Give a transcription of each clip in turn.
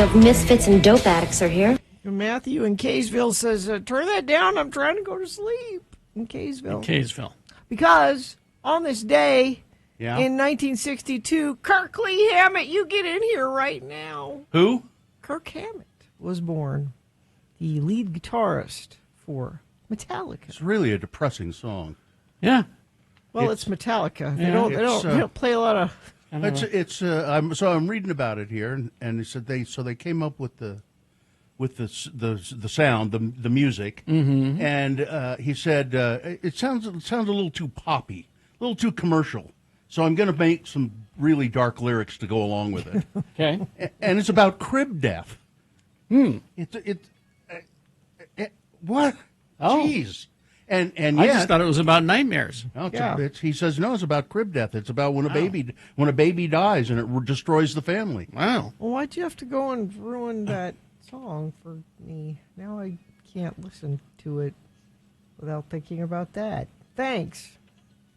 of misfits and dope addicts are here. Matthew in Kaysville says, turn that down. I'm trying to go to sleep. In Kaysville. Because on this day in 1962, Kirkley Hammett, you get in here right now. Who? Kirk Hammett was born, the lead guitarist for Metallica. It's really a depressing song. Yeah. Well, it's Metallica. They don't play a lot of. I'm reading about it here, and they said they came up with the sound, the music, and he said it sounds a little too poppy, a little too commercial. So I'm going to make some really dark lyrics to go along with it. Okay. And it's about crib death. What? Oh. Jeez. And I just thought it was about nightmares. No, he says no. It's about crib death. It's about when a baby dies and it destroys the family. Wow. Well, why'd you have to go and ruin that song for me? Now I can't listen to it without thinking about that. Thanks,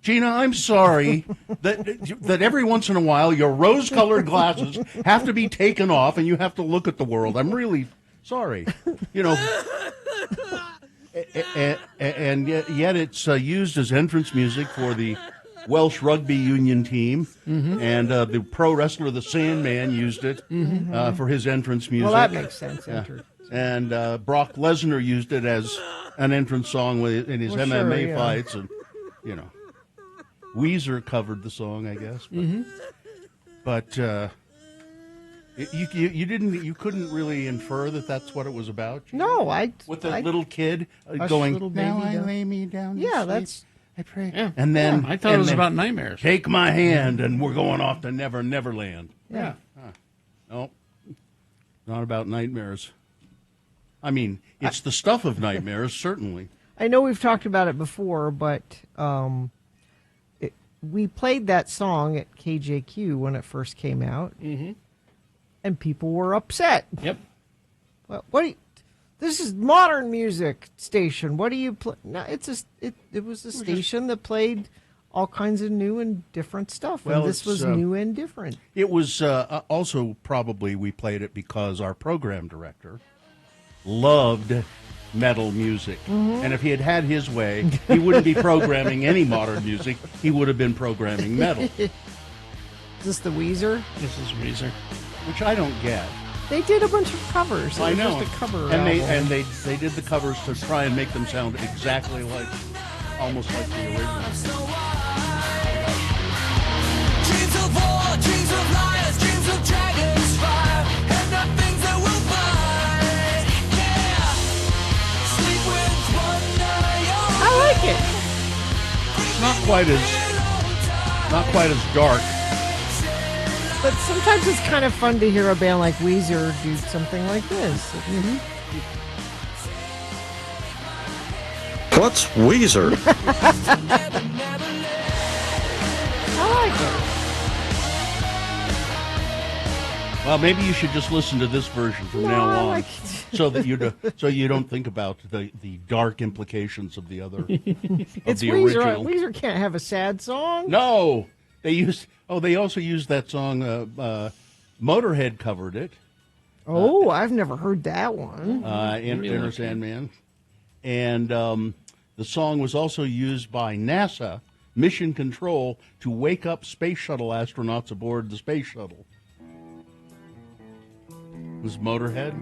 Gina. I'm sorry that every once in a while your rose-colored glasses have to be taken off and you have to look at the world. I'm really sorry. And yet it's used as entrance music for the Welsh Rugby Union team, and the pro wrestler The Sandman used it for his entrance music. Well, that makes sense. And Brock Lesnar used it as an entrance song in his MMA fights, and Weezer covered the song, I guess. But you couldn't really infer that that's what it was about. No, with the little kid going, little baby now I lay me down. Yeah, to sleep. I pray. Yeah. And then I thought it was about nightmares. Take my hand, and we're going off to Neverland. Yeah. No, not about nightmares. I mean, it's the stuff of nightmares, certainly. I know we've talked about it before, but we played that song at KJQ when it first came out, and people were upset. Yep. This is modern music station. What do you play? No, it was a station that played all kinds of new and different stuff. Well, and this was new and different. It was also probably we played it because our program director loved metal music. And if he had had his way, he wouldn't be programming any modern music. He would have been programming metal. Is this the Weezer? This is Weezer. Which I don't get. They did a bunch of covers. I know. Just a cover and album. they did the covers to try and make them sound exactly like, almost like the original. Dreams of war, dreams of liars, dreams of dragons fire, and the things that will find. Yeah, sleep with one eye open. I like it. It's not quite as dark. But sometimes it's kind of fun to hear a band like Weezer do something like this. What's Weezer? I like Well, maybe you should just listen to this version from it. now I on, like so you don't think about the dark implications of the other it's the Weezer. original. Weezer can't have a sad song. No, they also used that song. Motorhead covered it. Oh, I've never heard that one. Inner Sandman, and the song was also used by NASA Mission Control to wake up space shuttle astronauts aboard the space shuttle. It was Motorhead.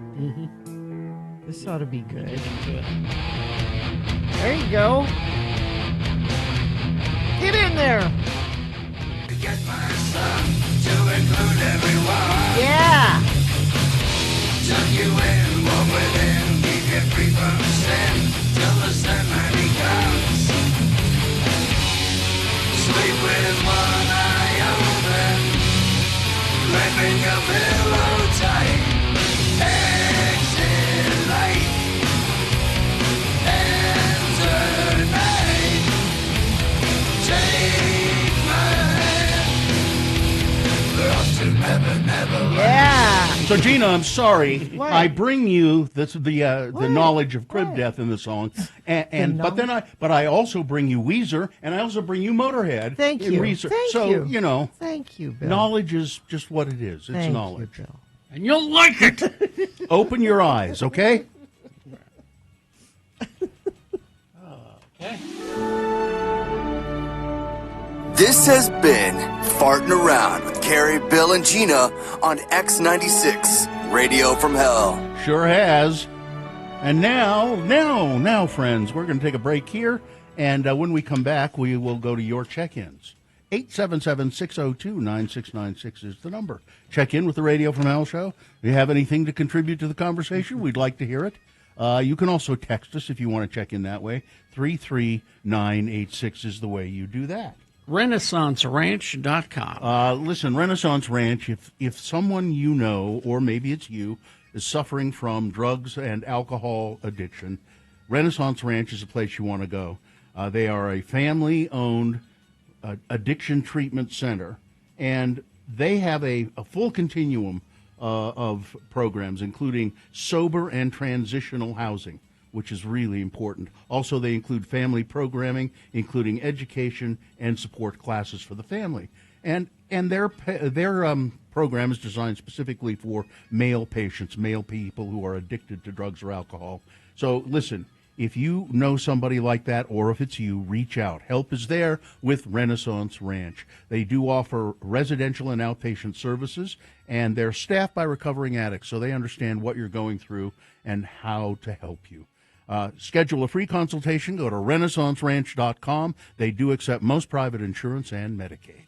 This ought to be good. There you go. Get in there. Get my son to include everyone. Yeah. Tuck you in, walk within, keep you free from sin, till the Sandman comes. Sleep with one eye open, wrapping your pillow tight. Exit light, enter night. Take my hand, we're off to Neverland. Yeah. So, Gina, I'm sorry. What? I bring you the knowledge of crib death in the song, but I also bring you Weezer, and I also bring you Motorhead. Thank in you. research. Thank so you. Thank you, Bill. knowledge is just what it is. It's Thank knowledge. you, Bill. And you'll like it. Open your eyes, okay? Okay. This has been Farting Around with Carrie, Bill, and Gina on X96, Radio from Hell. Sure has. And now, friends, we're going to take a break here. And when we come back, we will go to your check-ins. 877-602-9696 is the number. Check in with the Radio from Hell show. If you have anything to contribute to the conversation, we'd like to hear it. You can also text us if you want to check in that way. 33986 is the way you do that. RenaissanceRanch.com. Listen, Renaissance Ranch, if someone you know, or maybe it's you, is suffering from drugs and alcohol addiction, Renaissance Ranch is a place you want to go. They are a family-owned addiction treatment center, and they have a full continuum of programs, including sober and transitional housing, which is really important. Also, they include family programming, including education and support classes for the family. And their program is designed specifically for male patients, male people who are addicted to drugs or alcohol. So listen, if you know somebody like that, or if it's you, reach out. Help is there with Renaissance Ranch. They do offer residential and outpatient services, and they're staffed by recovering addicts, so they understand what you're going through and how to help you. Schedule a free consultation. Go to RenaissanceRanch.com. They do accept most private insurance and Medicaid.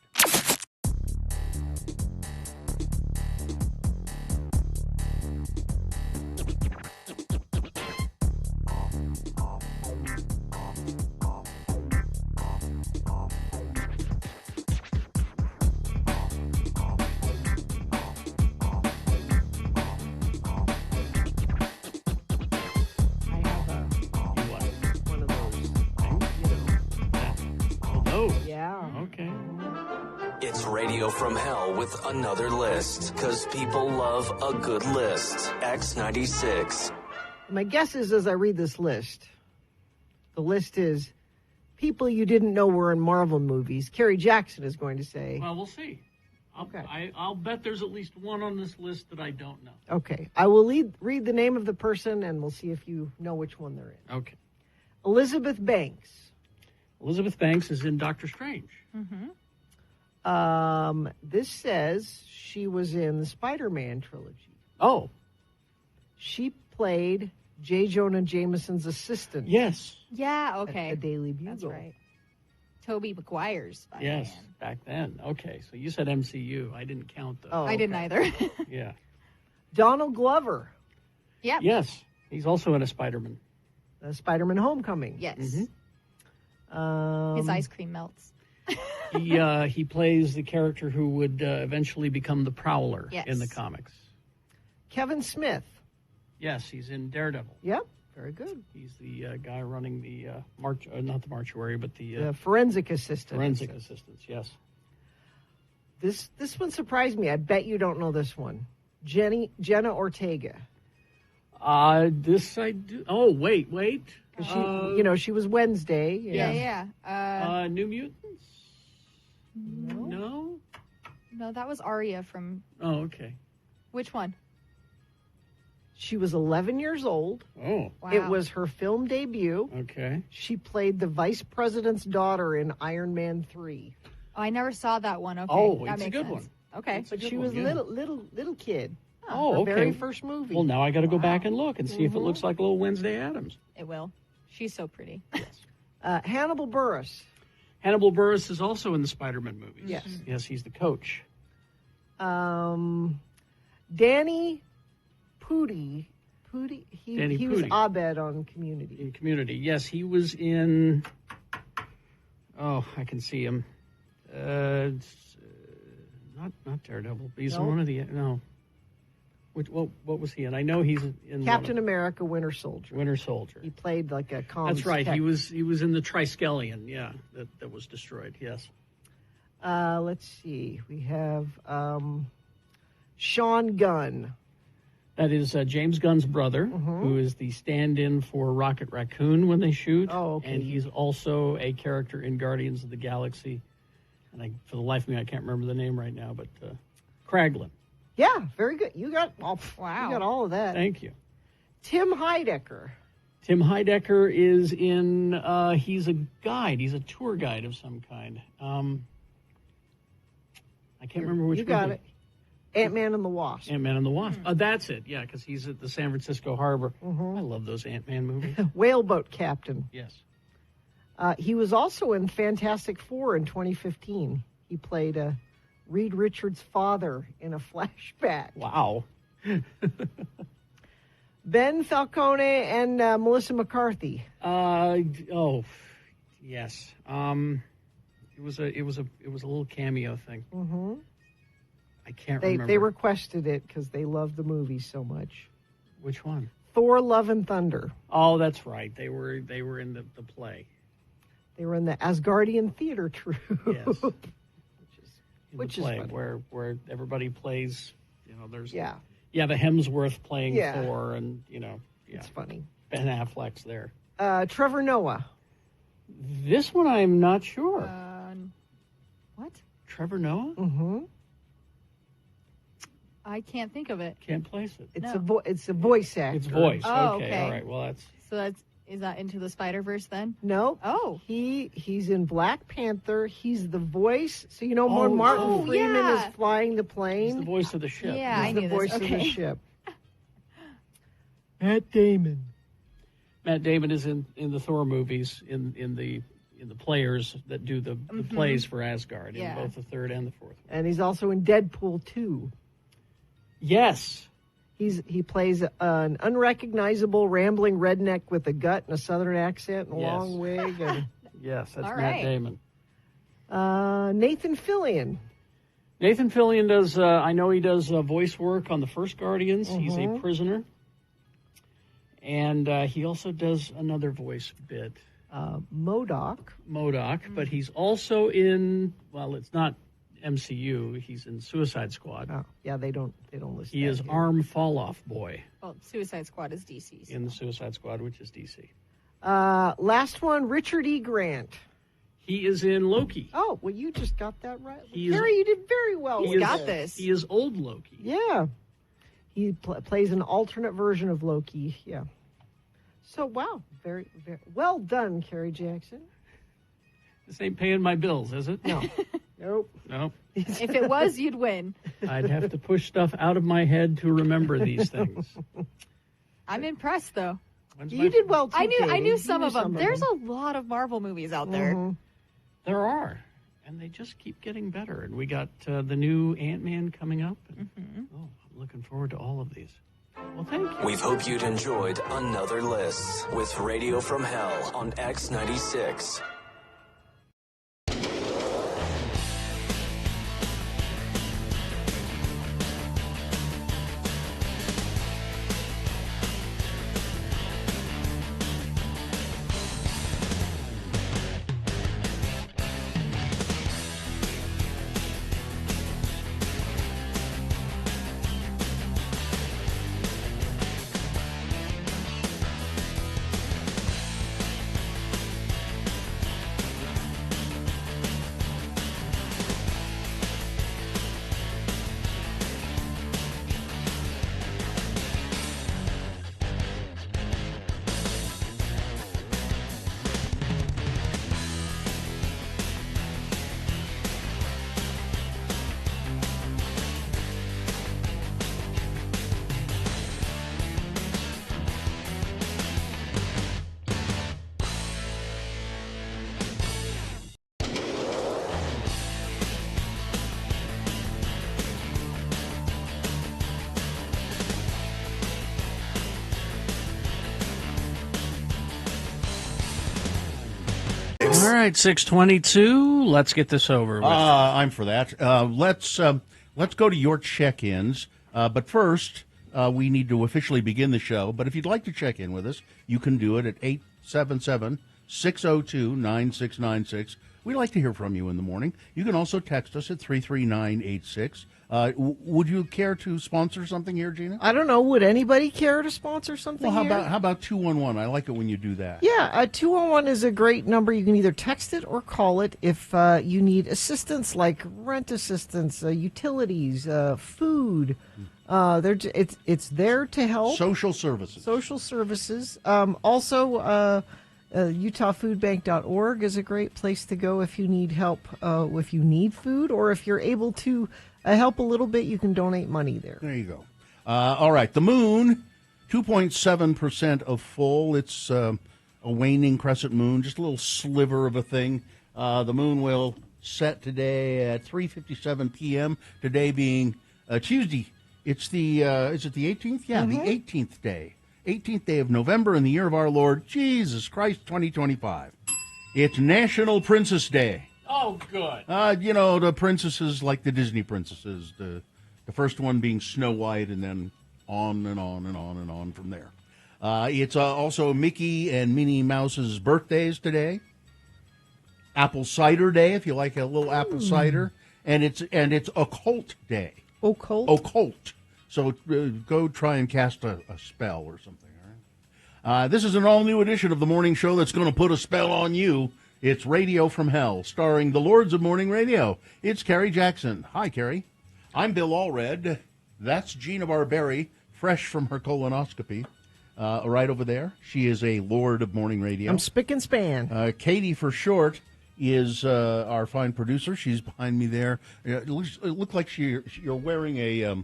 Okay. It's Radio from Hell with another list, because people love a good list. X96. My guess is, as I read this list, the list is people you didn't know were in Marvel movies. Kerry Jackson is going to say. Well, we'll see. I'll bet there's at least one on this list that I don't know. Okay. I will read the name of the person, and we'll see if you know which one they're in. Okay. Elizabeth Banks. Elizabeth Banks is in Doctor Strange. Mm-hmm. This says she was in the Spider-Man trilogy. Oh. She played J. Jonah Jameson's assistant. Yes. Yeah, okay. At a Daily Bugle. That's right. Tobey Maguire's Spider-Man. Yes, back then. Okay, so you said MCU. I didn't count those. Oh, I didn't either. Yeah. Donald Glover. Yep. Yes, he's also in a Spider-Man. Spider-Man Homecoming. Yes. Mm-hmm. His ice cream melts. He plays the character who would eventually become the Prowler in the comics. Kevin Smith. Yes, he's in Daredevil. Yep, very good. He's the guy running the not the mortuary, but the forensic assistant. Forensic assistants, yes. This one surprised me. I bet you don't know this one. Jenna Ortega. This I do. Oh, wait. She, she was Wednesday. Yeah. New Mutants? No? No, that was Arya from... Oh, okay. Which one? She was 11 years old. Oh. Wow. It was her film debut. Okay. She played the vice president's daughter in Iron Man 3. Oh, I never saw that one. Okay. Oh, that it's a makes good sense. one. Okay. She was little kid. Oh, her okay. very first movie. Well, now I got to go back and look and see if it looks like little Wednesday Addams. It will. She's so pretty. Hannibal Buress. Hannibal Buress is also in the Spider-Man movies. Yes. Yes, he's the coach. Danny Pudi. He was Pudi. Abed on Community. In Community, yes, he was in... Oh, I can see him. Not Daredevil. He's in one of the... No. What was he in? I know he's in Captain America, Winter Soldier. Winter Soldier. He played like a comms That's right. tech. He was in the Triskelion. Yeah, that was destroyed. Yes. Let's see. We have Sean Gunn. That is James Gunn's brother, who is the stand-in for Rocket Raccoon when they shoot. Oh, okay. And he's also a character in Guardians of the Galaxy. And for the life of me, I can't remember the name right now, but Kraglin. Yeah, very good. You got Wow. You got all of that. Thank you. Tim Heidecker. Tim Heidecker is in, he's a guide. He's a tour guide of some kind. I can't remember which You got movie. it. Ant-Man and the Wasp. Ant-Man and the Wasp. That's it. Yeah, because he's at the San Francisco Harbor. Mm-hmm. I love those Ant-Man movies. Whaleboat Captain. Yes. He was also in Fantastic Four in 2015. He played Reed Richards' father in a flashback. Wow. Ben Falcone and Melissa McCarthy. Yes. It was a little cameo thing. Mm-hmm. I can't remember. They requested it because they love the movie so much. Which one? Thor: Love and Thunder. Oh, that's right. They were in the play. They were in the Asgardian theater troupe. Yes. Which in is the play funny. where everybody plays. There's the Hemsworth playing Thor, and It's funny. Ben Affleck's there. Trevor Noah. This one I'm not sure. What? Trevor Noah? Mm-hmm. I can't think of it. Can't place it. It's No. it's a voice actor. It's voice. Oh, okay. okay. All right. Well, Is that Into the Spider-Verse then? No. Oh. He's in Black Panther. He's the voice. So when Oh, Martin Freeman yeah. is flying the he's plane, the voice of the ship. Yeah, I he's knew the this. voice of the Okay. ship. Matt Damon. Matt Damon is in the Thor movies in the players that do the plays for Asgard in Yeah. both the third and the fourth one. And he's also in Deadpool 2. Yes. He plays an unrecognizable rambling redneck with a gut and a southern accent and a Yes. long wig. And Yes, that's All Matt right. Damon. Nathan Fillion. Nathan Fillion does, I know he does voice work on the first Guardians. He's a prisoner. And he also does another voice bit. MODOK. But he's also in, well, it's not MCU. He's in Suicide Squad. Oh, yeah, they don't list He that is here. Arm Fall-Off Boy Well, Suicide Squad is DC. So. in the Suicide Squad, which is DC. Last one, Richard E. Grant. He is in Loki. Oh, well, you just got that right. He is- Harry, you did very well. He with is- got this. He is old Loki. Yeah. He plays an alternate version of Loki. Yeah. So, wow. Very, very well done, Carrie Jackson. This ain't paying my bills, is it? No. Nope. No. If it was, you'd win. I'd have to push stuff out of my head to remember these things. I'm impressed, though. When's You my- did well, too, I knew Katie. some You of knew them. There's a lot of Marvel movies out there. There are. And they just keep getting better. And we got the new Ant-Man coming up. And, Oh, I'm looking forward to all of these. Well, thank you. We hope you'd enjoyed another list with Radio from Hell on X96. All right, 6:22. Let's get this over with. I'm for that. Let's go to your check-ins. But first, we need to officially begin the show. But if you'd like to check in with us, you can do it at 877-602-9696. We'd like to hear from you in the morning. You can also text us at 33986. Would you care to sponsor something here, Gina? I don't know. Would anybody care to sponsor something? Well, here? how about 211? I like it when you do that. Yeah, 211 is a great number. You can either text it or call it if you need assistance, like rent assistance, utilities, food. It's there to help. Social services. Social services. Also, UtahFoodBank.org is a great place to go if you need help, if you need food, or if you're able to help a little bit, you can donate money there. There you go. All right, the moon, 2.7% of full. It's a waning crescent moon, just a little sliver of a thing. The moon will set today at 3:57 p.m., today being Tuesday. It's the, is it the 18th? Yeah, the 18th day. 18th day of November in the year of our Lord, Jesus Christ, 2025. It's National Princess Day. Oh, good. The princesses like the Disney princesses, the first one being Snow White, and then on and on and on and on from there. It's also Mickey and Minnie Mouse's birthdays today. Apple Cider Day, if you like a little apple cider, and it's Occult Day. Occult. So go try and cast a spell or something. All right. This is an all-new edition of the morning show that's going to put a spell on you. It's Radio from Hell, starring the Lords of Morning Radio. It's Carrie Jackson. Hi, Carrie. I'm Bill Allred. That's Gina Barberi, fresh from her colonoscopy, right over there. She is a Lord of Morning Radio. I'm spick and span. Katie, for short, is our fine producer. She's behind me there. It looks like you're wearing a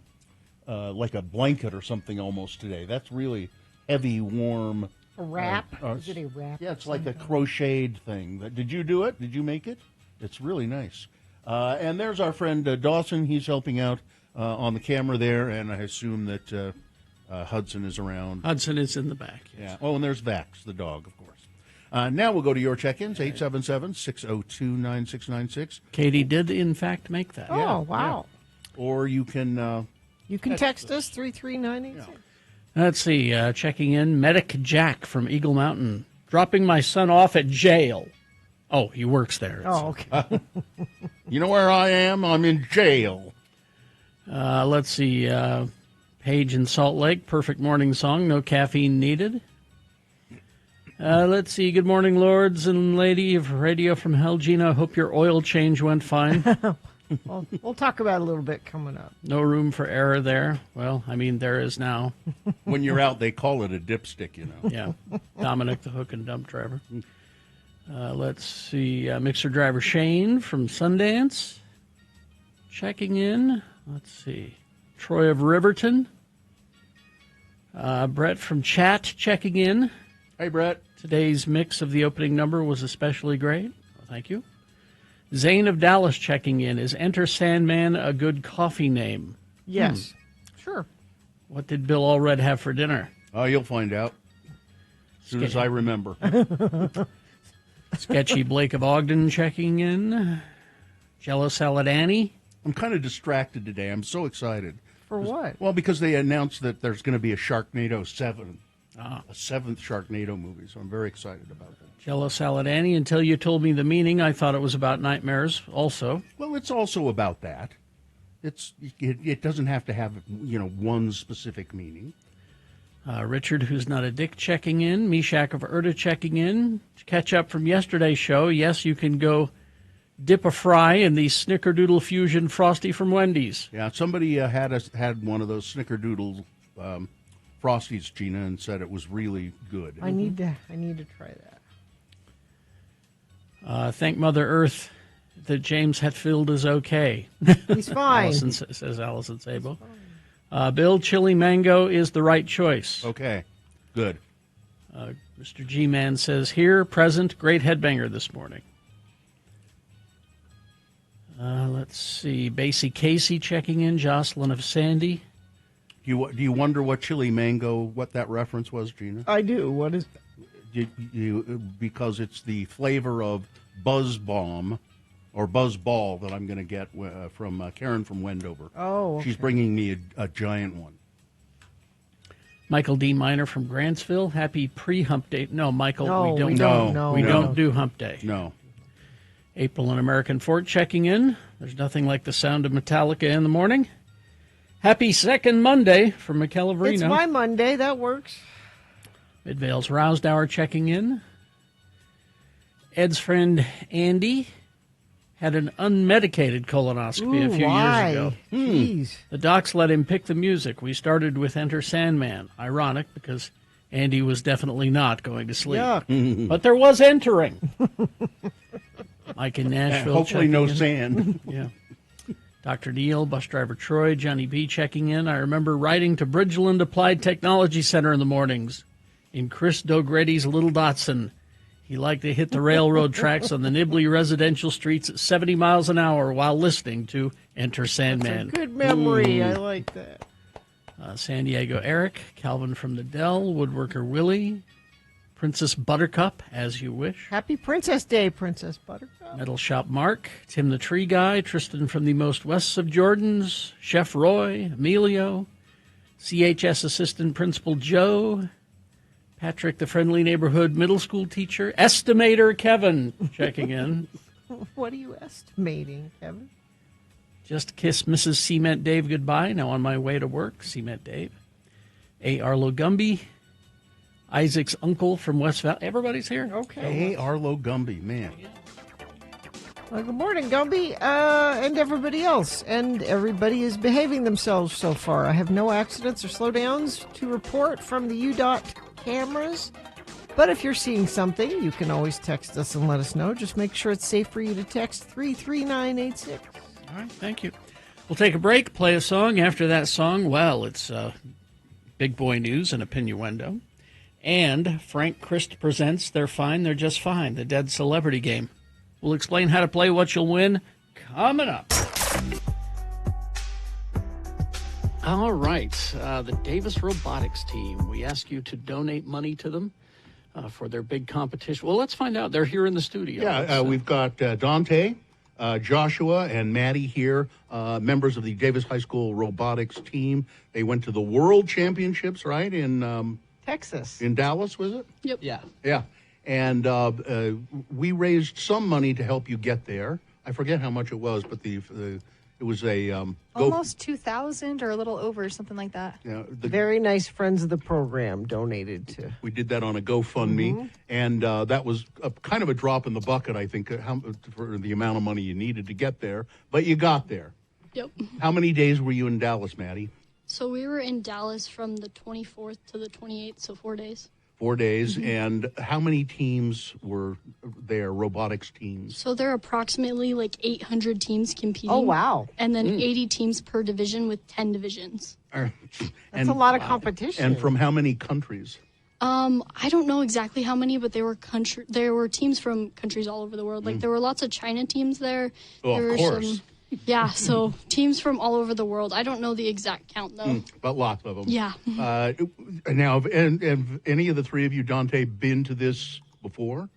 like a blanket or something almost today. That's really heavy, warm. A wrap? Is it a wrap? Yeah, it's like a crocheted thing. Did you do it? Did you make it? It's really nice. And there's our friend Dawson. He's helping out on the camera there, and I assume that Hudson is around. Hudson is in the back. Yes. Yeah. Oh, and there's Vax, the dog, of course. Now we'll go to your check-ins, 877-602-9696. Katie did, in fact, make that. Oh, wow. Yeah. Or you can... you can text us, 33986. Yeah. Let's see, checking in, Medic Jack from Eagle Mountain, dropping my son off at jail. Oh, he works there. Oh, okay. You know where I am? I'm in jail. Let's see, Paige in Salt Lake, perfect morning song, no caffeine needed. Let's see, good morning, lords and lady of Radio from Hell. Gina, hope your oil change went fine. Well, we'll talk about it a little bit coming up. No room for error there. Well, I mean, there is now. When you're out, they call it a dipstick, you know. Yeah. Dominic, the hook and dump driver. Let's see. Mixer driver Shane from Sundance. Checking in. Let's see. Troy of Riverton. Brett from Chat checking in. Hey, Brett. Today's mix of the opening number was especially great. Well, thank you. Zane of Dallas checking in. Is Enter Sandman a good coffee name? Yes. Sure. What did Bill Allred have for dinner? Oh, you'll find out. As soon as I remember. Sketchy Blake of Ogden checking in. Jello Salad Annie. I'm kind of distracted today. I'm so excited. For what? Well, because they announced that there's going to be a Sharknado 7. A 7th Sharknado movie, so I'm very excited about that. Jello Salad Annie, until you told me the meaning, I thought it was about nightmares also. Well, it's also about that. It doesn't have to have, one specific meaning. Richard, who's not a dick, checking in. Meshach of Erda checking in. To catch up from yesterday's show, yes, you can go dip a fry in the Snickerdoodle Fusion Frosty from Wendy's. Yeah, somebody had one of those Snickerdoodle Frosties, Gina, and said it was really good. I need to try that. Thank Mother Earth that James Hetfield is okay. He's fine. Says Allison Sabo. Bill, chili mango is the right choice. Okay, good. Mr. G-Man says, here, present, great headbanger this morning. Let's see, Basie Casey checking in, Jocelyn of Sandy. Do you wonder what chili mango, what that reference was, Gina? I do. What is because it's the flavor of Buzz Bomb or Buzz Ball that I'm going to get from Karen from Wendover. Oh, okay. She's bringing me a giant one. Michael D. Miner from Grantsville. Happy pre-hump day. No, Michael, no, we don't. We don't do hump day. No. April in American Fort checking in. There's nothing like the sound of Metallica in the morning. Happy second Monday from McKelliverino. It's my Monday. That works. Midvale's Roused Hour checking in. Ed's friend Andy had an unmedicated colonoscopy a few years ago. Jeez. The docs let him pick the music. We started with Enter Sandman. Ironic, because Andy was definitely not going to sleep. Yuck. But there was entering. Mike in Nashville. Hopefully no in. sand. Yeah. Dr. Neal, bus driver Troy, Johnny B checking in. I remember riding to Bridgeland Applied Technology Center in the mornings in Chris Dogretti's little Datsun. He liked to hit the railroad tracks on the Nibley residential streets at 70 miles an hour while listening to Enter Sandman. That's a good memory. I like that. San Diego Eric, Calvin from the Dell, Woodworker Willie, Princess Buttercup, as you wish. Happy Princess Day, Princess Buttercup. Metal Shop Mark, Tim the Tree Guy, Tristan from the Most Wests of Jordans, Chef Roy, Emilio, CHS Assistant Principal Joe, Patrick the Friendly Neighborhood Middle School Teacher, Estimator Kevin checking in. What are you estimating, Kevin? Just kiss Mrs. Cement Dave goodbye. Now on my way to work, Cement Dave. A. Arlo Gumby, Isaac's uncle from West Valley. Everybody's here? Okay. Hey, Arlo Gumby, man. Well, good morning, Gumby, and everybody else. And everybody is behaving themselves so far. I have no accidents or slowdowns to report from the UDOT cameras. But if you're seeing something, you can always text us and let us know. Just make sure it's safe for you to text 33986. All right, thank you. We'll take a break, play a song. After that song, well, it's Big Boy News and Opinioendo. And Frank Christ presents They're Fine, They're Just Fine, the Dead Celebrity Game. We'll explain how to play, what you'll win, coming up. All right, the Davis Robotics team. We ask you to donate money to them for their big competition. Well, let's find out. They're here in the studio. Yeah, we've got Dante, Joshua, and Maddie here, members of the Davis High School Robotics team. They went to the World Championships, right, in Texas. In Dallas, was it? Yep. Yeah. Yeah. And we raised some money to help you get there. I forget how much it was, but it was a almost 2,000 or a little over, something like that. Yeah, very nice friends of the program donated to. We did that on a GoFundMe, and that was kind of a drop in the bucket, I think, for the amount of money you needed to get there. But you got there. Yep. How many days were you in Dallas, Maddie? So we were in Dallas from the 24th to the 28th, so 4 days. 4 days. And how many teams were there, robotics teams? So there are approximately like 800 teams competing. Oh, wow. And then 80 teams per division with 10 divisions. That's a lot of competition. And from how many countries? I don't know exactly how many, but there were teams from countries all over the world. Like there were lots of China teams there. Oh, there of were course. Yeah, so teams from all over the world. I don't know the exact count, though. But lots of them. Yeah. Now, have any of the three of you, Dante, been to this before? Or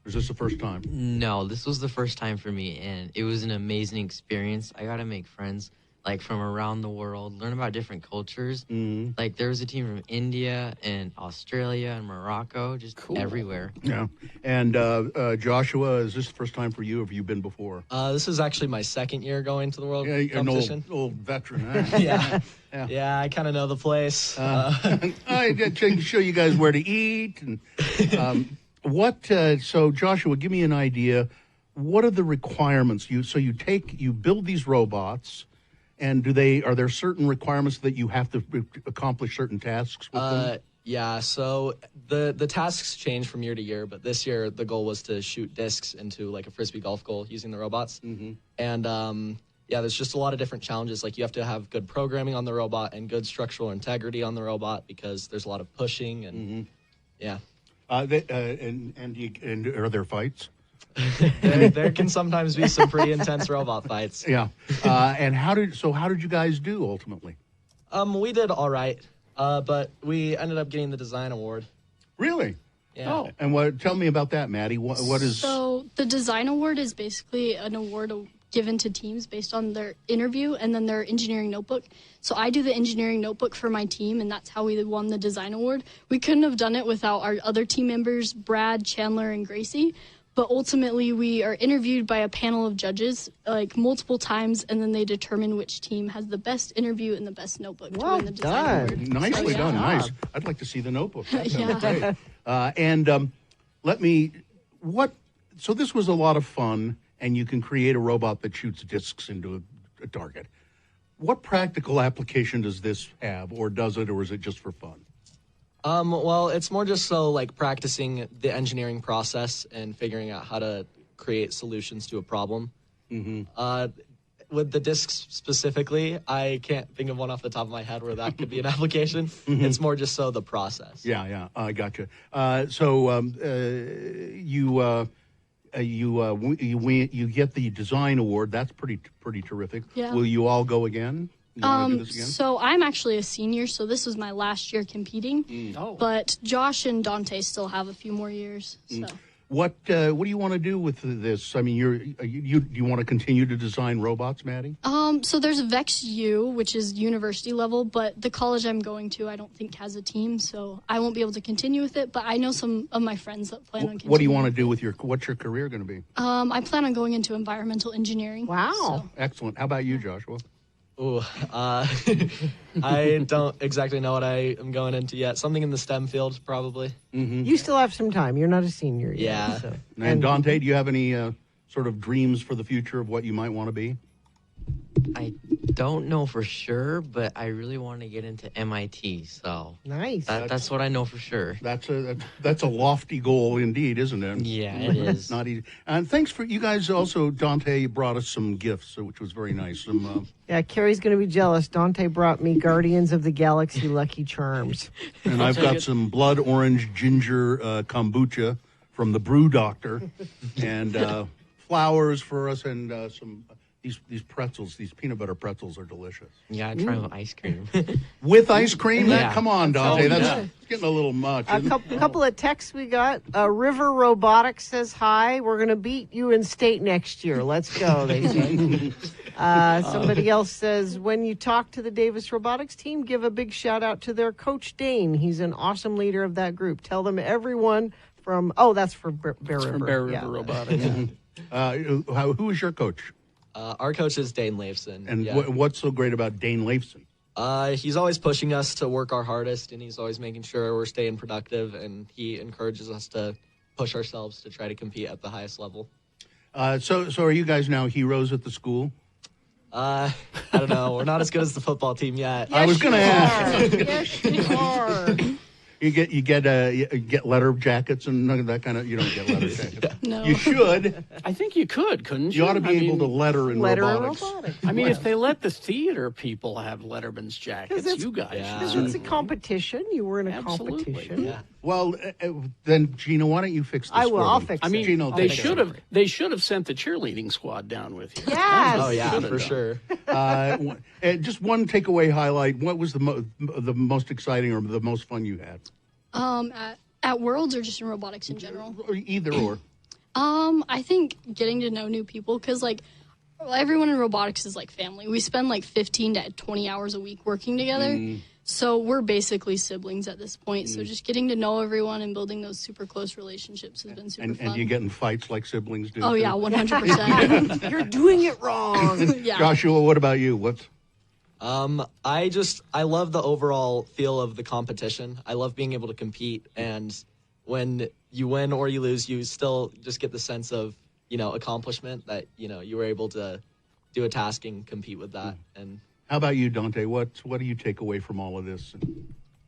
is this the first time? No, this was the first time for me, and it was an amazing experience. I got to make friends, like, from around the world, learn about different cultures. Like, there was a team from India and Australia and Morocco, just everywhere. Yeah. And Joshua, is this the first time for you, or have you been before? This is actually my second year going to the World Competition. An old veteran, huh? Yeah, I kind of know the place. I can show you guys where to eat. And so Joshua, give me an idea. What are the requirements? You build these robots, and are there certain requirements that you have to accomplish certain tasks with them? Yeah, so the tasks change from year to year, but this year the goal was to shoot discs into like a Frisbee golf goal using the robots. And there's just a lot of different challenges. Like you have to have good programming on the robot and good structural integrity on the robot because there's a lot of pushing and yeah. And are there fights? there can sometimes be some pretty intense robot fights. Yeah. And how did you guys do ultimately? We did all right. But we ended up getting the design award. Really? Yeah. Oh. And tell me about that, Maddie. What is? So the design award is basically an award given to teams based on their interview and then their engineering notebook. So I do the engineering notebook for my team, and that's how we won the design award. We couldn't have done it without our other team members, Brad, Chandler, and Gracie. But ultimately, we are interviewed by a panel of judges, like multiple times, and then they determine which team has the best interview and the best notebook to win the design award. Nicely done. Nice. I'd like to see the notebook. That sounds great. So this was a lot of fun, and you can create a robot that shoots discs into a target. What practical application does this have, or is it just for fun? Well, it's more just so like practicing the engineering process and figuring out how to create solutions to a problem. With the discs specifically, I can't think of one off the top of my head where that could be an application. It's more just so the process. Yeah, I gotcha. You get the design award. That's pretty terrific. Yeah. Will you all go again? You wanna do this again? So I'm actually a senior, so this was my last year competing. But Josh and Dante still have a few more years. So. What do you want to do with this? I mean, you want to continue to design robots, Maddie? So there's Vex U, which is university level, but the college I'm going to, I don't think has a team, so I won't be able to continue with it. But I know some of my friends that plan on continuing. What do you want to do with what's your career going to be? I plan on going into environmental engineering. Wow. So. Excellent. How about you, Joshua? Ooh, I don't exactly know what I am going into yet. Something in the STEM field, probably. You still have some time. You're not a senior yet. Yeah. So. And Dante, do you have any sort of dreams for the future of what you might want to be? I don't know for sure, but I really want to get into MIT. So nice. That's what I know for sure. That's a lofty goal indeed, isn't it? Yeah, it is. Not easy. And thanks for you guys. Also, Dante brought us some gifts, which was very nice. Yeah, Carrie's going to be jealous. Dante brought me Guardians of the Galaxy Lucky Charms. And I've got some blood orange ginger kombucha from the Brew Doctor, and flowers for us, and some. These pretzels, these peanut butter pretzels are delicious. Yeah, I try with ice cream. With ice cream? Yeah. Come on, Dante. That's getting a little much. A couple of texts we got. River Robotics says hi. We're going to beat you in state next year. Let's go, they say. Somebody else says, when you talk to the Davis Robotics team, give a big shout out to their coach, Dane. He's an awesome leader of that group. Tell them everyone from, that's for Bear River. From Bear River Robotics. Who is your coach? Our coach is Dane Leifson. And what's so great about Dane Leifson? He's always pushing us to work our hardest, and he's always making sure we're staying productive, and he encourages us to push ourselves to try to compete at the highest level. So are you guys now heroes at the school? I don't know. We're not as good as the football team yet. I was going to ask. Yes, you are. You get letter jackets and that kind of. You don't get letter jackets. No. You should. I think you could, couldn't you? You ought to be able to letter in robotics. I mean, if they let the theater people have Letterman's jackets, you guys. Because it's a competition. You were in a competition. Yeah. Well, then Gina, why don't you fix this? I will. I'll fix it. I mean, Gina, they should have sent the cheerleading squad down with you. Yes. Oh yeah, for sure. Just one takeaway highlight. What was the most exciting or the most fun you had? At Worlds or just in robotics in general? Or either or. I think getting to know new people, because everyone in robotics is like family. We spend 15 to 20 hours a week working together. So we're basically siblings at this point. So just getting to know everyone and building those super close relationships has been super fun. And you get in fights like siblings do? Oh, yeah, 100%. You're doing it wrong. Yeah. Joshua, what about you? I love the overall feel of the competition. I love being able to compete, and when you win or you lose, you still just get the sense of, accomplishment that, you were able to do a task and compete with that. And how about you, Dante? What do you take away from all of this?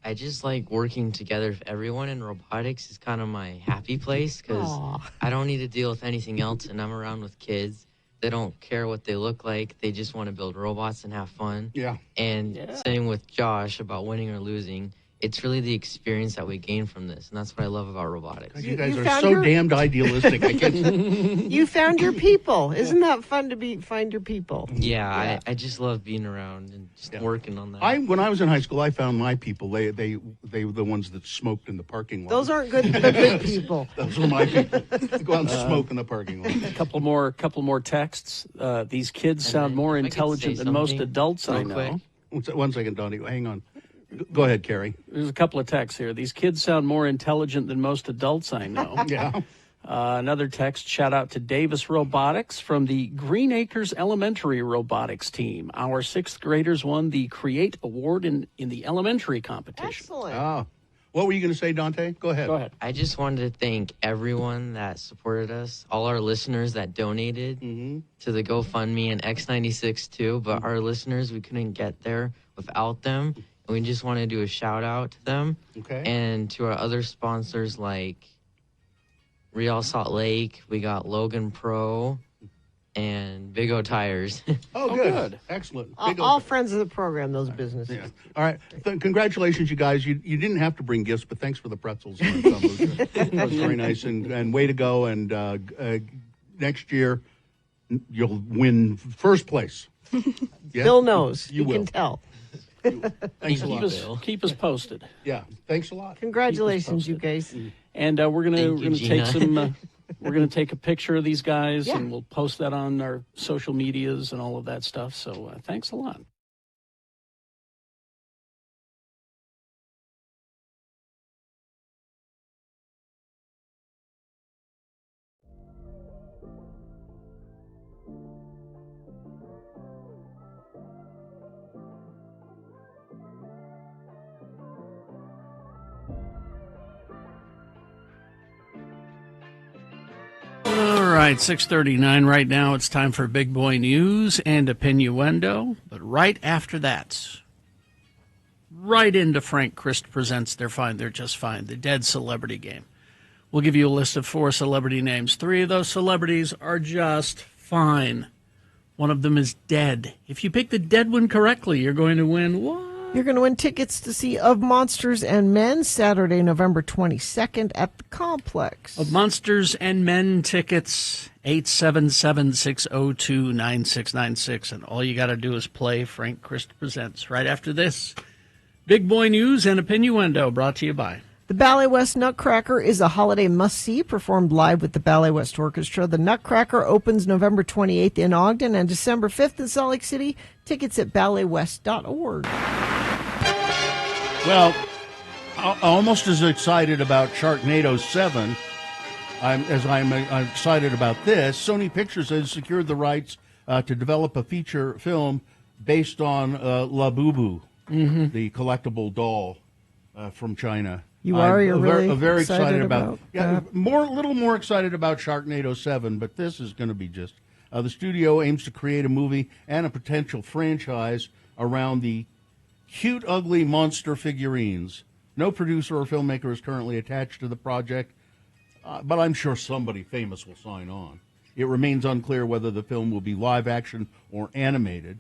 I just like working together with everyone, and robotics is kind of my happy place because I don't need to deal with anything else, and I'm around with kids. They don't care what they look like. They just want to build robots and have fun. Yeah. And same with Josh about winning or losing. It's really the experience that we gain from this, and that's what I love about robotics. You guys are so damned idealistic. I can't. You found your people. Isn't that fun to find your people? Yeah. I just love being around and just working on that. When I was in high school, I found my people. They were the ones that smoked in the parking lot. Those aren't the good people. Those were my people. Go out and smoke in the parking lot. A couple more texts. These kids sound more intelligent than most adults I know. One second, Donnie. Hang on. Go ahead, Carrie. There's a couple of texts here. These kids sound more intelligent than most adults I know. Yeah. Another text, shout out to Davis Robotics from the Green Acres Elementary Robotics team. Our 6th graders won the Create Award in the elementary competition. Excellent. Oh. What were you going to say, Dante? Go ahead. Go ahead. I just wanted to thank everyone that supported us, all our listeners that donated to the GoFundMe and X96 too. But our listeners, we couldn't get there without them. And we just want to do a shout out to them. Okay. And to our other sponsors like Real Salt Lake, we got Logan Pro and Big O Tires. Oh, good. Excellent. All friends of the program, those businesses. Yeah. All right. Congratulations, you guys. You didn't have to bring gifts, but thanks for the pretzels. That was very nice. And way to go. And next year, you'll win first place. Yeah? Bill knows. You will. Can tell. Thanks a lot. Keep us posted. Yeah. Thanks a lot. Congratulations, you guys. And we're gonna take some. We're gonna take a picture of these guys, Yeah. and we'll post that on our social medias and all of that stuff. So thanks a lot. All right, 6:39 right now. It's time for Big Boy News and Opinioendo. But right after that, right into Frank Christ Presents They're Fine, They're Just Fine, the Dead Celebrity Game. We'll give you a list of 4 celebrity names. 3 of those celebrities are just fine. One of them is dead. If you pick the dead one correctly, you're going to win what? You're going to win tickets to see Of Monsters and Men Saturday, November 22nd at the Complex. Of Monsters and Men tickets, 877-602-9696. And all you got to do is play Frank Christ Presents. Right after this, Big Boy News and Opinioendo, brought to you by... The Ballet West Nutcracker is a holiday must-see, performed live with the Ballet West Orchestra. The Nutcracker opens November 28th in Ogden and December 5th in Salt Lake City. Tickets at balletwest.org. Well, almost as excited about Sharknado 7 as I'm excited about this. Sony Pictures has secured the rights to develop a feature film based on Labubu, the collectible doll from China. You're really very excited about a little more excited about Sharknado 7, but this is going to be just the studio aims to create a movie and a potential franchise around the cute, ugly monster figurines. No producer or filmmaker is currently attached to the project, but I'm sure somebody famous will sign on. It remains unclear whether the film will be live action or animated.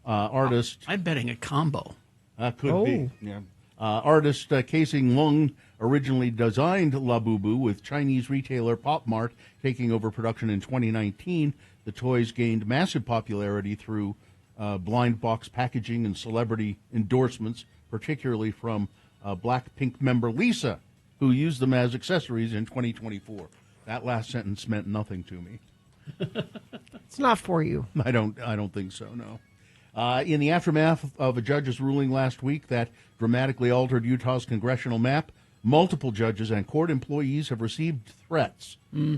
I'm betting a combo. Could be. Yeah. Artist Casing Lung originally designed Labubu, with Chinese retailer Pop Mart taking over production in 2019. The toys gained massive popularity through blind box packaging and celebrity endorsements, particularly from Blackpink member Lisa, who used them as accessories in 2024. That last sentence meant nothing to me. It's not for you. I don't think so, no. In the aftermath of a judge's ruling last week that dramatically altered Utah's congressional map, multiple judges and court employees have received threats,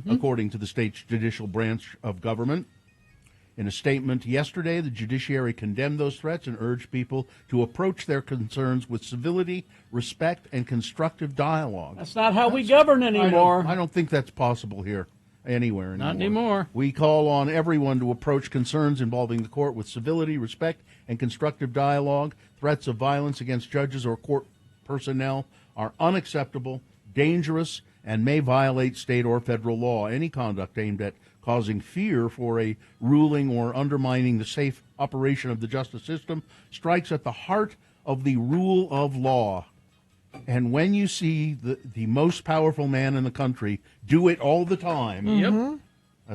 according to the state's judicial branch of government. In a statement yesterday, the judiciary condemned those threats and urged people to approach their concerns with civility, respect, and constructive dialogue. That's not how we govern anymore. I don't think that's possible here. Anywhere anymore. Not anymore. We call on everyone to approach concerns involving the court with civility, respect, and constructive dialogue. Threats of violence against judges or court personnel are unacceptable, dangerous, and may violate state or federal law. Any conduct aimed at causing fear for a ruling or undermining the safe operation of the justice system strikes at the heart of the rule of law. And when you see the most powerful man in the country do it all the time,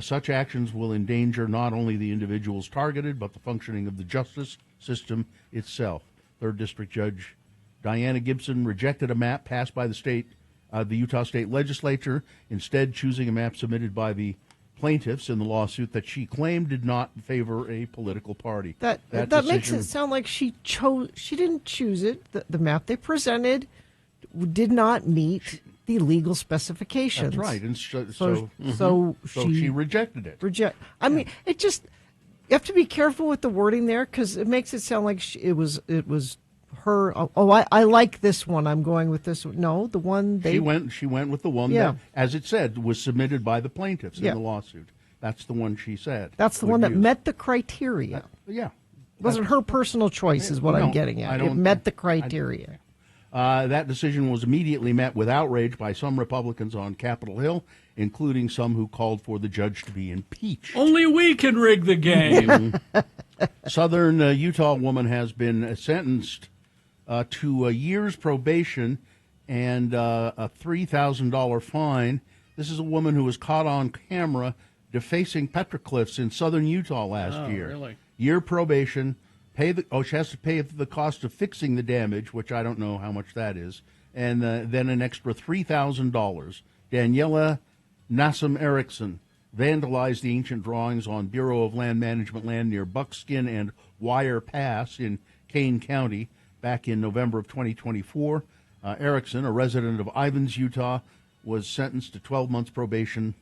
such actions will endanger not only the individuals targeted, but the functioning of the justice system itself. 3rd District Judge Diana Gibson rejected a map passed by the Utah State Legislature, instead choosing a map submitted by the plaintiffs in the lawsuit that she claimed did not favor a political party. That makes it sound like she didn't choose it. The map they presented did not meet the legal specifications. That's right. And so she rejected it. I mean, it just, you have to be careful with the wording there because it makes it sound like it was her. Oh, I like this one. I'm going with this one. No, the one they she went with the one that, as it said, was submitted by the plaintiffs in the lawsuit. That's the one she said. That's the one that met the criteria. Yeah. It wasn't her personal choice, is what I'm getting at. It met the criteria. That decision was immediately met with outrage by some Republicans on Capitol Hill, including some who called for the judge to be impeached. Only we can rig the game. Southern Utah woman has been sentenced to a year's probation and a $3,000 fine. This is a woman who was caught on camera defacing petroglyphs in southern Utah last year. Really? Year probation. She has to pay the cost of fixing the damage, which I don't know how much that is, and then an extra $3,000. Daniela Nassam Erickson vandalized the ancient drawings on Bureau of Land Management land near Buckskin and Wire Pass in Kane County back in November of 2024. Erickson, a resident of Ivins, Utah, was sentenced to 12 months probation.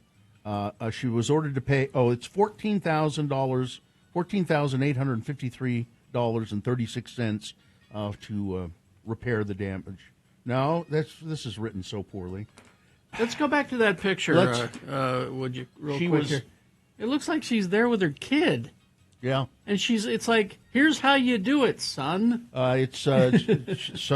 She was ordered to pay, it's $14,853.36 to repair the damage. No, this is written so poorly. Let's go back to that picture, would you, real quick here. It looks like she's there with her kid. Yeah. And it's like, here's how you do it, son. So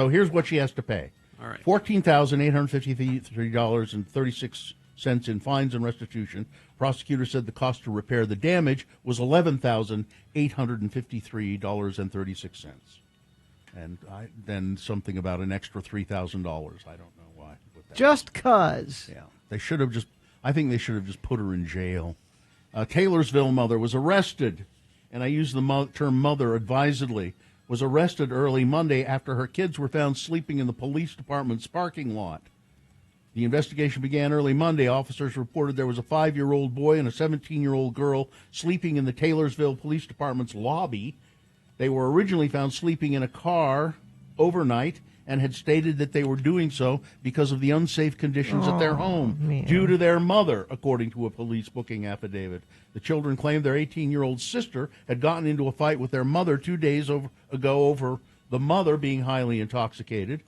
here's what she has to pay. All right. $14,853.36 in fines and restitution. Prosecutor said the cost to repair the damage was $11,853.36. And then something about an extra $3,000. I don't know why. Just cause. Yeah. I think they should have just put her in jail. Taylorsville mother was arrested, and I use the term mother advisedly, was arrested early Monday after her kids were found sleeping in the police department's parking lot. The investigation began early Monday. Officers reported there was a 5-year-old boy and a 17-year-old girl sleeping in the Taylorsville Police Department's lobby. They were originally found sleeping in a car overnight and had stated that they were doing so because of the unsafe conditions at their home due to their mother, according to a police booking affidavit. The children claimed their 18-year-old sister had gotten into a fight with their mother 2 days ago over the mother being highly intoxicated.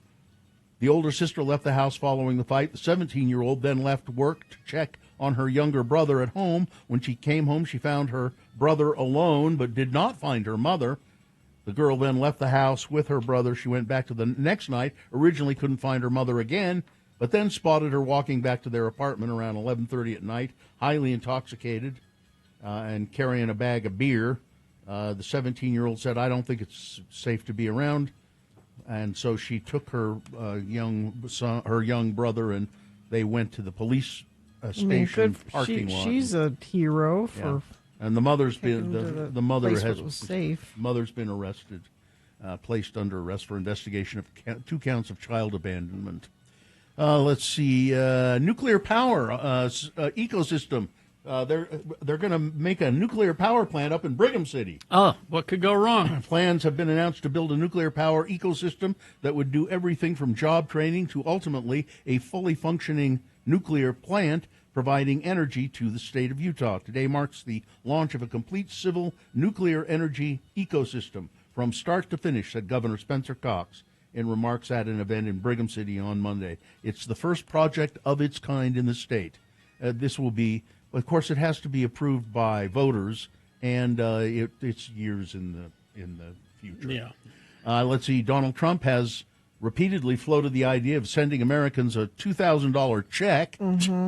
The older sister left the house following the fight. The 17-year-old then left work to check on her younger brother at home. When she came home, she found her brother alone but did not find her mother. The girl then left the house with her brother. She went back to the next night, originally couldn't find her mother again, but then spotted her walking back to their apartment around 11:30 at night, highly intoxicated and carrying a bag of beer. The 17-year-old said, "I don't think it's safe to be around." And so she took her young brother, and they went to the police station parking lot. She's a hero for. Yeah. And the mother's been the mother was safe. Mother's been arrested, placed under arrest for investigation of 2 counts of child abandonment. Let's see, nuclear power ecosystem. They're going to make a nuclear power plant up in Brigham City. Oh, what could go wrong? Plans have been announced to build a nuclear power ecosystem that would do everything from job training to ultimately a fully functioning nuclear plant providing energy to the state of Utah. Today marks the launch of a complete civil nuclear energy ecosystem from start to finish, said Governor Spencer Cox in remarks at an event in Brigham City on Monday. It's the first project of its kind in the state. This will be, of course, it has to be approved by voters, and it's years in the future. Yeah. Let's see. Donald Trump has repeatedly floated the idea of sending Americans a $2,000 check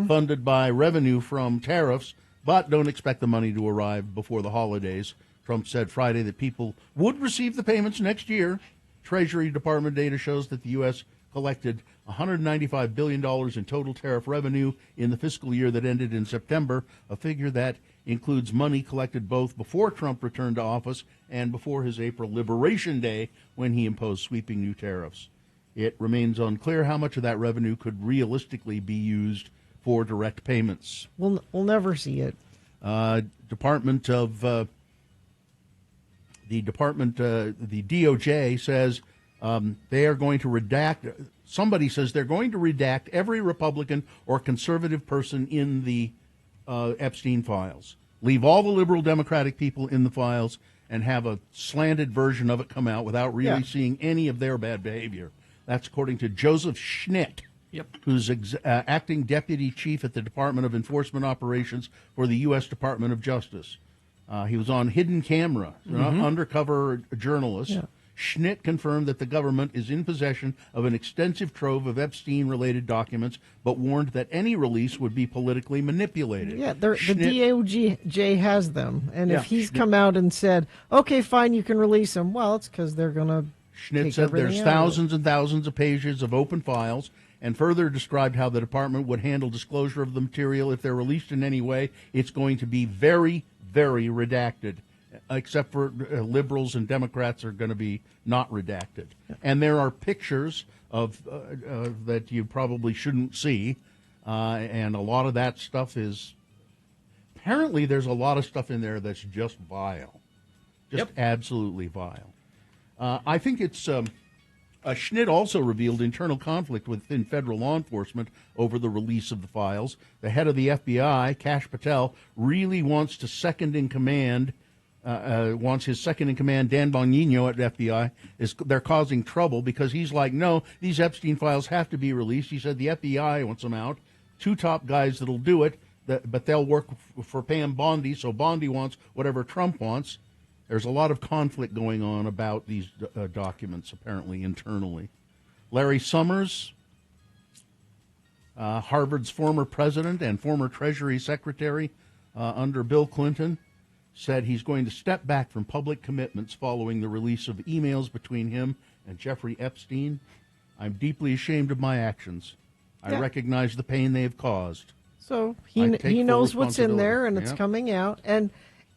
funded by revenue from tariffs, but don't expect the money to arrive before the holidays. Trump said Friday that people would receive the payments next year. Treasury Department data shows that the U.S. collected $195 billion in total tariff revenue in the fiscal year that ended in September, a figure that includes money collected both before Trump returned to office and before his April Liberation Day when he imposed sweeping new tariffs. It remains unclear how much of that revenue could realistically be used for direct payments. We'll never see it. The DOJ says they are going to redact. somebody says they're going to redact every Republican or conservative person in the Epstein files. Leave all the liberal Democratic people in the files and have a slanted version of it come out without really seeing any of their bad behavior. That's according to Joseph Schnitt, who's acting deputy chief at the Department of Enforcement Operations for the U.S. Department of Justice. He was on hidden camera, undercover journalist. Yeah. Schnitt confirmed that the government is in possession of an extensive trove of Epstein-related documents, but warned that any release would be politically manipulated. Yeah, the DOJ has them, and if he's come out and said, okay, fine, you can release them, well, it's because they're going to Schnitt said there's thousands and thousands of pages of open files, and further described how the department would handle disclosure of the material. If they're released in any way, it's going to be very, very redacted. Except for liberals and Democrats are going to be not redacted. And there are pictures of that you probably shouldn't see, and a lot of that stuff is, apparently there's a lot of stuff in there that's just vile, just absolutely vile. I think it's, Schnitt also revealed internal conflict within federal law enforcement over the release of the files. The head of the FBI, Kash Patel, really wants to wants his second-in-command, Dan Bongino at FBI, they're causing trouble because he's like, no, these Epstein files have to be released. He said the FBI wants them out. 2 top guys that'll do it, but they'll work for Pam Bondi, so Bondi wants whatever Trump wants. There's a lot of conflict going on about these documents, apparently, internally. Larry Summers, Harvard's former president and former Treasury Secretary under Bill Clinton, said he's going to step back from public commitments following the release of emails between him and Jeffrey Epstein. I'm deeply ashamed of my actions. I recognize the pain they have caused. So he knows what's in there, and it's coming out. And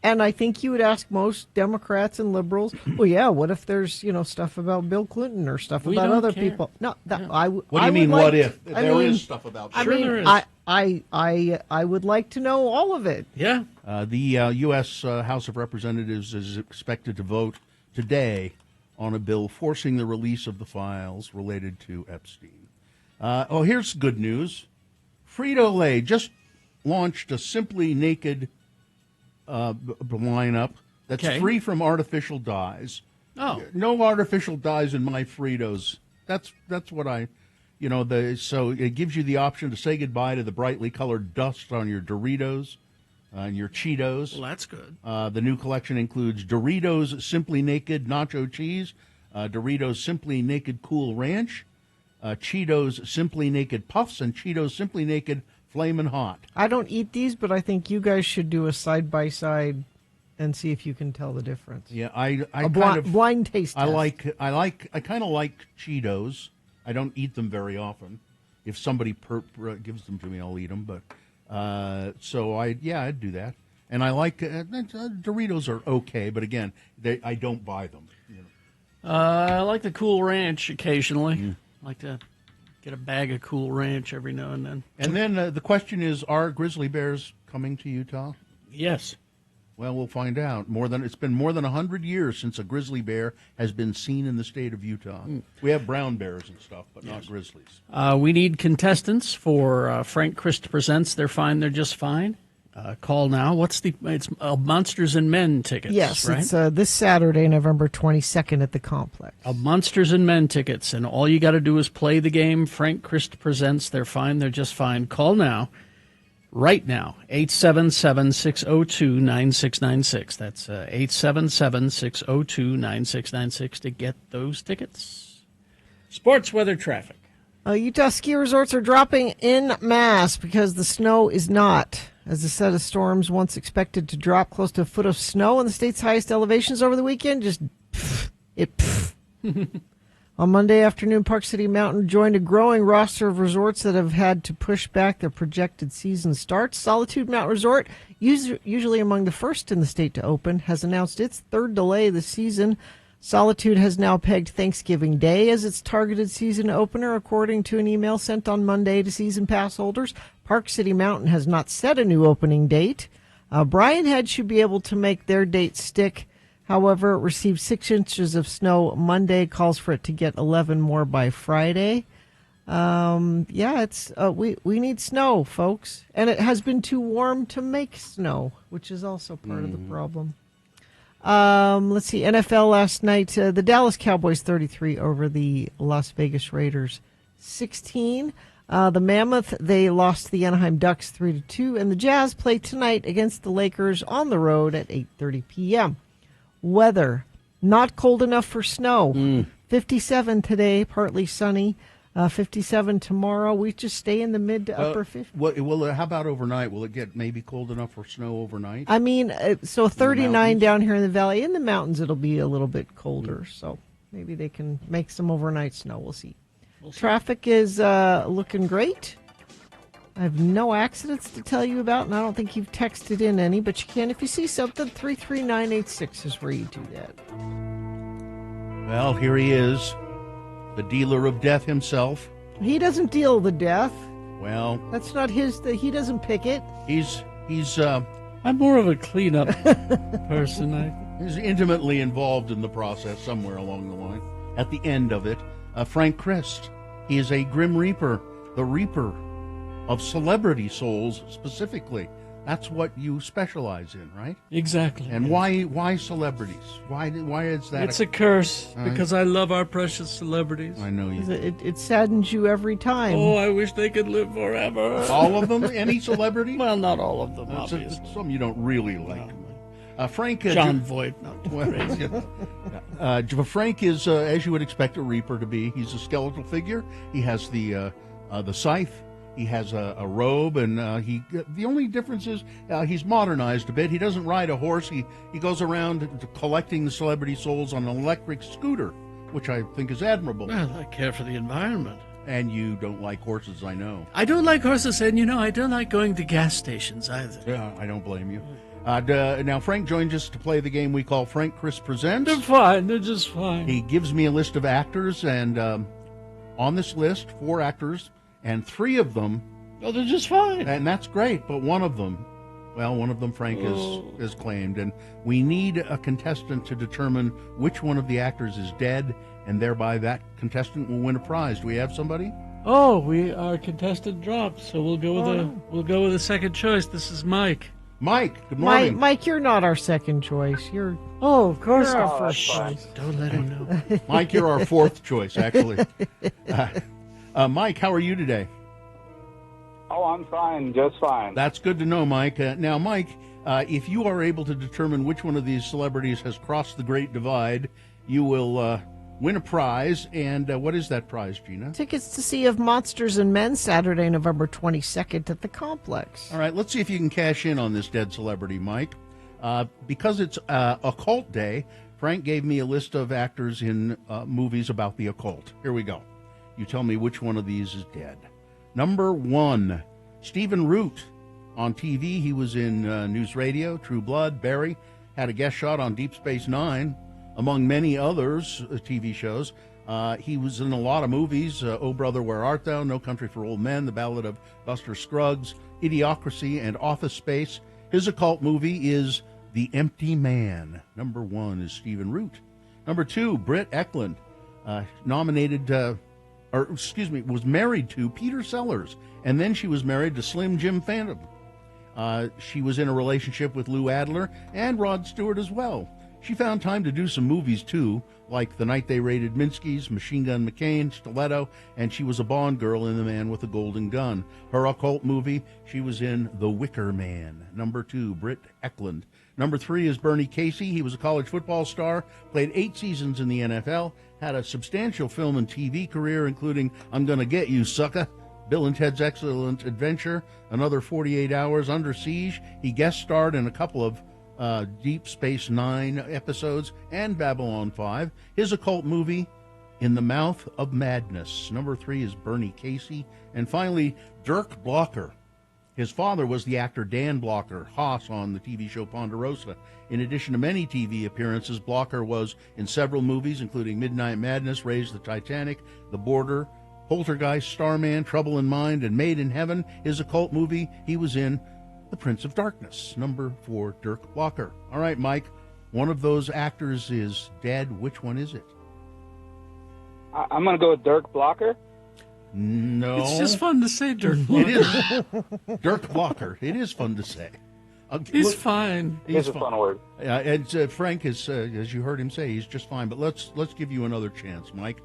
I think you would ask most Democrats and liberals, well, yeah, what if there's stuff about Bill Clinton or stuff about other people? No, what do you mean? What if there is stuff about? There is. I would like to know all of it. Yeah. The U.S. House of Representatives is expected to vote today on a bill forcing the release of the files related to Epstein. Here's good news. Frito-Lay just launched a Simply Naked lineup that's free from artificial dyes. Oh. No artificial dyes in my Fritos. That's what I... so it gives you the option to say goodbye to the brightly colored dust on your Doritos and your Cheetos. Well, that's good. The new collection includes Doritos Simply Naked Nacho Cheese, Doritos Simply Naked Cool Ranch, Cheetos Simply Naked Puffs, and Cheetos Simply Naked Flamin' Hot. I don't eat these, but I think you guys should do a side-by-side and see if you can tell the difference. Yeah, I blind taste test. I kind of like Cheetos. I don't eat them very often. If somebody gives them to me, I'll eat them. But I'd do that. And I like Doritos are okay, but again, I don't buy them. I like the Cool Ranch occasionally. I like to get a bag of Cool Ranch every now and then. And then the question is: are grizzly bears coming to Utah? Yes. Well, we'll find out. It's been more than 100 years since a grizzly bear has been seen in the state of Utah. We have brown bears and stuff, but not grizzlies. We need contestants for Frank Christ Presents They're Fine, They're Just Fine. Call now. It's Monsters and Men tickets, yes, right? It's this Saturday, November 22nd at the Complex. Monsters and Men tickets, and all you got to do is play the game. Frank Christ Presents They're Fine, They're Just Fine. Call now. Right now, 877-602-9696. That's 877-602-9696 to get those tickets. Sports weather traffic. Utah ski resorts are dropping en masse because the snow is not. As a set of storms once expected to drop close to a foot of snow on the state's highest elevations over the weekend, On Monday afternoon, Park City Mountain joined a growing roster of resorts that have had to push back their projected season starts. Solitude Mountain Resort, usually among the first in the state to open, has announced its third delay this season. Solitude has now pegged Thanksgiving Day as its targeted season opener, according to an email sent on Monday to season pass holders. Park City Mountain has not set a new opening date. Brian Head should be able to make their date stick. However, it received 6 inches of snow Monday, calls for it to get 11 more by Friday. It's we need snow, folks, and it has been too warm to make snow, which is also part of the problem. Let's see, NFL last night, the Dallas Cowboys 33 over the Las Vegas Raiders 16. The Mammoth, they lost the Anaheim Ducks 3-2, and the Jazz play tonight against the Lakers on the road at 8:30 p.m. Weather, not cold enough for snow. 57 today, partly sunny. 57 tomorrow. We just stay in the mid to upper 50s. How about overnight? Will it get maybe cold enough for snow overnight? I mean, so 39 down here in the valley. In the mountains, it'll be a little bit colder. So maybe they can make some overnight snow. We'll see. Traffic is looking great. I have no accidents to tell you about, and I don't think you've texted in any, but you can if you see something. 33986 is where you do that. Well, here he is. The dealer of death himself. He doesn't deal the death. Well, that's not his. He doesn't pick it. He's. I'm more of a cleanup person. He's intimately involved in the process somewhere along the line. At the end of it, Frank Christ. He is a Grim Reaper, the Reaper of celebrity souls specifically. That's what you specialize in, right? Exactly. And why celebrities? Why is that? It's a curse because I love our precious celebrities. I know you. It saddens you every time. Oh, I wish they could live forever. All of them? Any celebrity? Well, not all of them, obviously. Some you don't really like. Frank. John Voight. Frank is, as you would expect a Reaper to be. He's a skeletal figure. He has the scythe. He has a robe, and the only difference is he's modernized a bit. He doesn't ride a horse. He goes around collecting the celebrity souls on an electric scooter, which I think is admirable. Well, I care for the environment. And you don't like horses, I know. I don't like horses, and I don't like going to gas stations either. Yeah, I don't blame you. Now, Frank joins us to play the game we call Frank Chris Presents. They're fine. They're just fine. He gives me a list of actors, and on this list, 4 actors, and 3 of them... Oh, they're just fine. And that's great, but one of them Frank is claimed, and we need a contestant to determine which one of the actors is dead, and thereby that contestant will win a prize. Do we have somebody? Oh, our contestant dropped, so we'll go with the second choice. This is Mike. Mike, good morning. Mike, you're not our second choice. Of course, you're our first choice. Don't let him know. Mike, you're our 4th choice, actually. Mike, how are you today? Oh, I'm fine, just fine. That's good to know, Mike. Now, Mike, if you are able to determine which one of these celebrities has crossed the Great Divide, you will win a prize. And what is that prize, Gina? Tickets to see Of Monsters and Men Saturday, November 22nd at the Complex. All right, let's see if you can cash in on this dead celebrity, Mike. Because it's Occult Day, Frank gave me a list of actors in movies about the occult. Here we go. You tell me which one of these is dead. Number 1, Stephen Root. On TV, he was in News Radio, True Blood, Barry, had a guest shot on Deep Space Nine, among many others TV shows. He was in a lot of movies, Oh Brother, Where Art Thou, No Country for Old Men, The Ballad of Buster Scruggs, Idiocracy, and Office Space. His occult movie is The Empty Man. Number 1 is Stephen Root. Number 2, Britt Eklund, was married to Peter Sellers, and then she was married to Slim Jim Phantom. She was in a relationship with Lou Adler and Rod Stewart as well. She found time to do some movies, too, like The Night They Raided Minsky's, Machine Gun McCain, Stiletto, and she was a Bond girl in The Man with the Golden Gun. Her occult movie, she was in The Wicker Man. Number 2, Britt Eklund. Number 3 is Bernie Casey. He was a college football star, played 8 seasons in the NFL, had a substantial film and TV career, including I'm Gonna Get You, Sucker, Bill and Ted's Excellent Adventure, Another 48 Hours, Under Siege. He guest starred in a couple of Deep Space Nine episodes and Babylon 5. His occult movie, In the Mouth of Madness. Number 3 is Bernie Casey. And finally, Dirk Blocker. His father was the actor Dan Blocker, Haas on the TV show Ponderosa. In addition to many TV appearances, Blocker was in several movies, including Midnight Madness, Raise the Titanic, The Border, Poltergeist, Starman, Trouble in Mind, and Made in Heaven. His occult movie, he was in The Prince of Darkness. Number 4, Dirk Blocker. All right, Mike, one of those actors is dead. Which one is it? I'm going to go with Dirk Blocker. No. It's just fun to say Dirk Blocker. It is. Dirk Blocker. It is fun to say. He's fine. It's a fun word. And Frank is, as you heard him say, he's just fine. But let's give you another chance, Mike,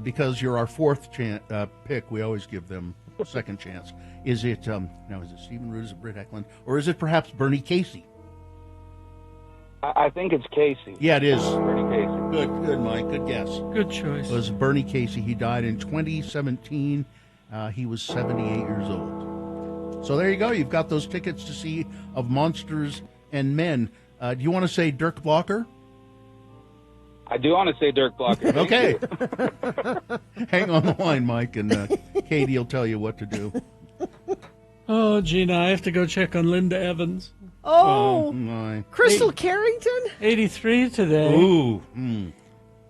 because you're our fourth pick. We always give them a second chance. Is it now? Is it Stephen Root? Is it Britt Eklund? Or is it perhaps Bernie Casey? I think it's Casey. Yeah, it is. Bernie Casey. Good, Mike. Good guess. Good choice. It was Bernie Casey. He died in 2017. He was 78 years old. So there you go. You've got those tickets to see Of Monsters and Men. Do you want to say Dirk Blocker? I do want to say Dirk Blocker. Okay. Hang on the line, Mike, and Katie will tell you what to do. Oh, Gina, I have to go check on Linda Evans. Oh, my. Crystal Carrington? 83 today. Ooh. You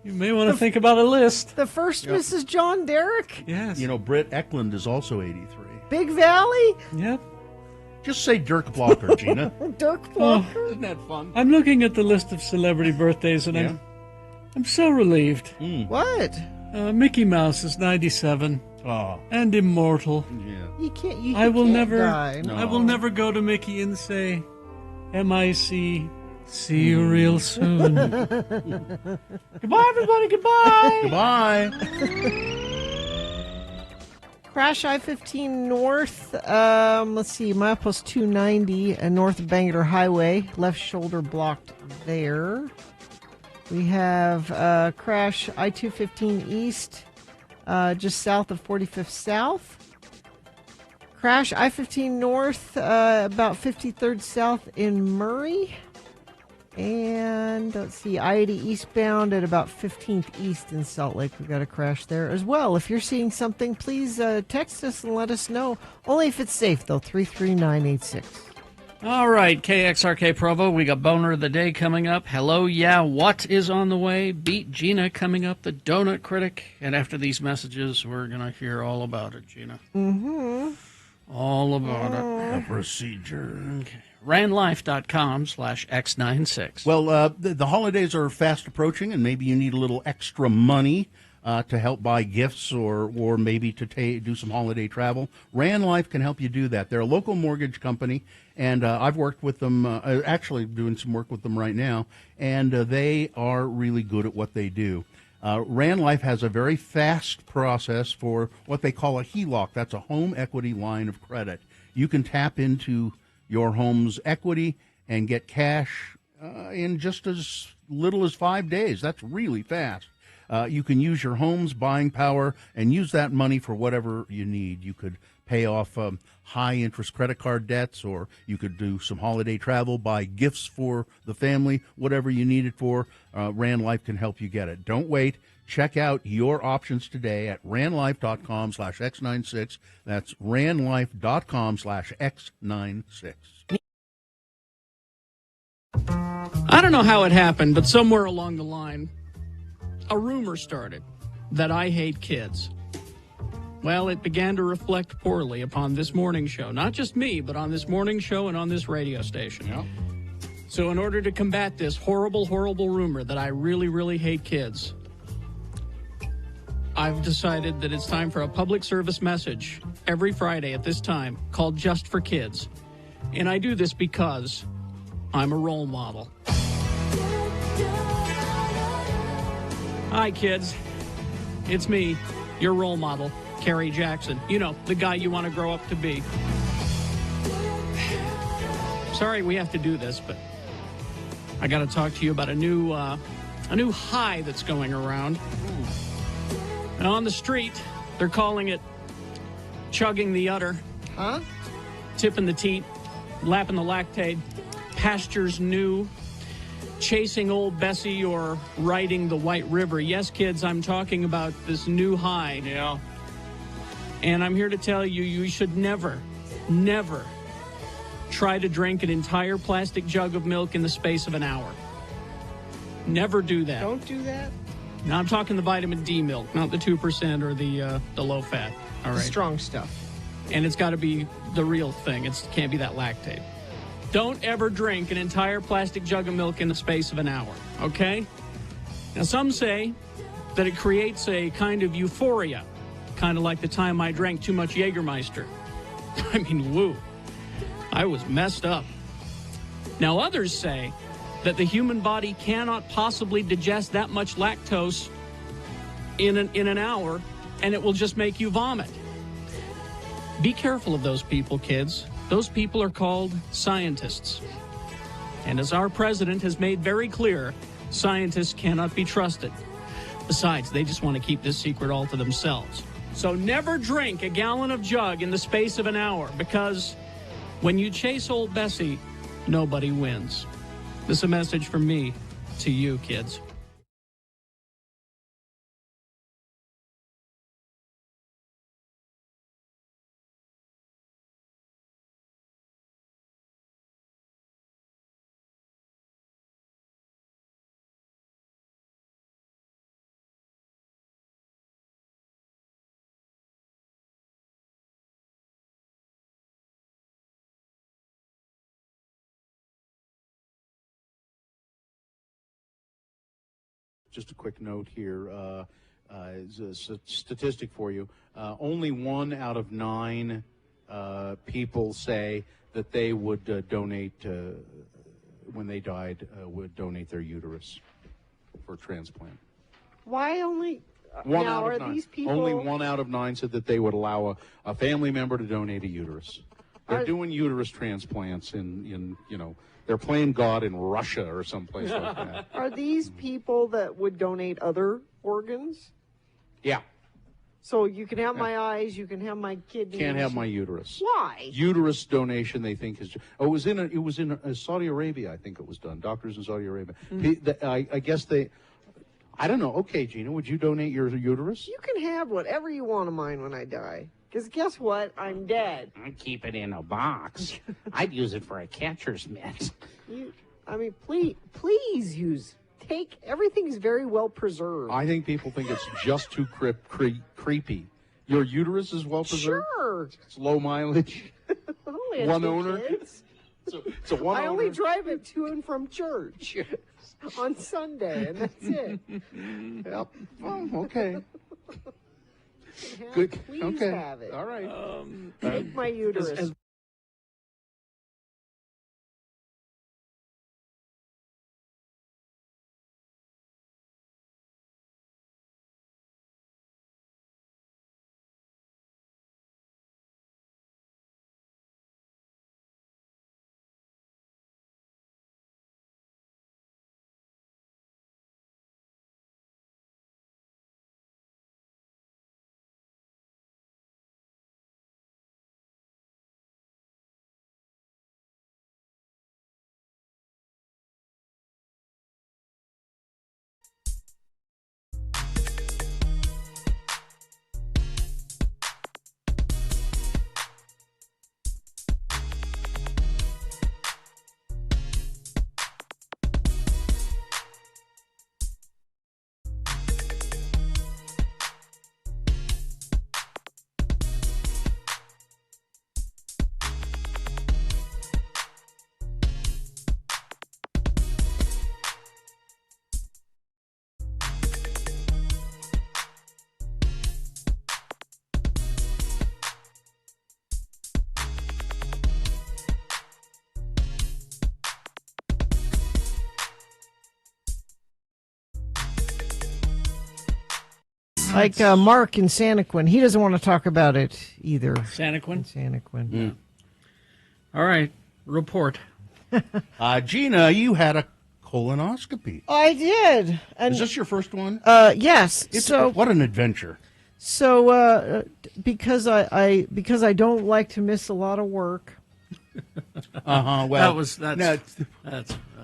may want to think about a list. The first Mrs. John Derrick? Yes. You know, Britt Eklund is also 83. Big Valley? Yep. Just say Dirk Blocker, Gina. Dirk Blocker? Isn't that fun? I'm looking at the list of celebrity birthdays, and I'm so relieved. What? Mickey Mouse is 97. Oh. And immortal. Yeah. You can't. I will can't never. die. I will never go to Mickey and say, "M.I.C. See you real soon." Goodbye, everybody. Goodbye. Goodbye. Crash I-15 north. Let's see, milepost 290 north of Bangor Highway. Left shoulder blocked there. We have crash I-215 east, just south of 45th South. Crash I-15 north, about 53rd South in Murray. And let's see, I-80 eastbound at about 15th East in Salt Lake. We've got a crash there as well. If you're seeing something, please text us and let us know. Only if it's safe, though, 33986. All right, KXRK Provo, we got Boner of the Day coming up. Hello, yeah, what is on the way? Beat Gina coming up, the Donut Critic. And after these messages, we're going to hear all about it, Gina. Mm-hmm. All about it. The procedure. Okay. Randlife.com/X96. Well, the holidays are fast approaching, and maybe you need a little extra money to help buy gifts or maybe to do some holiday travel. Rand Life can help you do that. They're a local mortgage company, and I've worked with them, actually doing some work with them right now, and they are really good at what they do. Rand Life has a very fast process for what they call a HELOC. That's a home equity line of credit. You can tap into your home's equity and get cash in just as little as 5 days. That's really fast. You can use your home's buying power and use that money for whatever you need. You could pay off high-interest credit card debts, or you could do some holiday travel, buy gifts for the family, whatever you need it for. Rand Life can help you get it. Don't wait. Check out your options today at randlife.com/X96. That's randlife.com/X96. I don't know how it happened, but somewhere along the line, a rumor started that I hate kids. Well, it began to reflect poorly upon this morning show. Not just me, but on this morning show and on this radio station. Yeah. So in order to combat this horrible, horrible rumor that I really, really hate kids, I've decided that it's time for a public service message every Friday at this time called Just for Kids. And I do this because I'm a role model. Hi, kids. It's me, your role model, Kerry Jackson. You know, the guy you want to grow up to be. Sorry we have to do this, but I got to talk to you about a new high that's going around. And on the street, they're calling it chugging the udder. Huh? Tipping the teat, lapping the lactate, pastures new, chasing old Bessie, or riding the White River. Yes, kids, I'm talking about this new high. Yeah. And I'm here to tell you, you should never, never try to drink an entire plastic jug of milk in the space of an hour. Never do that. Don't do that. Now, I'm talking the vitamin D milk, not the 2% or the low fat. All right. The strong stuff. And it's got to be the real thing. It can't be that lactate. Don't ever drink an entire plastic jug of milk in the space of an hour, okay? Now, some say that it creates a kind of euphoria kind of like the time I drank too much Jägermeister. I mean, woo. I was messed up. Now, others say that the human body cannot possibly digest that much lactose in an hour, and it will just make you vomit. Be careful of those people, kids. Those people are called scientists. And as our president has made very clear, scientists cannot be trusted. Besides, they just want to keep this secret all to themselves. So never drink a gallon of jug in the space of an hour, because when you chase old Bessie, nobody wins. This is a message from me to you, kids. Just a quick note here, is a statistic for you. Only 1 out of 9 people say that they would donate, when they died, would donate their uterus for transplant. Why only? One now, out are of 9. these people? Only 1 out of 9 said that they would allow a family member to donate a uterus. They're doing uterus transplants in they're playing God in Russia or someplace like that. Are these people that would donate other organs? Yeah. So you can have my eyes, you can have my kidneys. Can't have my uterus. Why? Uterus donation, they think is. Oh, it was in Saudi Arabia. I think it was done. Doctors in Saudi Arabia. I guess they. I don't know. Okay, Gina, would you donate your uterus? You can have whatever you want of mine when I die. Because guess what? I'm dead. I'd keep it in a box. I'd use it for a catcher's mitt. Please use. Everything's very well preserved. I think people think it's just too creepy. Your uterus is well preserved? Sure. It's low mileage. One owner. Kids. It's a one owner. I only drive it to and from church on Sunday, and that's it. Yep. Well, okay. Good. Please have it. All right. Take my uterus. Like Mark in Santaquin. He doesn't want to talk about it either. Santaquin? Santaquin. Mm. All right. Report. Gina, you had a colonoscopy. I did. And is this your first one? Yes. What an adventure. So because I don't like to miss a lot of work. Well,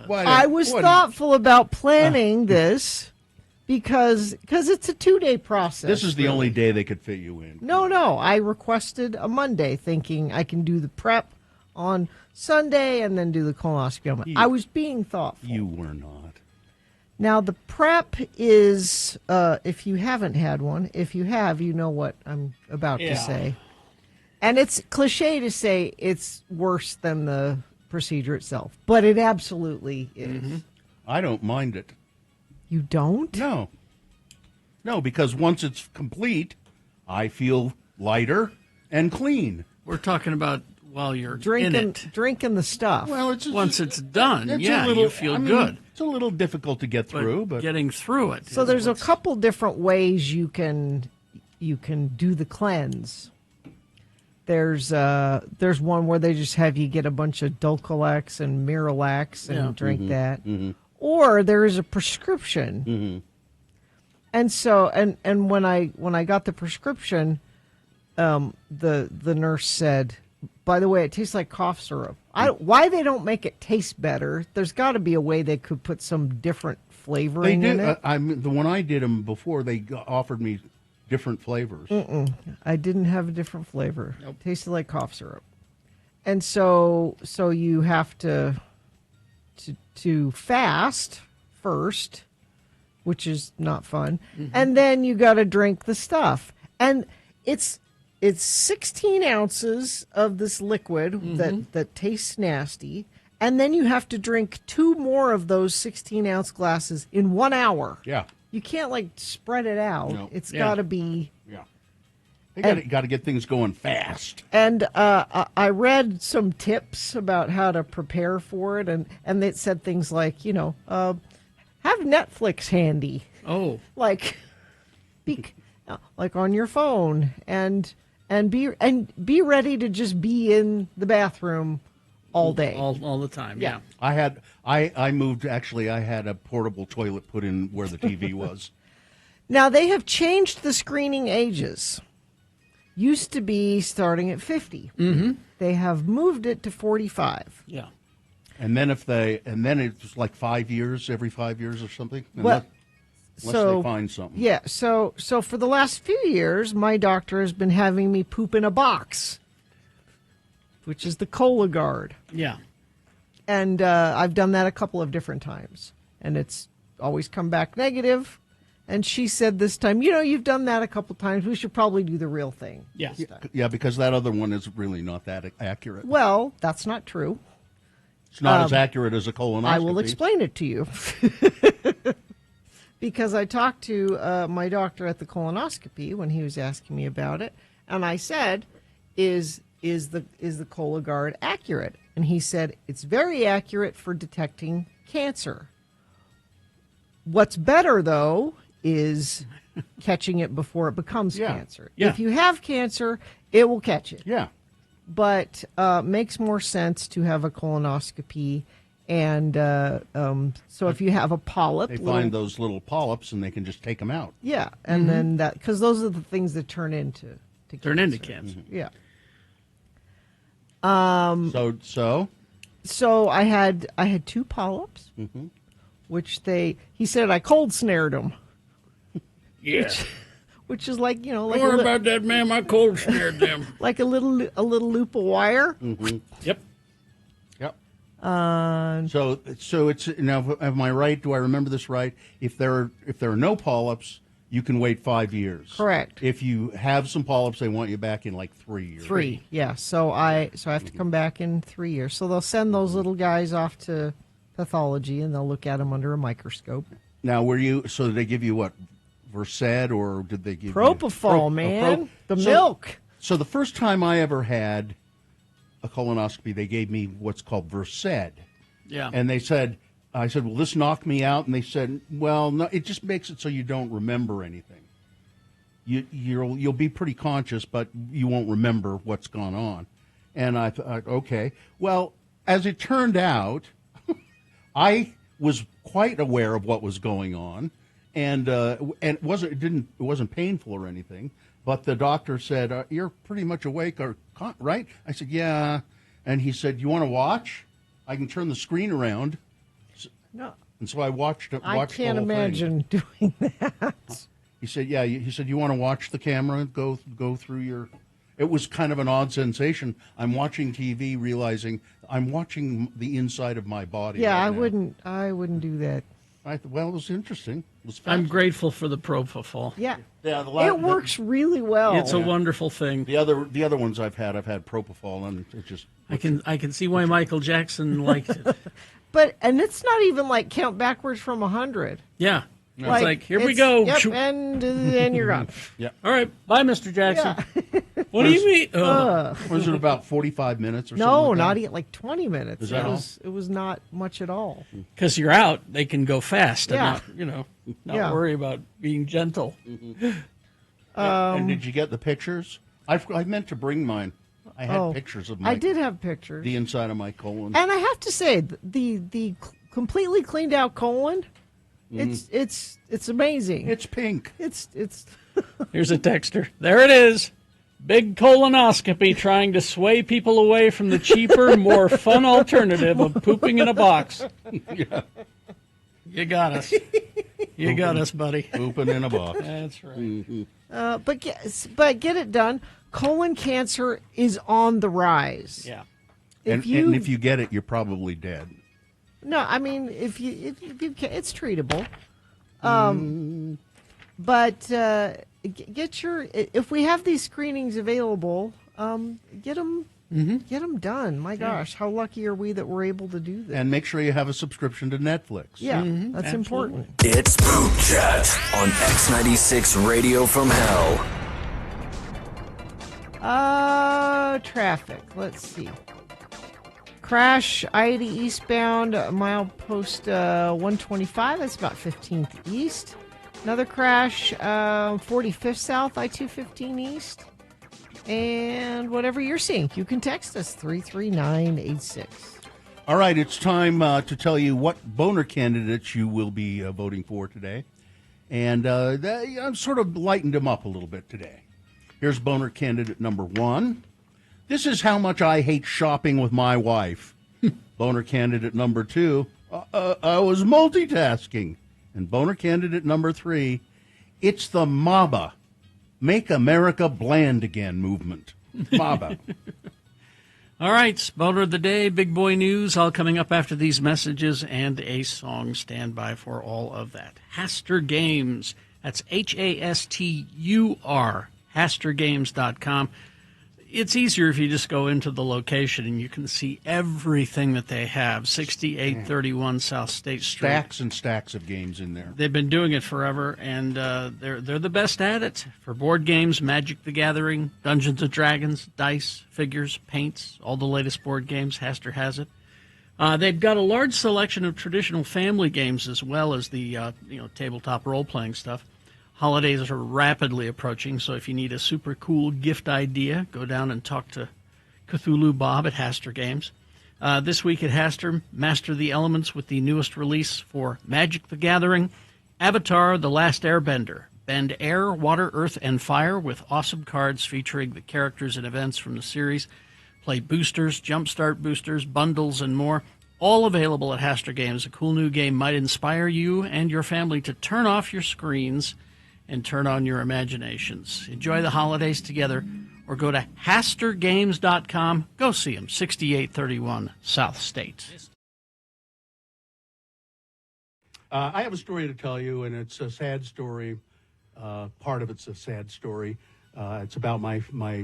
I was thoughtful about planning this. Because it's a 2-day process. This is the only day they could fit you in. No. I requested a Monday thinking I can do the prep on Sunday and then do the colonoscopy. I was being thoughtful. You were not. Now, the prep is, if you haven't had one, if you have, you know what I'm about to say. And it's cliche to say it's worse than the procedure itself, but it absolutely is. Mm-hmm. I don't mind it. You don't? No, because once it's complete, I feel lighter and clean. We're talking about while you're in Drinking, it. drinking the stuff. Well, it's Once it's done, it's yeah, a little, you feel I mean, good. It's a little difficult to get through, but getting through it. So is there's a what's- couple different ways you can do the cleanse. There's one where they just have you get a bunch of Dulcolax and Miralax and drink that, or there is a prescription. And so and when I got the prescription, the nurse said, by the way, it tastes like cough syrup. Why they don't make it taste better? There's got to be a way they could put some different flavoring in it. The one I did them before, they offered me different flavors. I didn't have a different flavor. Nope. It tasted like cough syrup. And so you have to fast first, which is not fun. And then you got to drink the stuff. And it's 16 ounces of this liquid that tastes nasty. And then you have to drink 2 more of those 16-ounce glasses in 1 hour. Yeah. You can't, like, spread it out. No. It's got to be... Yeah. They got to get things going fast. And I read some tips about how to prepare for it, and it said things like, have Netflix handy. Oh. Like on your phone, and be ready to just be in the bathroom all day. All the time, yeah. I moved, actually, I had a portable toilet put in where the TV was. Now, they have changed the screening ages. Used to be starting at 50. They have moved it to 45. Yeah. And then it's like 5 years, every 5 years or something? Well, unless they find something. Yeah, so for the last few years, my doctor has been having me poop in a box, which is the Cologuard. Yeah. And I've done that a couple of different times, and it's always come back negative. And she said this time, you've done that a couple times. We should probably do the real thing. Yeah. Yeah, because that other one is really not that accurate. Well, that's not true. It's not as accurate as a colonoscopy. I will explain it to you. Because I talked to my doctor at the colonoscopy when he was asking me about it, and I said, "Is the Cologuard accurate?" And he said, "It's very accurate for detecting cancer. What's better, though, is catching it before it becomes cancer. Yeah. If you have cancer, it will catch it. Yeah. But makes more sense to have a colonoscopy. And so if you have a polyp... They find those little polyps and they can just take them out. Yeah, and then that... Because those are the things that turn into cancer. Turn into cancer. Yeah. So I had 2 polyps, which he said I cold snared them. Yeah. Which is like, Don't worry about that, ma'am. I cold snared them. Like a little loop of wire. Yep. So it's now. Am I right? Do I remember this right? If there are no polyps, you can wait 5 years. Correct. If you have some polyps, they want you back in like 3 years. 3, yeah. So I have to come back in 3 years. So they'll send those little guys off to pathology, and they'll look at them under a microscope. Now, so did they give you what, Versed, or did they give Propofol, you man, the milk? So the first time I ever had a colonoscopy, they gave me what's called Versed. Yeah. And I said, "Will this knock me out?" And they said, "Well, no, it just makes it so you don't remember anything. You'll be pretty conscious, but you won't remember what's gone on." And I thought, okay. Well, as it turned out, I was quite aware of what was going on, and it wasn't painful or anything. But the doctor said, "You're pretty much awake, right?" I said, "Yeah." And he said, "You want to watch? I can turn the screen around." No. And so I watched the whole I can't thing. imagine doing that. He said, "Yeah." He said, "You want to watch the camera go through your?" It was kind of an odd sensation. I'm watching TV, realizing I'm watching the inside of my body. Yeah, right now. I wouldn't do that. Well, it was interesting. It was I'm grateful for the Propofol. Yeah. It works really well. It's a wonderful thing. The other ones I've had Propofol, and it just I can see why Michael Jackson liked it. And it's not even like count backwards from 100. Yeah. It's like, here we go. Yep, and you're gone. Yeah. All right. Bye, Mr. Jackson. What do you mean? Was it about 45 minutes or something? No, like not that? even like 20 minutes. Is that all? It was not much at all. Because you're out, they can go fast Yeah. and not worry about being gentle. And did you get the pictures? I meant to bring mine. I had pictures of my. I did have pictures. The inside of my colon. And I have to say, the completely cleaned out colon, it's amazing. It's pink. It's. Here's a texter. There it is. Big colonoscopy trying to sway people away from the cheaper, more fun alternative of pooping in a box. Yeah. You got us. You got us, buddy. Pooping in a box. That's right. Mm-hmm. But get it done. Colon cancer is on the rise. Yeah. And if you get it, you're probably dead. No, I mean if you it's treatable. But get your if we have these screenings available, get them done. My gosh, how lucky are we that we're able to do this? And make sure you have a subscription to Netflix. Yeah, that's important. It's Poop Chat on X96 Radio from Hell. Traffic. Let's see. Crash, I-80 eastbound, milepost 125. That's about 15th east. Another crash, 45th south, I-215 east. And whatever you're seeing, you can text us 33986. All right, it's time to tell you what boner candidates you will be voting for today. And I've sort of lightened them up a little bit today. Here's boner candidate number 1. This is how much I hate shopping with my wife. Boner candidate number 2. I was multitasking. And boner candidate number 3. It's the MABA, Make America Bland Again movement. MABA. All right, boner of the day, big boy news, all coming up after these messages and a song. Stand by for all of that. Hastur Games. That's HASTUR. HasturGames.com. It's easier if you just go into the location and you can see everything that they have. 6831 South State Street. Stacks and stacks of games in there. They've been doing it forever, and they're the best at it. For board games, Magic the Gathering, Dungeons & Dragons, dice, figures, paints, all the latest board games, Hastur has it. They've got a large selection of traditional family games as well as the tabletop role-playing stuff. Holidays are rapidly approaching, so if you need a super cool gift idea, go down and talk to Cthulhu Bob at Hastur Games. This week at Hastur, master the elements with the newest release for Magic the Gathering, Avatar: The Last Airbender. Bend air, water, earth, and fire with awesome cards featuring the characters and events from the series. Play boosters, jumpstart boosters, bundles, and more. All available at Hastur Games. A cool new game might inspire you and your family to turn off your screens and turn on your imaginations. Enjoy the holidays together, or go to HasturGames.com. Go see them, 6831 South State. I have a story to tell you, and it's a sad story. Part of it's a sad story. It's about my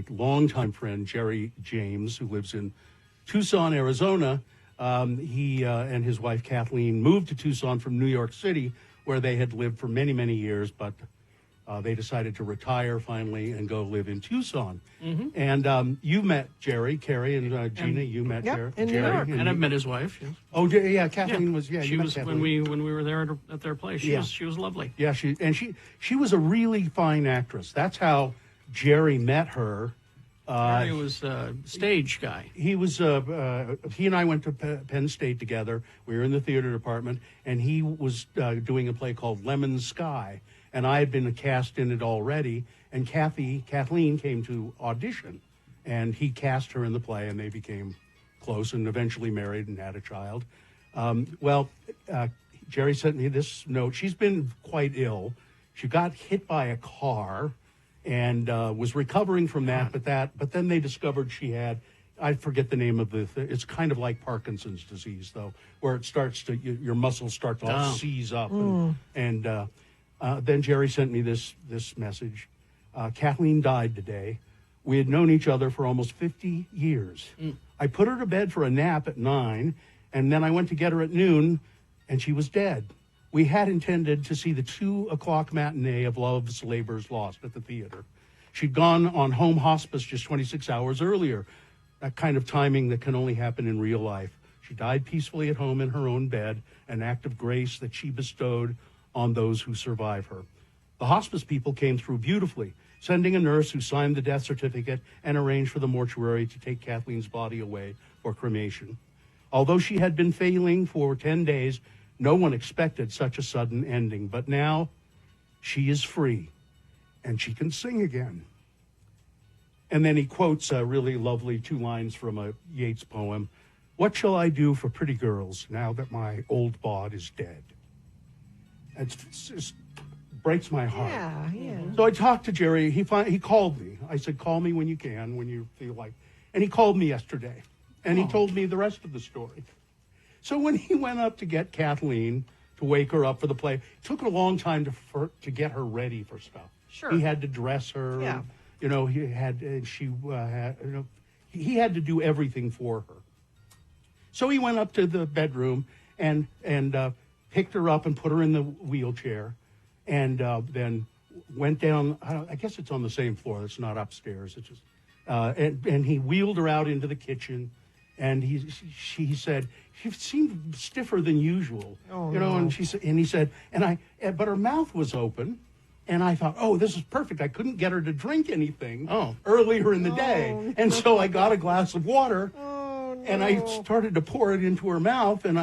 longtime friend, Jerry James, who lives in Tucson, Arizona. He and his wife, Kathleen, moved to Tucson from New York City, where they had lived for many, many years, but they decided to retire finally and go live in Tucson. Mm-hmm. And you met Jerry, Carrie, and Gina. You met Jerry, in New York. And I've met his wife. Yes. Oh, yeah, Kathleen was. Yeah, she was when we were there at their place. She was lovely. Yeah, she was a really fine actress. That's how Jerry met her. Jerry was a stage guy. He was. He and I went to Penn State together. We were in the theater department, and he was doing a play called Lemon Sky, and I had been cast in it already. And Kathleen came to audition, and he cast her in the play, and they became close, and eventually married and had a child. Jerry sent me this note. She's been quite ill. She got hit by a car and was recovering from that, but then they discovered she had, I forget the name of it's kind of like Parkinson's disease, though, where it starts to, your muscles start to all seize up. And then Jerry sent me this message. Kathleen died today. We had known each other for almost 50 years. I put her to bed for a nap at 9, and then I went to get her at noon, and she was dead. we had intended to see the 2:00 matinee of Love's Labor's Lost at the theater. She'd gone on home hospice just 26 hours earlier, that kind of timing that can only happen in real life. She died peacefully at home in her own bed, an act of grace that she bestowed on those who survive her. The hospice people came through beautifully, sending a nurse who signed the death certificate and arranged for the mortuary to take Kathleen's body away for cremation. Although she had been failing for 10 days, no one expected such a sudden ending. But now she is free, and she can sing again. And then he quotes a really lovely 2 lines from a Yeats poem. What shall I do for pretty girls now that my old bod is dead? It just breaks my heart. Yeah. So I talked to Jerry. He called me. I said, call me when you can, when you feel like. And he called me yesterday. And he told me the rest of the story. So when he went up to get Kathleen to wake her up for the play, it took a long time to get her ready for stuff. Sure. He had to dress her. Yeah. He had to do everything for her. So he went up to the bedroom and picked her up and put her in the wheelchair, and then went down. I guess it's on the same floor. It's not upstairs. It's just and he wheeled her out into the kitchen, and she said she seemed stiffer than usual. Oh, and he said, but her mouth was open. And I thought, this is perfect. I couldn't get her to drink anything earlier in the day. And so I got a glass of water, and I started to pour it into her mouth, and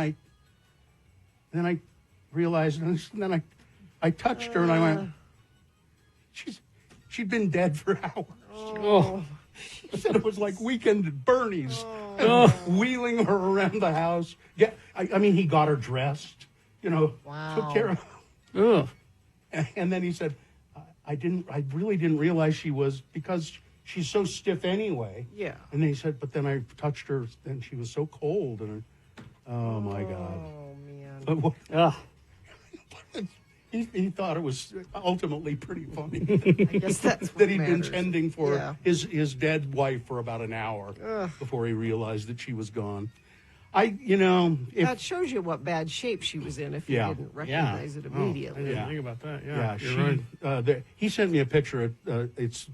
then I realized, and then I touched her, and I went, she'd been dead for hours. She said it was like Weekend at Bernie's, wheeling her around the house. Yeah, I mean, he got her dressed, took care of her. And then he said, I really didn't realize she was, because she's so stiff anyway. Yeah. And then he said, but then I touched her and she was so cold. And my God. Oh, man. He thought it was ultimately pretty funny. I guess that's that he'd matters. been tending for his dead wife for about an hour before he realized that she was gone. That shows you what bad shape she was in if you didn't recognize it immediately. I didn't think about that. Yeah, right. He sent me a picture. It's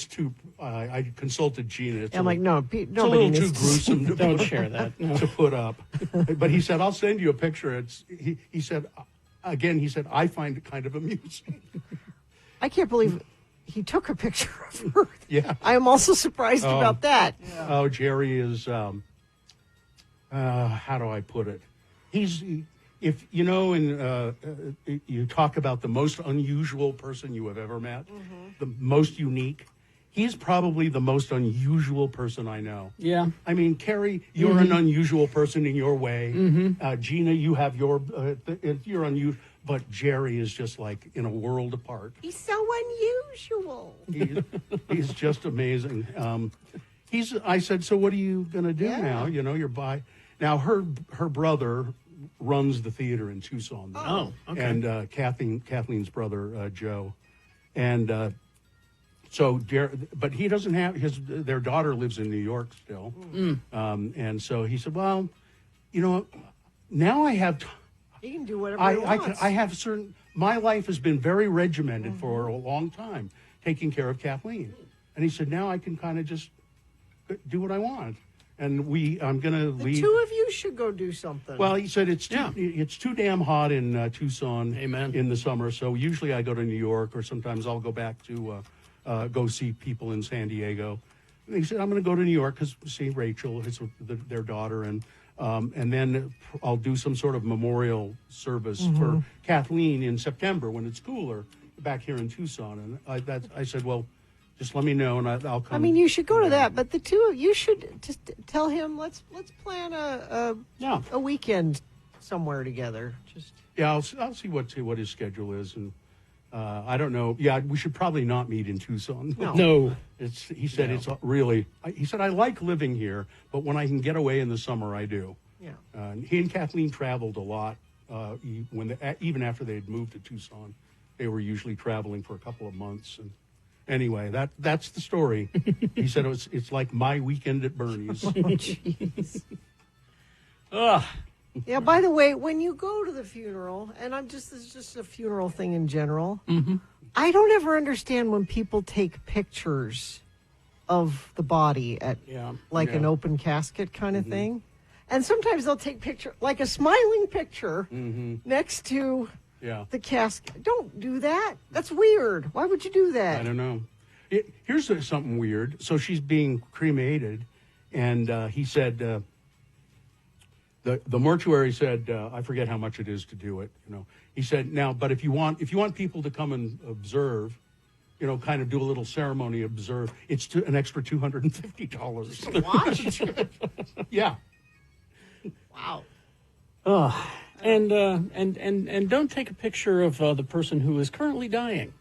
too. I consulted Gina. I'm like, no, it's a little too gruesome to don't share that. No. To put up. But he said, I'll send you a picture. He said, again, I find it kind of amusing. I can't believe he took a picture of her. Yeah, I am also surprised about that. Oh, Jerry is. How do I put it? If you know, you talk about the most unusual person you have ever met, the most unique. He's probably the most unusual person I know. Yeah. I mean, Carrie, you're an unusual person in your way. Gina, you have you're unusual. But Jerry is just like in a world apart. He's so unusual. He's just amazing. I said, so what are you going to do now? You're by. Now, her brother runs the theater in Tucson. Oh, okay. And Kathleen's brother, Joe. And but he doesn't have their daughter lives in New York still. And so he said, well, now I have. He can do whatever he wants. I have my life has been very regimented for a long time, taking care of Kathleen. And he said, now I can kind of just do what I want. And I'm going to leave. The two of you should go do something. Well, he said it's too damn hot in Tucson in the summer. So usually I go to New York, or sometimes I'll go back to go see people in San Diego. And he said, I'm going to go to New York because see Rachel, their daughter, and then I'll do some sort of memorial service for Kathleen in September when it's cooler back here in Tucson. And I said, well, just let me know, and I'll come. I mean, you should go to that, but the two of you should just tell him let's plan a weekend somewhere together. I'll see what his schedule is, and I don't know. Yeah, we should probably not meet in Tucson. No. He said it's really. He said I like living here, but when I can get away in the summer, I do. Yeah. He and Kathleen traveled a lot. Even after they had moved to Tucson, they were usually traveling for a couple of months. And anyway, that's the story. He said it's like my weekend at Bernie's. Oh, jeez. Yeah, by the way, when you go to the funeral, and this is just a funeral thing in general, I don't ever understand when people take pictures of the body at an open casket kind of thing. And sometimes they'll take picture, like a smiling picture next to the casket. Don't do that. That's weird. Why would you do that? I don't know. Here's something weird. So she's being cremated, and he said, the mortuary said, I forget how much it is to do it. He said, now, but if you want people to come and observe, kind of do a little ceremony, observe, it's an extra $250. What? Yeah. Wow. And don't take a picture of the person who is currently dying.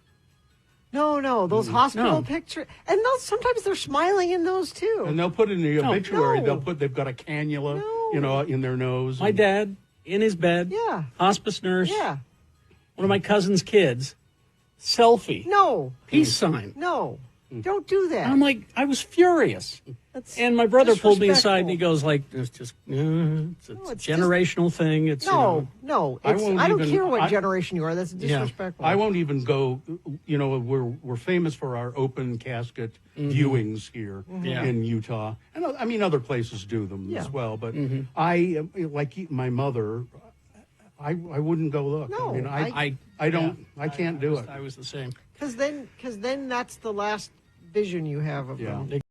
No, those hospital pictures, and sometimes they're smiling in those too. And they'll put in the obituary. They've got a cannula, in their nose. My dad in his bed. Yeah. Hospice nurse. Yeah. One of my cousin's kids. Selfie. No. Peace sign. No. Don't do that. I'm like, I was furious. And my brother pulled me aside and he goes like, it's just, it's a generational thing. It's no. I don't care what generation you are. That's disrespectful. I won't even go. We're famous for our open casket viewings here in Utah, and I mean other places do them as well. But I like my mother. I wouldn't go look. No, I don't. I can't do it. I was the same. Because then that's the last vision you have of them.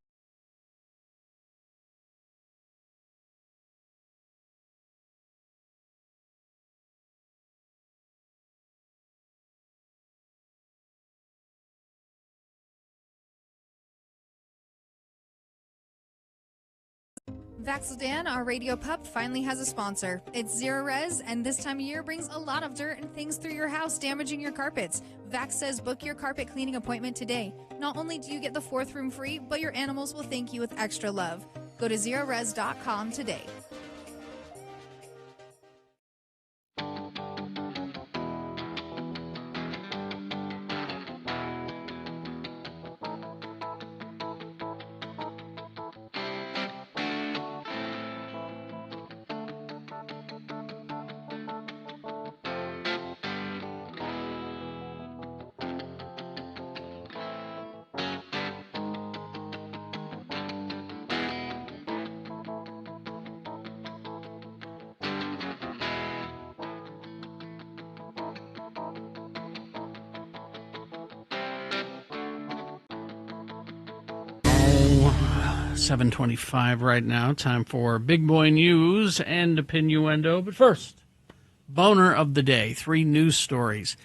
Vaxildan, our radio pup, finally has a sponsor. It's Zero Res, and this time of year brings a lot of dirt and things through your house, damaging your carpets. Vax says book your carpet cleaning appointment today. Not only do you get the 4th room free, but your animals will thank you with extra love. Go to zerores.com today. Oh, 7:25 right now. Time for Big Boy News and Opinnuendo. But first, Boner of the Day. 3 news stories.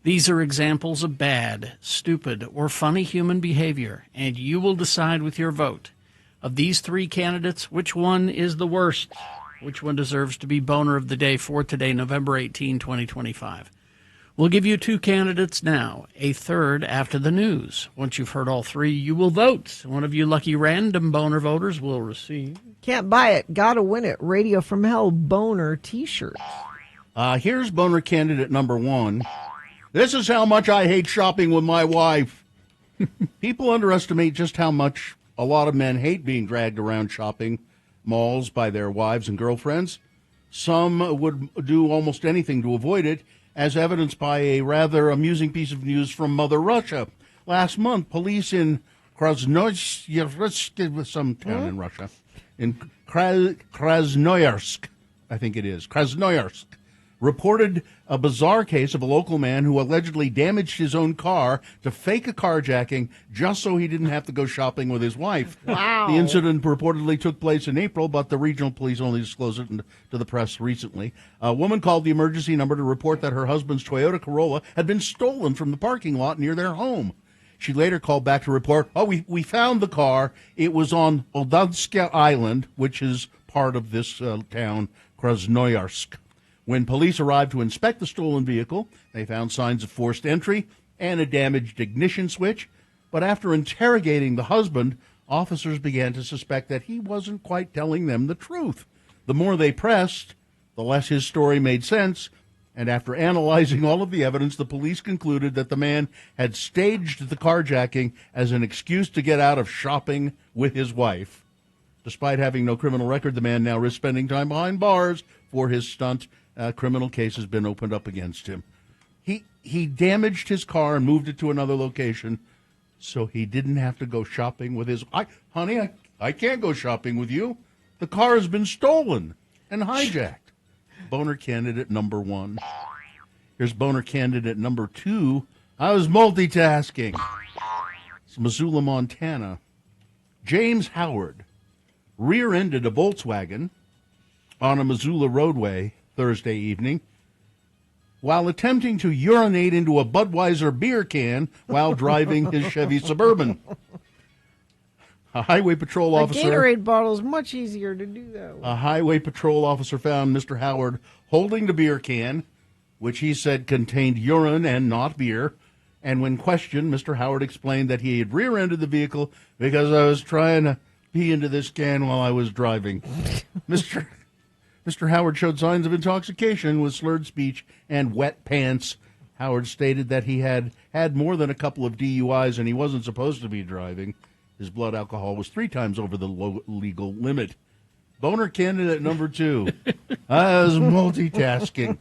These are examples of bad, stupid, or funny human behavior, and you will decide with your vote. Of these 3 candidates, which one is the worst? Which one deserves to be Boner of the Day for today, November 18, 2025? We'll give you 2 candidates now, a third after the news. Once you've heard all 3, you will vote. One of you lucky random Boner voters will receive. Can't buy it, gotta win it. Radio from Hell Boner t-shirt. Here's Boner candidate number 1. This is how much I hate shopping with my wife. People underestimate just how much a lot of men hate being dragged around shopping malls by their wives and girlfriends. Some would do almost anything to avoid it, as evidenced by a rather amusing piece of news from Mother Russia. Last month, police in Krasnoyarsk, some town in Russia, in Krasnoyarsk, I think it is, Krasnoyarsk, reported a bizarre case of a local man who allegedly damaged his own car to fake a carjacking just so he didn't have to go shopping with his wife. Wow. The incident reportedly took place in April, but the regional police only disclosed it to the press recently. A woman called the emergency number to report that her husband's Toyota Corolla had been stolen from the parking lot near their home. She later called back to report, we found the car. It was on Odadska Island, which is part of this town, Krasnoyarsk. When police arrived to inspect the stolen vehicle, they found signs of forced entry and a damaged ignition switch. But after interrogating the husband, officers began to suspect that he wasn't quite telling them the truth. The more they pressed, the less his story made sense. And after analyzing all of the evidence, the police concluded that the man had staged the carjacking as an excuse to get out of shopping with his wife. Despite having no criminal record, the man now risks spending time behind bars for his stunt. Criminal case has been opened up against him. He damaged his car and moved it to another location so he didn't have to go shopping with his... Honey, I can't go shopping with you. The car has been stolen and hijacked. Boner candidate number 1. Here's boner candidate number 2. I was multitasking. It's Missoula, Montana. James Howard rear-ended a Volkswagen on a Missoula roadway Thursday evening while attempting to urinate into a Budweiser beer can while driving his Chevy Suburban. A highway patrol officer... A Gatorade bottle is much easier to do that with. A highway patrol officer found Mr. Howard holding the beer can, which he said contained urine and not beer. And when questioned, Mr. Howard explained that he had rear-ended the vehicle because I was trying to pee into this can while I was driving. Mr. Howard showed signs of intoxication with slurred speech and wet pants. Howard stated that he had more than a couple of DUIs and he wasn't supposed to be driving. His blood alcohol was 3 times over the legal limit. Boner candidate number 2. I was multitasking.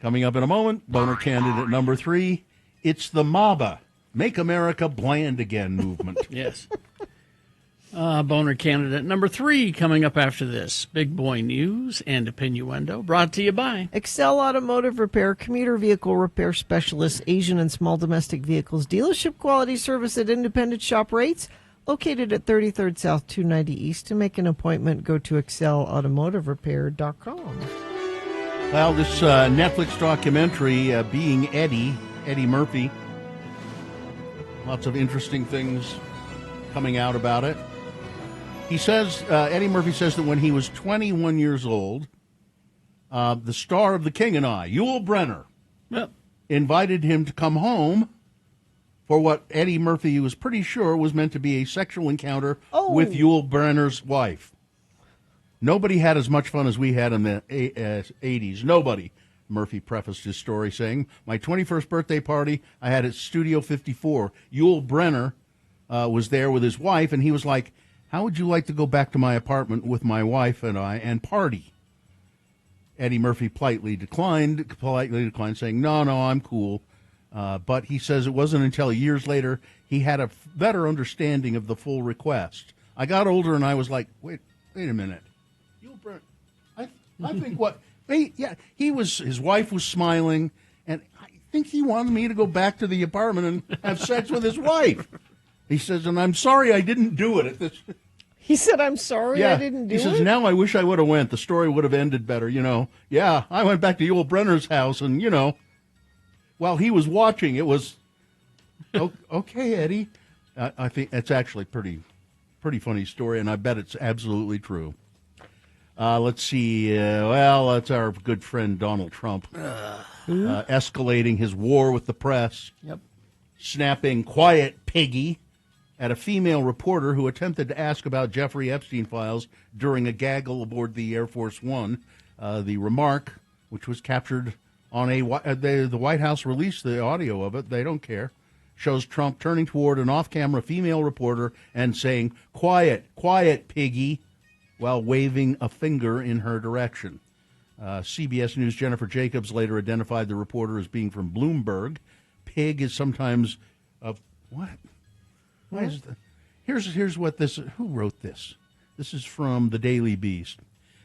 Coming up in a moment, boner candidate number 3. It's the MABA, Make America Bland Again movement. Yes. Boner candidate number 3 coming up after this. Big boy news and opinioendo brought to you by Excel Automotive Repair, commuter vehicle repair specialists, Asian and small domestic vehicles, dealership quality service at independent shop rates, located at 33rd South 290 East. To make an appointment, go to excelautomotiverepair.com. Well, this Netflix documentary, Being Eddie Murphy, lots of interesting things coming out about it. He says, Eddie Murphy says that when he was 21 years old, the star of The King and I, Yul Brynner, invited him to come home for what Eddie Murphy was pretty sure was meant to be a sexual encounter with Yul Brynner's wife. Nobody had as much fun as we had in the 80s. Nobody. Murphy prefaced his story saying, my 21st birthday party, I had at Studio 54. Yul Brynner was there with his wife, and he was like, how would you like to go back to my apartment with my wife and I and party? Eddie Murphy politely declined, saying, no, I'm cool. But he says it wasn't until years later he had a better understanding of the full request. I got older and I was like, wait a minute. Yul Brynner, I think what... his wife was smiling, and I think he wanted me to go back to the apartment and have sex with his wife. He says, and I'm sorry I didn't do it at this. He said, I'm sorry I didn't do it? He says, now I wish I would have went. The story would have ended better, Yeah, I went back to Yul Brynner's house, and, while he was watching, it was, okay, Eddie. I think it's actually pretty funny story, and I bet it's absolutely true. Let's see. That's our good friend Donald Trump escalating his war with the press. Yep. Snapping quiet piggy at a female reporter who attempted to ask about Jeffrey Epstein files during a gaggle aboard the Air Force One. The remark, which was captured on the White House released the audio of it. They don't care. Shows Trump turning toward an off-camera female reporter and saying, quiet, piggy, while waving a finger in her direction. CBS News' Jennifer Jacobs later identified the reporter as being from Bloomberg. Pig is sometimes what? Why is that? Here's what this. Who wrote this? This is from the Daily Beast.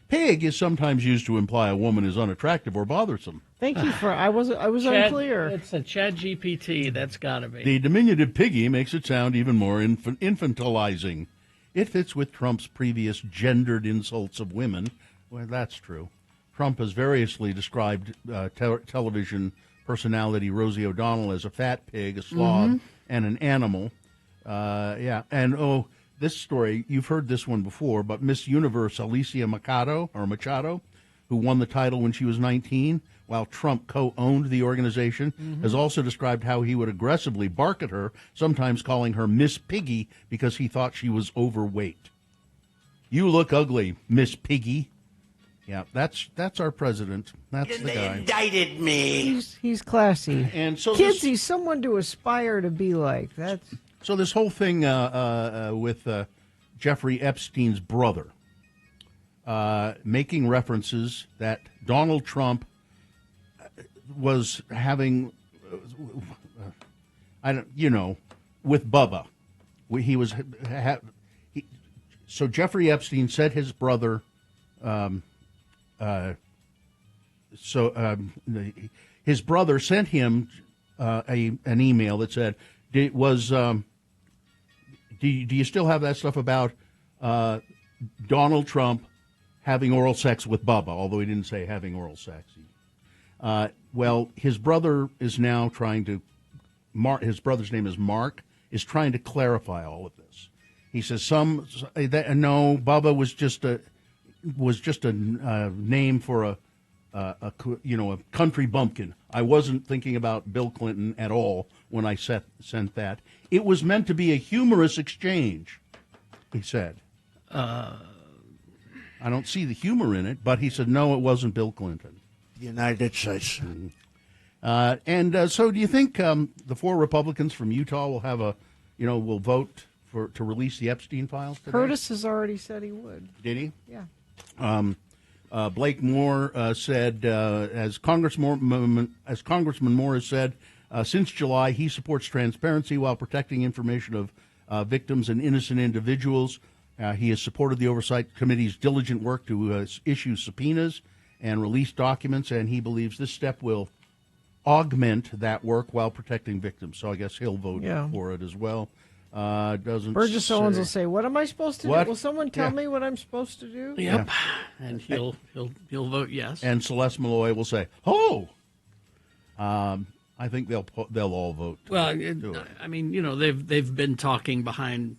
Pig is sometimes used to imply a woman is unattractive or bothersome. Thank you for. I was unclear. It's a Chat GPT. That's got to be. The diminutive piggy makes it sound even more infantilizing. It fits with Trump's previous gendered insults of women. Well, that's true. Trump has variously described television personality Rosie O'Donnell as a fat pig, a slob, and an animal. And this story, you've heard this one before, but Miss Universe Alicia Machado, who won the title when she was 19, while Trump co-owned the organization, has also described how he would aggressively bark at her, sometimes calling her Miss Piggy because he thought she was overweight. You look ugly, Miss Piggy. Yeah, that's our president. That's the guy. They indicted me. He's classy. And so kids, he's someone to aspire to be like. So this whole thing with Jeffrey Epstein's brother, making references that Donald Trump was having, with Bubba. So Jeffrey Epstein said his brother, his brother sent him an email that said, do you still have that stuff about Donald Trump having oral sex with Bubba, although he didn't say having oral sex. Well, his brother is now trying to, his brother's name is Mark, is trying to clarify all of this. He says no, Bubba was just a name for a country bumpkin. I wasn't thinking about Bill Clinton at all when I sent that. It was meant to be a humorous exchange, he said. I don't see the humor in it, but he said, no, it wasn't Bill Clinton. The United States. Mm-hmm. So do you think the 4 Republicans from Utah will have will vote to release the Epstein files today? Curtis has already said he would. Did he? Yeah. Blake Moore said, as Congressman Moore has said, since July, he supports transparency while protecting information of victims and innocent individuals. He has supported the Oversight Committee's diligent work to issue subpoenas and release documents, and he believes this step will augment that work while protecting victims. So I guess he'll vote for it as well. Burgess Owens will say, "What am I supposed to do? Will someone tell me what I'm supposed to do?" Yep, and he'll vote yes. And Celeste Malloy will say, "Oh." I think they'll all vote. Well, they've been talking behind,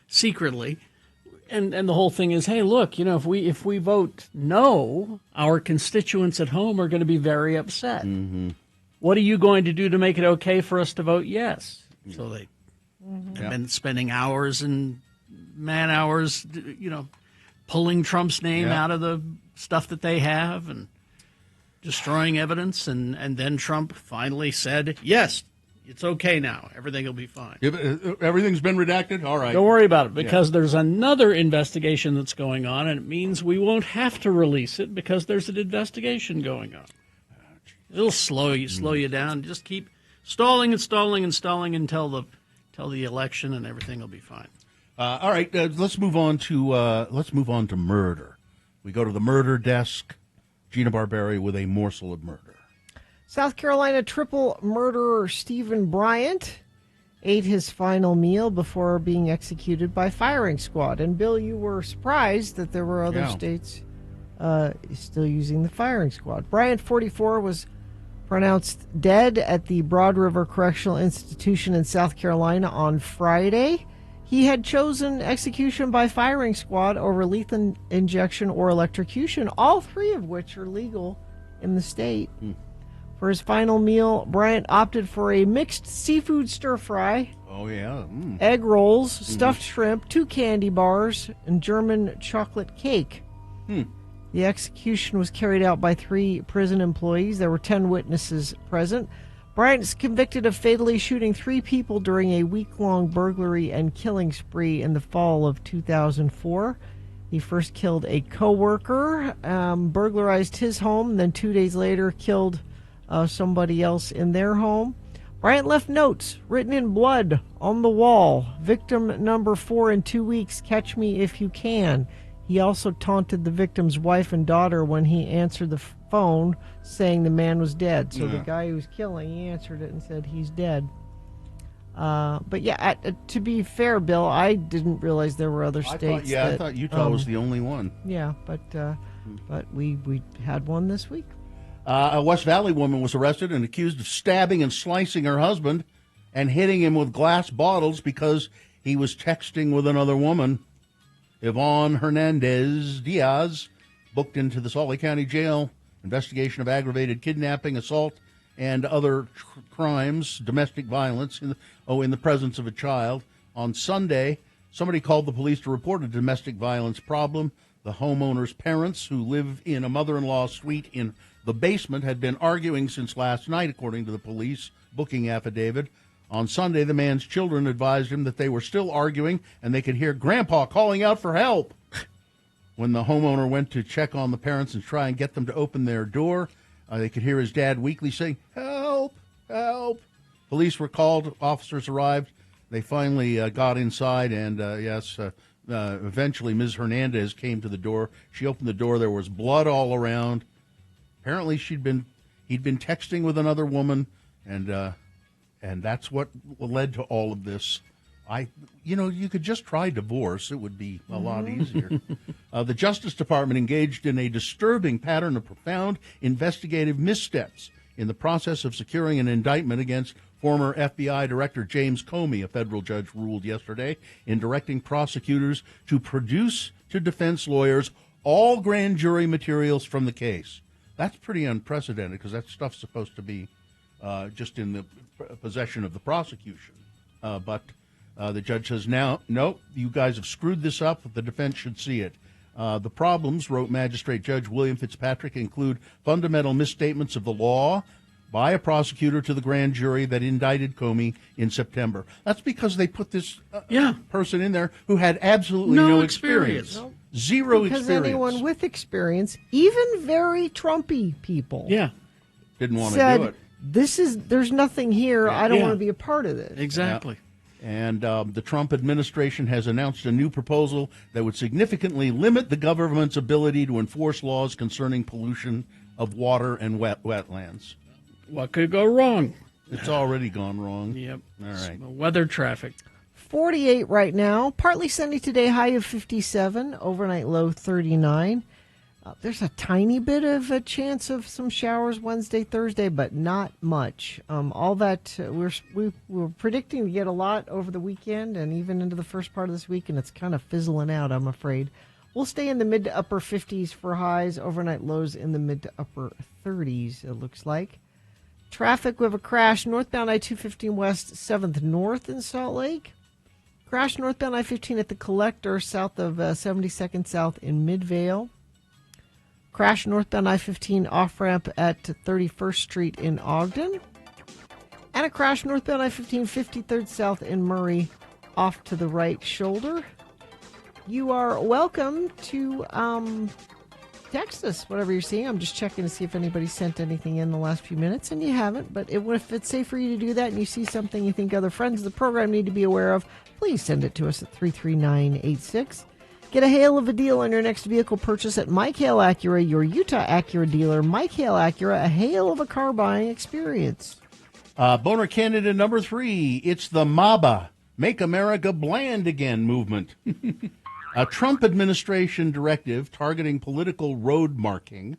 secretly, and the whole thing is, hey, look, if we vote no, our constituents at home are going to be very upset. Mm-hmm. What are you going to do to make it okay for us to vote yes? So they've been spending hours and man hours, pulling Trump's name out of the stuff that they have and destroying evidence, and then Trump finally said, yes, it's okay now. Everything will be fine. Everything's been redacted? All right. Don't worry about it, because there's another investigation that's going on, and it means we won't have to release it because there's an investigation going on. It'll slow you down. Just keep stalling and stalling and stalling until the election, and everything will be fine. All right, let's move on to murder. We go to the murder desk. Gina Barberi with a morsel of murder. South Carolina triple murderer Stephen Bryant ate his final meal before being executed by firing squad. And Bill, you were surprised that there were other states still using the firing squad. Bryant, 44, was pronounced dead at the Broad River Correctional Institution in South Carolina on Friday. He had chosen execution by firing squad over lethal injection or electrocution, all 3 of which are legal in the state. For his final meal, Bryant opted for a mixed seafood stir-fry, egg rolls, stuffed shrimp, 2 candy bars, and German chocolate cake. The execution was carried out by 3 prison employees. There were 10 witnesses present. Bryant is convicted of fatally shooting 3 people during a week-long burglary and killing spree in the fall of 2004. He first killed a co-worker, burglarized his home, and then 2 days later killed somebody else in their home. Bryant left notes written in blood on the wall. Victim number 4 in 2 weeks, catch me if you can. He also taunted the victim's wife and daughter when he answered the phone, saying the man was dead. So the guy who was killing, he answered it and said he's dead. But to be fair, Bill, I didn't realize there were other states. I thought Utah was the only one. Yeah, but we had one this week. A West Valley woman was arrested and accused of stabbing and slicing her husband and hitting him with glass bottles because he was texting with another woman. Yvonne Hernandez Diaz booked into the Salt Lake County Jail. Investigation of aggravated kidnapping, assault, and other crimes, domestic violence in the presence of a child. On Sunday, somebody called the police to report a domestic violence problem. The homeowner's parents, who live in a mother-in-law suite in the basement, had been arguing since last night, according to the police booking affidavit. On Sunday, the man's children advised him that they were still arguing and they could hear Grandpa calling out for help. When the homeowner went to check on the parents and try and get them to open their door, they could hear his dad weakly saying, "Help, help." Police were called. Officers arrived. They finally got inside, and eventually Ms. Hernandez came to the door. She opened the door. There was blood all around. Apparently, he'd been texting with another woman, and that's what led to all of this. You could just try divorce. It would be a lot easier. The Justice Department engaged in a disturbing pattern of profound investigative missteps in the process of securing an indictment against former FBI Director James Comey. A federal judge ruled yesterday in directing prosecutors to produce to defense lawyers all grand jury materials from the case. That's pretty unprecedented because that stuff's supposed to be just in the possession of the prosecution. But the judge says, no, you guys have screwed this up. The defense should see it. The problems, wrote Magistrate Judge William Fitzpatrick, include fundamental misstatements of the law by a prosecutor to the grand jury that indicted Comey in September. That's because they put this person in there who had absolutely no experience. No. Zero because experience. Anyone with experience, even very Trumpy people, didn't want to do it. There's nothing here. I don't want to be a part of this. Exactly. And the Trump administration has announced a new proposal that would significantly limit the government's ability to enforce laws concerning pollution of water and wetlands. What could go wrong? It's already gone wrong. Yep. All right. Weather traffic. 48 right now. Partly sunny today, high of 57. Overnight low 39. There's a tiny bit of a chance of some showers Wednesday, Thursday, but not much. All that we were predicting to get a lot over the weekend and even into the first part of this week, and it's kind of fizzling out, I'm afraid. We'll stay in the mid to upper 50s for highs. Overnight lows in the mid to upper 30s, it looks like. Traffic, we have a crash northbound I-215 West, 7th North in Salt Lake. Crash northbound I-15 at the Collector, south of 72nd South in Midvale. Crash northbound I-15 off-ramp at 31st Street in Ogden. And a crash northbound I-15 53rd South in Murray off to the right shoulder. You are welcome to text us, whatever you're seeing. I'm just checking to see if anybody sent anything in the last few minutes, and you haven't. But if it's safe for you to do that and you see something you think other friends of the program need to be aware of, please send it to us at 33986. Get a hail of a deal on your next vehicle purchase at Mike Hale Acura, your Utah Acura dealer. Mike Hale Acura, a hail of a car buying experience. Boner candidate number 3, it's the MABA, Make America Bland Again movement. A Trump administration directive targeting political road marking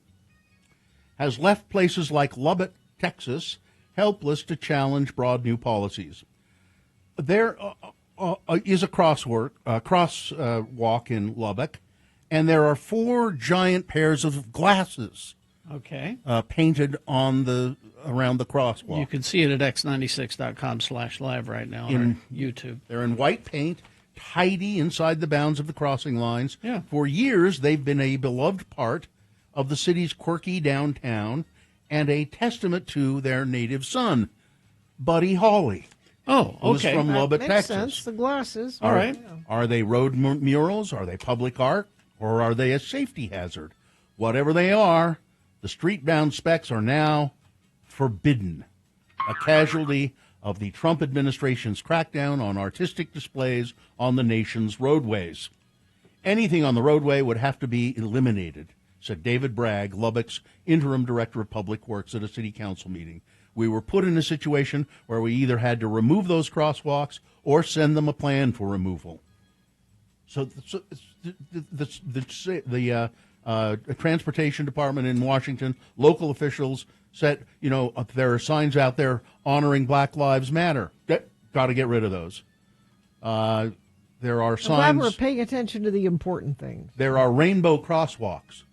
has left places like Lubbock, Texas, helpless to challenge broad new policies. There is a crosswalk in Lubbock, and there are 4 giant pairs of glasses painted on around the crosswalk. You can see it at x96.com/live right now on YouTube. They're in white paint, tidy inside the bounds of the crossing lines. Yeah. For years, they've been a beloved part of the city's quirky downtown and a testament to their native son, Buddy Holly. Oh, who's from Lubbock, makes Texas. sense. The glasses. All right. Are they road murals? Are they public art? Or are they a safety hazard? Whatever they are, the street-bound specks are now forbidden. A casualty of the Trump administration's crackdown on artistic displays on the nation's roadways. Anything on the roadway would have to be eliminated, said David Bragg, Lubbock's interim director of public works, at a city council meeting. We were put in a situation where we either had to remove those crosswalks or send them a plan for removal. So the transportation department in Washington, local officials said, there are signs out there honoring Black Lives Matter. Got to get rid of those. There are signs. I'm glad we're paying attention to the important things. There are rainbow crosswalks.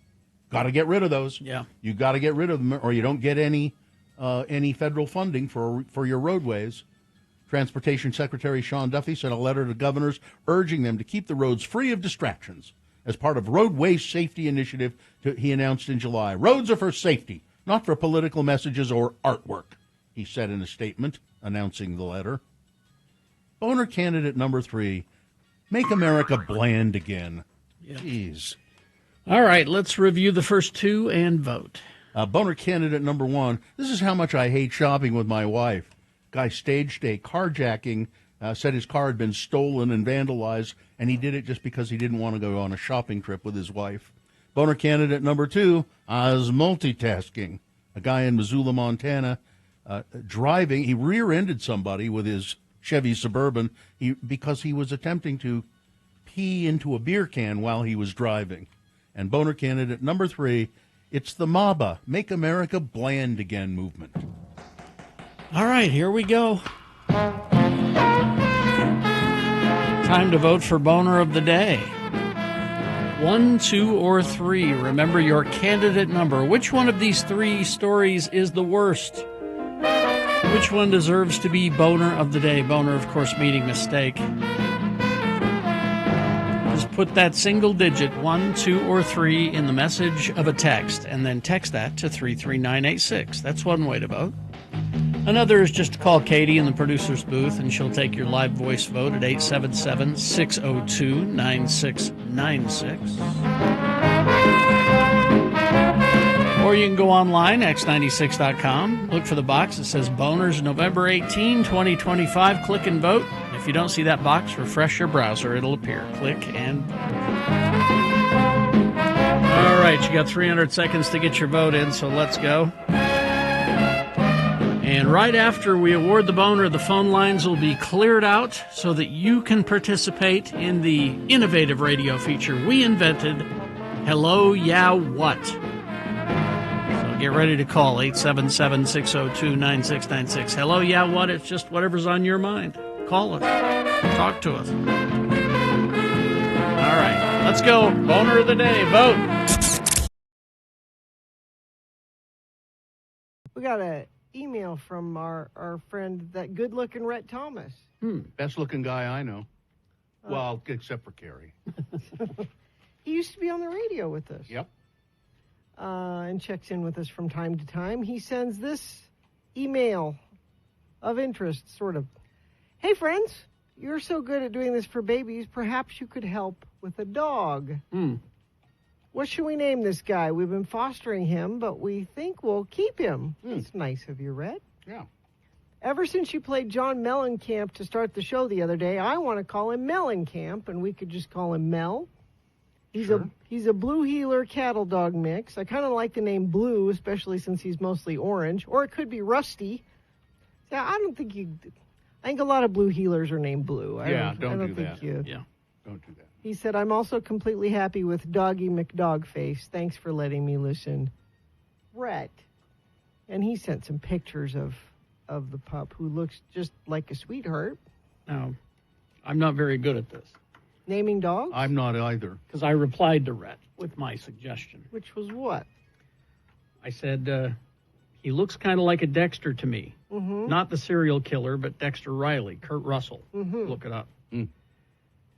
Got to get rid of those. Yeah. You got to get rid of them, or you don't get any federal funding for your roadways. Transportation Secretary Sean Duffy sent a letter to governors urging them to keep the roads free of distractions as part of roadway safety initiative he announced in July. Roads are for safety, not for political messages or artwork. he said in a statement announcing the letter. Boner candidate number 3, make America bland again. Yep. Jeez. All right, let's review the first 2 and vote. Boner candidate number 1, this is how much I hate shopping with my wife. Guy staged a carjacking, said his car had been stolen and vandalized, and he did it just because he didn't want to go on a shopping trip with his wife. Boner candidate number 2 is multitasking. A guy in Missoula, Montana, driving, he rear-ended somebody with his Chevy Suburban because he was attempting to pee into a beer can while he was driving. And Boner candidate number 3, it's the MABA, Make America Bland Again movement. All right, here we go. Time to vote for Boner of the Day. 1, 2, or 3. Remember your candidate number. Which one of these 3 stories is the worst? Which one deserves to be Boner of the Day? Boner, of course, meaning mistake. Just put that single digit, 1, 2, or 3, in the message of a text, and then text that to 33986. That's one way to vote. Another is just to call Katie in the producer's booth, and she'll take your live voice vote at 877-602-9696. Or you can go online, x96.com, look for the box that says Boners November 18, 2025, click and vote. If you don't see that box, refresh your browser, it'll appear. Click and vote. All right, you got 300 seconds to get your vote in, so let's go. And right after we award the Boner, the phone lines will be cleared out so that you can participate in the innovative radio feature we invented, Hello, Yeah, What? So get ready to call 877-602-9696. Hello, Yeah, What? It's just whatever's on your mind. Call us. Talk to us. All right, let's go. Boner of the Day. Vote. We got an email from our friend, that good-looking Rhett Thomas. Best-looking guy I know. Well, except for Carrie. He used to be on the radio with us. Yep. And checks in with us from time to time. He sends this email of interest, sort of. Hey, friends, you're so good at doing this for babies. Perhaps you could help with a dog. What should we name this guy? We've been fostering him, but we think we'll keep him. That's nice of you, Red. Yeah. Ever since you played John Mellencamp to start the show the other day, I want to call him Mellencamp, and we could just call him Mel. He's a blue heeler cattle dog mix. I kind of like the name Blue, especially since he's mostly orange. Or it could be Rusty. Yeah, I think a lot of blue heelers are named Blue. Don't do that. Don't do that. He said, I'm also completely happy with Doggy McDogface. Thanks for letting me listen. Rhett. And he sent some pictures of the pup, who looks just like a sweetheart. No, I'm not very good at this. Naming dogs? I'm not either. Because I replied to Rhett with my suggestion. Which was what? I said, he looks kind of like a Dexter to me. Mm-hmm. Not the serial killer, but Dexter Riley, Kurt Russell. Mm-hmm. Look it up.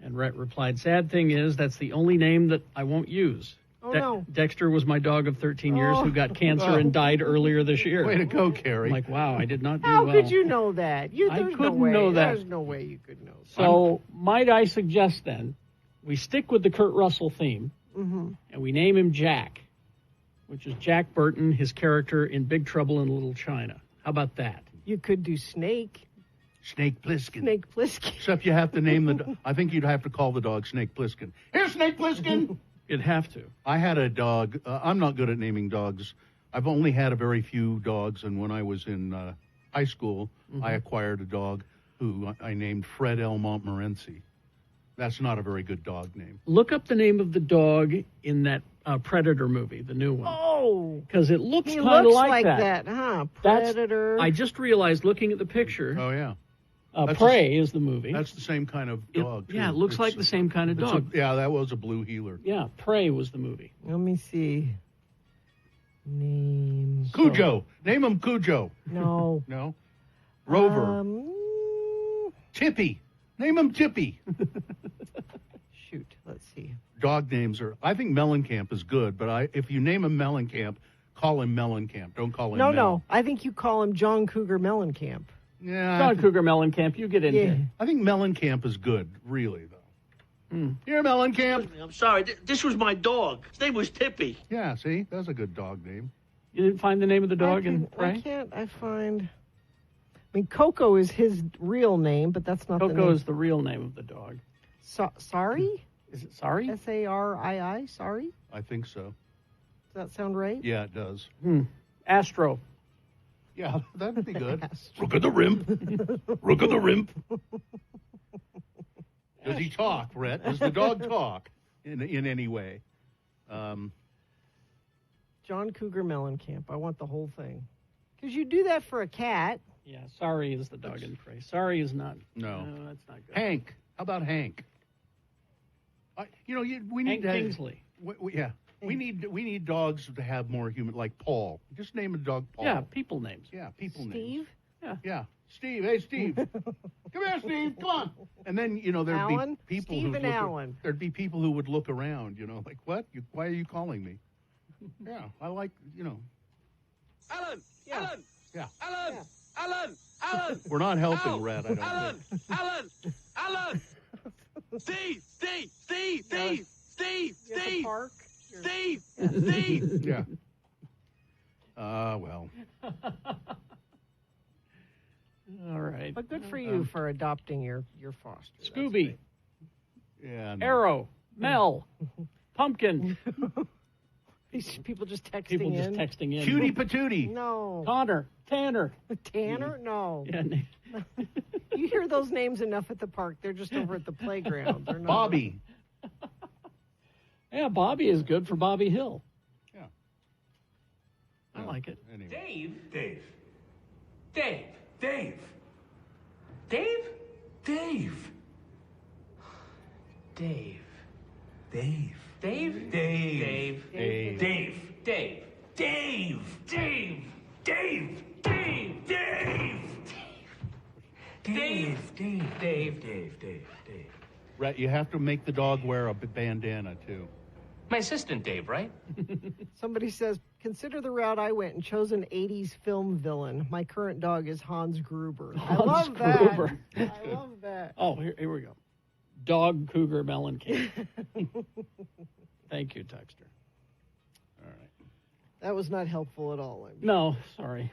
And Rhett replied, sad thing is, that's the only name that I won't use. Oh, no. Dexter was my dog of 13 years who got cancer and died earlier this year. Way to go, Carrie. I'm like, wow, I did not do How well. could you know that? I couldn't know that. There's no way you could know that. So might I suggest then, we stick with the Kurt Russell theme, and we name him Jack, which is Jack Burton, his character in Big Trouble in Little China. How about that? You could do Snake. Snake Plissken. Snake Plissken. Except you have to name I think you'd have to call the dog Snake Plissken. Here, Snake Plissken! You'd have to. I had a dog. I'm not good at naming dogs. I've only had a very few dogs, and when I was in high school, I acquired a dog who I named Fred L. Montmorency. That's not a very good dog name. Look up the name of the dog in that Predator movie, the new one. Oh! Because it looks He kind of looks like that, huh? Predator. I just realized looking at the picture. Oh, yeah. Prey is the movie. That's the same kind of dog. Yeah, it looks like the same kind of dog. That was a blue heeler. Yeah, Prey was the movie. Let me see. Name. Cujo. Name him Cujo. No. No? Rover. Tippy. Name him Tippy. Shoot. Let's see. Dog names are... I think Mellencamp is good, but if you name him Mellencamp, Call him Mellencamp. Don't call him No, Mel. no. I think you call him John Cougar Mellencamp. Yeah. John Cougar Mellencamp, you get into it. I think Mellencamp is good, really, though. Here, Mellencamp. I'm sorry. This was my dog. His name was Tippy. Yeah, see? That's a good dog name. You didn't find the name of the dog in I can't. I mean, Coco is his real name, but that's not the name. Coco is the real name of the dog. Sorry? Is it Sorry? Sarii? Sorry? I think so. Does that sound right? Yeah, it does. Astro. Yeah, that'd be good. Rook of the Rimp. Rook of the Rimp. Does he talk, Rhett? Does the dog talk in any way? John Cougar Mellencamp. I want the whole thing. Because you do that for a cat. Yeah, Sorry is the dog in phrase. Sorry is not. No, that's not good. Hank. How about Hank? We need Hank to. Kingsley. Yeah. We need dogs to have more human, like Paul. Just name a dog Paul. Yeah, people names. Yeah, people names. Steve? Yeah. Steve. Hey, Steve. Come here, Steve. Come on. And then, there'd Alan? be people Steve and Alan. There'd be people who would look around, like, what? Why are you calling me? Yeah, I like, Alan! Yeah. Alan! Yeah. Alan! Yeah. Alan! Alan! We're not helping, Ow! Red, I don't Alan! think. Alan! Alan! Steve! Steve! Steve! Steve! Steve! You're at the Steve! park. Steve! Steve! Yeah. Well. All right. But good for you for adopting your foster. That's Scooby. Yeah. No. Arrow. Mel. Pumpkin. These people just texting People in. just texting in. Cutie patootie. No. Connor. Tanner. Tanner? No. Yeah. You hear those names enough at the park. They're just over at the playground. They're not. Bobby. Yeah, Bobby is good for Bobby Hill. Yeah. I like it. Anyway. Dave! Dave! Dave! Dave! Dave! Dave! Dave! Dave! Dave! Dave! Dave! Dave. Dave! Dave! Dave! Dave! Dave! Dave! Dave! Dave! Dave! Dave! Rhett, you have to make the dog wear a bandana, too. My assistant, Dave, right? Somebody says, consider the route I went and chose an 80s film villain. My current dog is Hans Gruber. I love Gruber. that. I love that. Oh, here we go. Dog Cougar Mellencamp. Thank you, Texter. All right. That was not helpful at all. No, sorry.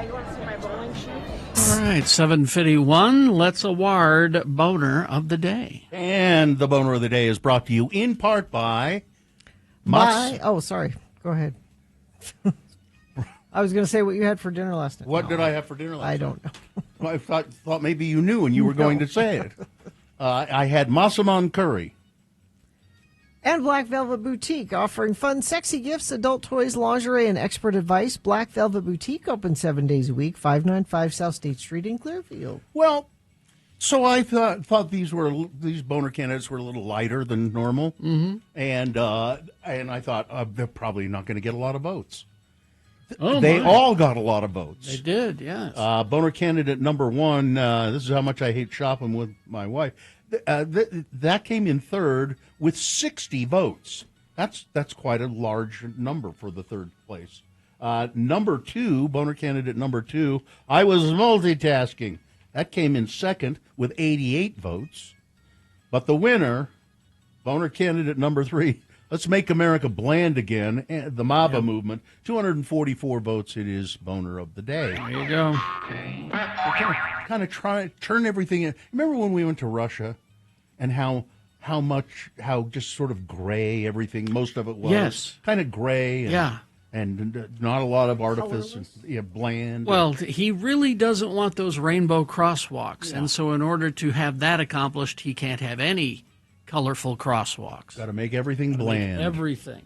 You want to see my bowling shoes? All right, 7:51. Let's award Boner of the Day. And the Boner of the Day is brought to you in part by... Oh, sorry. Go ahead. I was going to say what you had for dinner last night. What did I have for dinner last night? I don't know. Well, I thought maybe you knew and you were going to say it. I had Massaman curry. And Black Velvet Boutique, offering fun, sexy gifts, adult toys, lingerie, and expert advice. Black Velvet Boutique, open 7 days a week, 595 South State Street in Clearfield. Well, so I thought these boner candidates were a little lighter than normal, and I thought they're probably not going to get a lot of votes. They all got a lot of votes. They did, yes. Boner candidate number 1. This is how much I hate shopping with my wife. That came in third with 60 votes. That's quite a large number for the third place. Number 2, boner candidate number 2, I was multitasking. That came in second with 88 votes. But the winner, boner candidate number 3, let's make America bland again, the MABA movement, 244 votes. It is boner of the day. There you go. Kind of try turn everything in. Remember when we went to Russia and how just sort of gray everything, most of it was. Yes. Kind of gray. And, Yeah. And not a lot of artifice. And, bland. Well, he really doesn't want those rainbow crosswalks. Yeah. And so in order to have that accomplished, he can't have any colorful crosswalks. Got to make everything bland. Everything,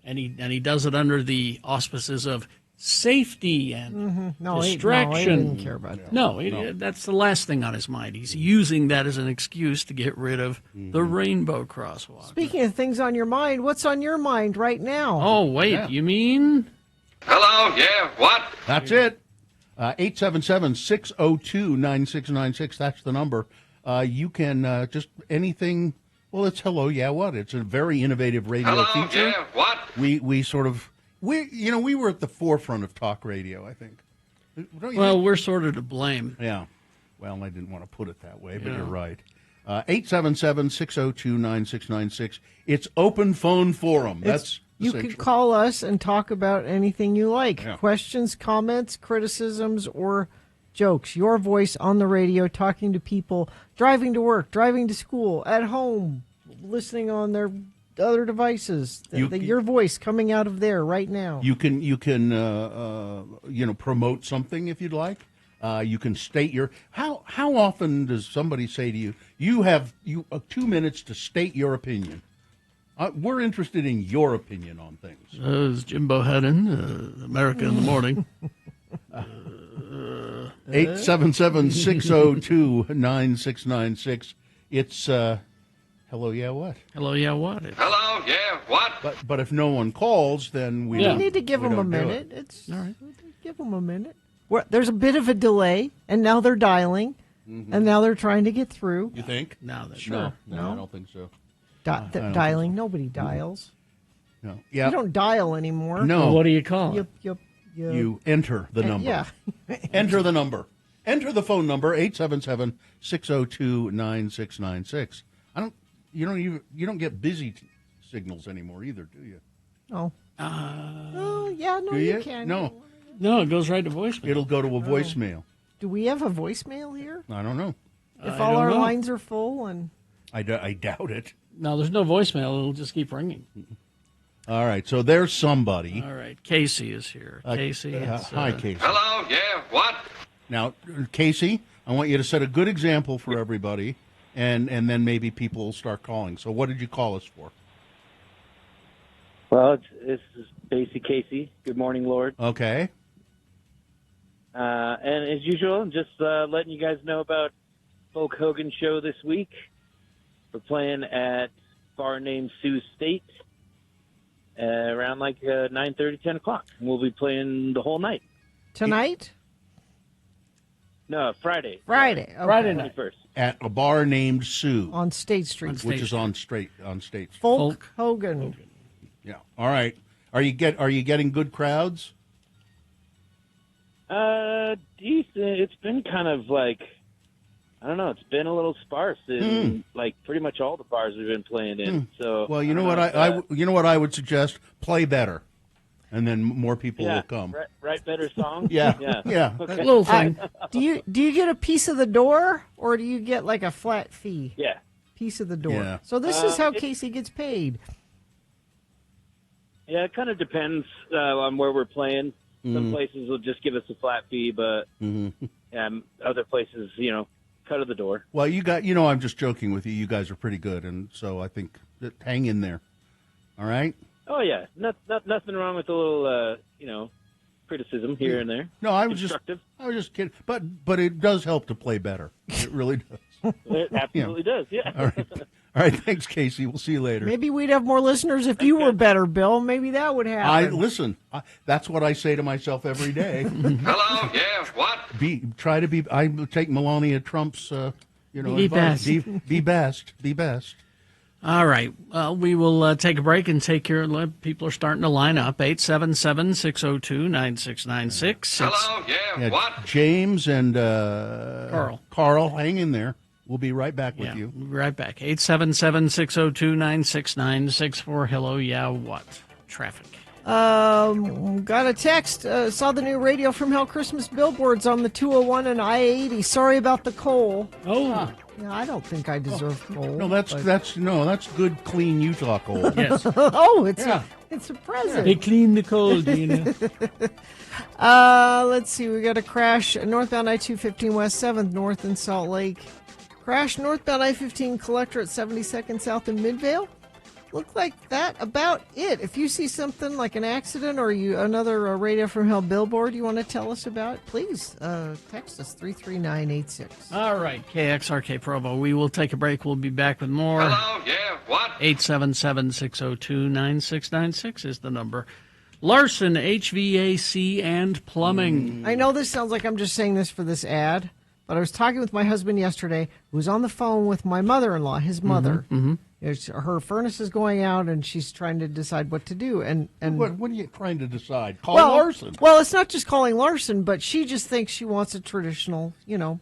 And he does it under the auspices of safety and distraction. He didn't care about that. No, that's the last thing on his mind. He's using that as an excuse to get rid of the rainbow crosswalk. Speaking of things on your mind, what's on your mind right now? Oh, wait, you mean? Hello, yeah, what? That's it. 877-602-9696. That's the number. You can just anything. Well, it's hello, yeah, what? It's a very innovative radio Hello, feature. yeah, what? We were at the forefront of talk radio, I think. Don't you Well, think? we're sort of to blame. Yeah. Well, I didn't want to put it that way, but Yeah. you're right. 877-602-9696. It's open phone forum. That's You essential. can call us and talk about anything you like. Yeah. Questions, comments, criticisms, or jokes. Your voice on the radio, talking to people, driving to work, driving to school, at home, listening on their other devices. Your voice coming out of there right now. You can promote something if you'd like. You can state your how often does somebody say to you, you have 2 minutes to state your opinion? We're interested in your opinion on things. Is Jimbo Hedden, America in the Morning. 877-602-9696. It's hello, yeah, what? Hello, yeah, what? Hello, yeah, what? But if no one calls, then we don't, need to give we them a don't do minute. it. It's all right. Give them a minute. There's a bit of a delay, and now they're dialing, and now they're trying to get through. You think? No, No, I don't think so. Dialing. Nobody dials. No. Yeah. You don't dial anymore. No. What do you call it? You enter the number. Yeah. Enter the number. Enter the phone number 877-602-9696. You don't get busy signals anymore either, do you? Oh. Oh, yeah, no, Do you you? can. No. No, it goes right to voicemail. It'll go to a voicemail. Do we have a voicemail here? I don't know. If I all don't our know. lines are full and I doubt it. No, there's no voicemail. It'll just keep ringing. All right, so there's somebody. All right, Casey is here. Casey. Hi, Casey. Hello, yeah, what? Now, Casey, I want you to set a good example for everybody, and then maybe people will start calling. So what did you call us for? Well, this is Basie Casey. Good morning, Lord. Okay. And as usual, just letting you guys know about Hulk Hogan show this week. We're playing at Bar Named Sioux State around 9:30, 10 o'clock. We'll be playing the whole night. tonight? No, Friday. Friday. Okay. Friday night. 21st. At a bar named Sue, On State Street. which is on State Street. Folk Hogan. Yeah. All right. Are you getting good crowds? Decent. It's been kind of I don't know. It's been a little sparse in pretty much all the bars we've been playing in. So Well, you know what you know what I would suggest? Play better, and then more people will come. Write better songs. Yeah. yeah. Yeah. Okay. Little thing. Do you get a piece of the door, or do you get like a flat fee? Yeah. Piece of the door. Yeah. So this is how it- Casey gets paid. Yeah, it kind of depends on where we're playing. Some places will just give us a flat fee, but other places, cut of the door. Well, I'm just joking with you. You guys are pretty good, and so I think hang in there. All right. Oh yeah, nothing wrong with a little, criticism here and there. No, I was Constructive. just kidding. But it does help to play better. It really does. It absolutely does. Yeah. All right. All right. Thanks, Casey. We'll see you later. Maybe we'd have more listeners if you were better, Bill. Maybe that would happen. Listen. That's what I say to myself every day. Hello, yeah, what? I take Melania Trump's, Be advice. best. Be best. Be best. All right. Well, we will take a break and take care. People are starting to line up. 877-602-9696. Hello, yeah, what? James and Carl, hang in there. We'll be right back with you. We'll be right back. 877-602-9696 for Hello, Yeah, What? Traffic. Got a text. Saw the new Radio from Hell Christmas billboards on the 201 and I-80. Sorry about the coal. Oh. Yeah, I don't think I deserve coal. No, that's good, clean Utah coal. Yes. Oh, it's a present. They clean the coal, Dina. Let's see. We got a crash northbound I-215 West 7th North in Salt Lake. Crash northbound I-15 collector at 72nd South in Midvale. Look like that about it. If you see something like an accident or another Radio from Hell billboard you want to tell us about, please text us 33986. All right, KXRK Provo. We will take a break. We'll be back with more. Hello, yeah, what? 877-602-9696 is the number. Larson, HVAC and Plumbing. I know this sounds like I'm just saying this for this ad, but I was talking with my husband yesterday, who was on the phone with my mother-in-law, his mother. Mm-hmm. Her furnace is going out, and she's trying to decide what to do. And what are you trying to decide? Call Larson. Well, it's not just calling Larson, but she just thinks she wants a traditional,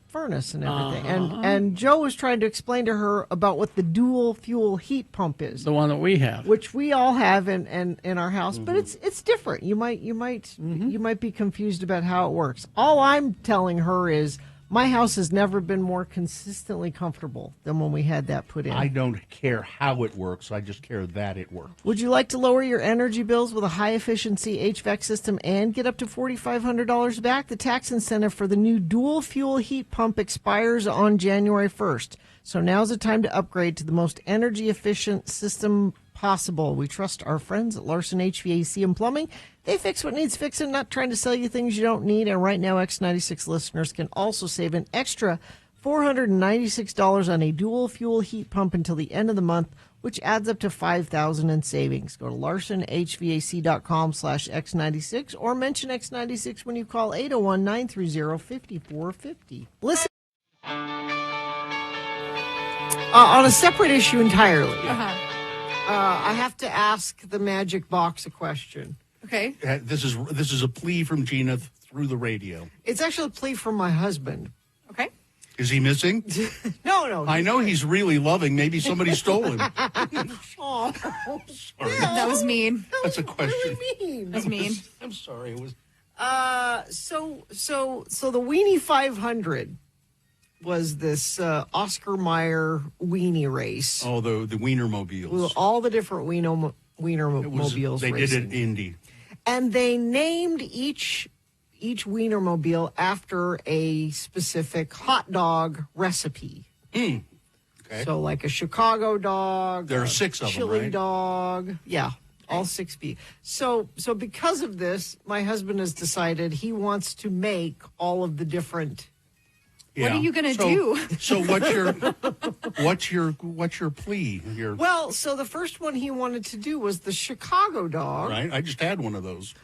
furnace and everything. And Joe was trying to explain to her about what the dual fuel heat pump is, the one that we have, which we all have in our house. But it's different. You might be confused about how it works. All I'm telling her is, my house has never been more consistently comfortable than when we had that put in. I don't care how it works. I just care that it works. Would you like to lower your energy bills with a high-efficiency HVAC system and get up to $4,500 back? The tax incentive for the new dual-fuel heat pump expires on January 1st. So now's the time to upgrade to the most energy-efficient system possible. We trust our friends at Larson HVAC and Plumbing. They fix what needs fixing, not trying to sell you things you don't need. And right now, X96 listeners can also save an extra $496 on a dual fuel heat pump until the end of the month, which adds up to $5,000 in savings. Go to larsonhvac.com/X96 or mention X96 when you call 801-930-5450. Listen. On a separate issue entirely, I have to ask the Magic Box a question. Okay. This is a plea from Gina through the radio. It's actually a plea from my husband. Okay. Is he missing? No. I know he's really loving. Maybe somebody stole him. Oh, sorry. That was mean. That's a question. What do you mean? That's mean. I'm sorry. It was. So the Weenie 500 was this Oscar Mayer weenie race. Oh, the Wienermobiles. With all the different Wienermobiles. They racing. did it Indy. And they named each Wienermobile after a specific hot dog recipe. Okay. So like a Chicago dog. There are 6 of them, chili right? dog. Yeah, all 6 be. So because of this, my husband has decided he wants to make all of the different. What are you going to do? So what's your plea? Well, so the first one he wanted to do was the Chicago dog. Right. I just had one of those.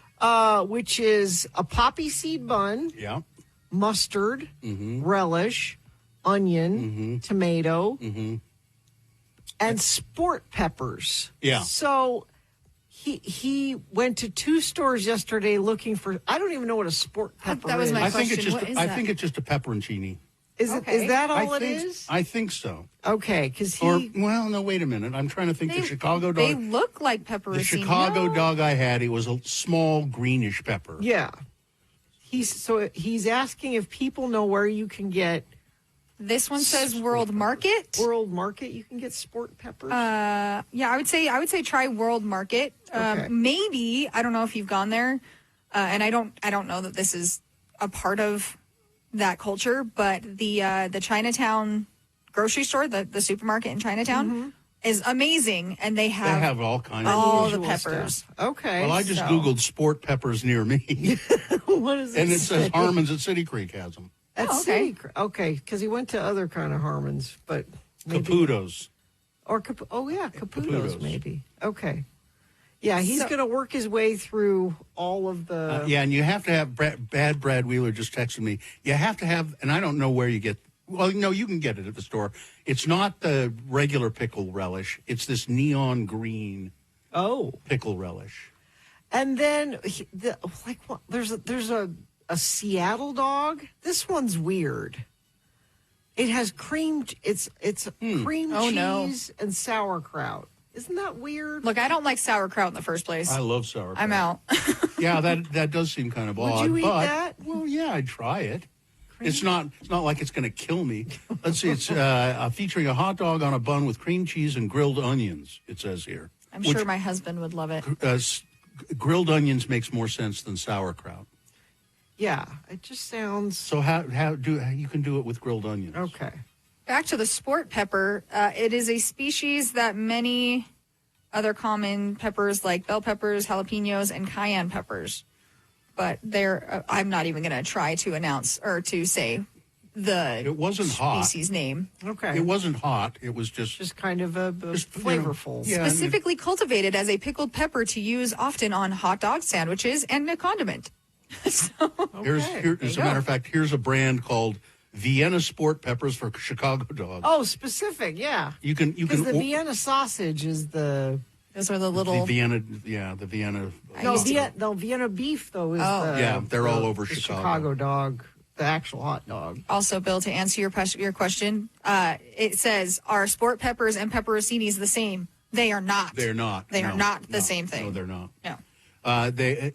Which is a poppy seed bun. Yeah. Mustard, relish, onion, tomato, and sport peppers. Yeah. So he went to 2 stores yesterday looking for. I don't even know what a sport pepper that was is. my I think question. it's just. I think it's just a pepperoncini. Is that all it is? I think so. Okay, because no, wait a minute. I'm trying to think. The Chicago dog. They look like pepperoni. The Chicago dog I had, it was a small greenish pepper. Yeah. He's asking if people know where you can get. This one says World Market. World Market, you can get sport peppers. Yeah, I would say try World Market. Okay. Maybe, I don't know if you've gone there, and I don't know that this is a part of that culture, but the Chinatown grocery store, the supermarket in Chinatown, is amazing, and they have all kinds all of the peppers. Stuff. Okay. Well, I just Googled sport peppers near me. What is it? And it says Harmon's at City Creek has them. Okay. Okay, because he went to other kind of Harmon's, but maybe. Caputo's. Or Caputo's maybe. Okay. Yeah, he's going to work his way through all of the. And you have to have Brad Wheeler just texted me. You have to have, and I don't know where you get. Well, no, you can get it at the store. It's not the regular pickle relish. It's this neon green. Pickle relish. And then, there's a Seattle dog. This one's weird. It has cream. It's cream cheese and sauerkraut. Isn't that weird? Look, I don't like sauerkraut in the first place. I love sauerkraut. I'm out. Yeah, that does seem kind of odd. Would you eat but, that? Well, yeah, I'd try it. It's not like it's going to kill me. Let's see. It's featuring a hot dog on a bun with cream cheese and grilled onions. It says here. I'm sure my husband would love it. Grilled onions makes more sense than sauerkraut. Yeah, it just sounds. So how you can do it with grilled onions? Okay. Back to the sport pepper. It is a species that many other common peppers like bell peppers, jalapenos, and cayenne peppers. But I'm not even going to try to announce or to say It wasn't species name. Okay. It wasn't hot. It was just kind of flavorful. Specifically cultivated as a pickled pepper to use often on hot dog sandwiches and a condiment. As a matter of fact, here's a brand called Vienna Sport Peppers for Chicago dogs. Oh, specific, yeah. You can Because the Vienna sausage is the. Those are the little. The Vienna. No, Vienna beef though is. Yeah, they're all over the Chicago. Dog, the actual hot dog. Also, Bill, to answer your question, it says, are sport peppers and pepperoncinis the same? They are not. They're not. They are not the same thing. No, they're not. No. The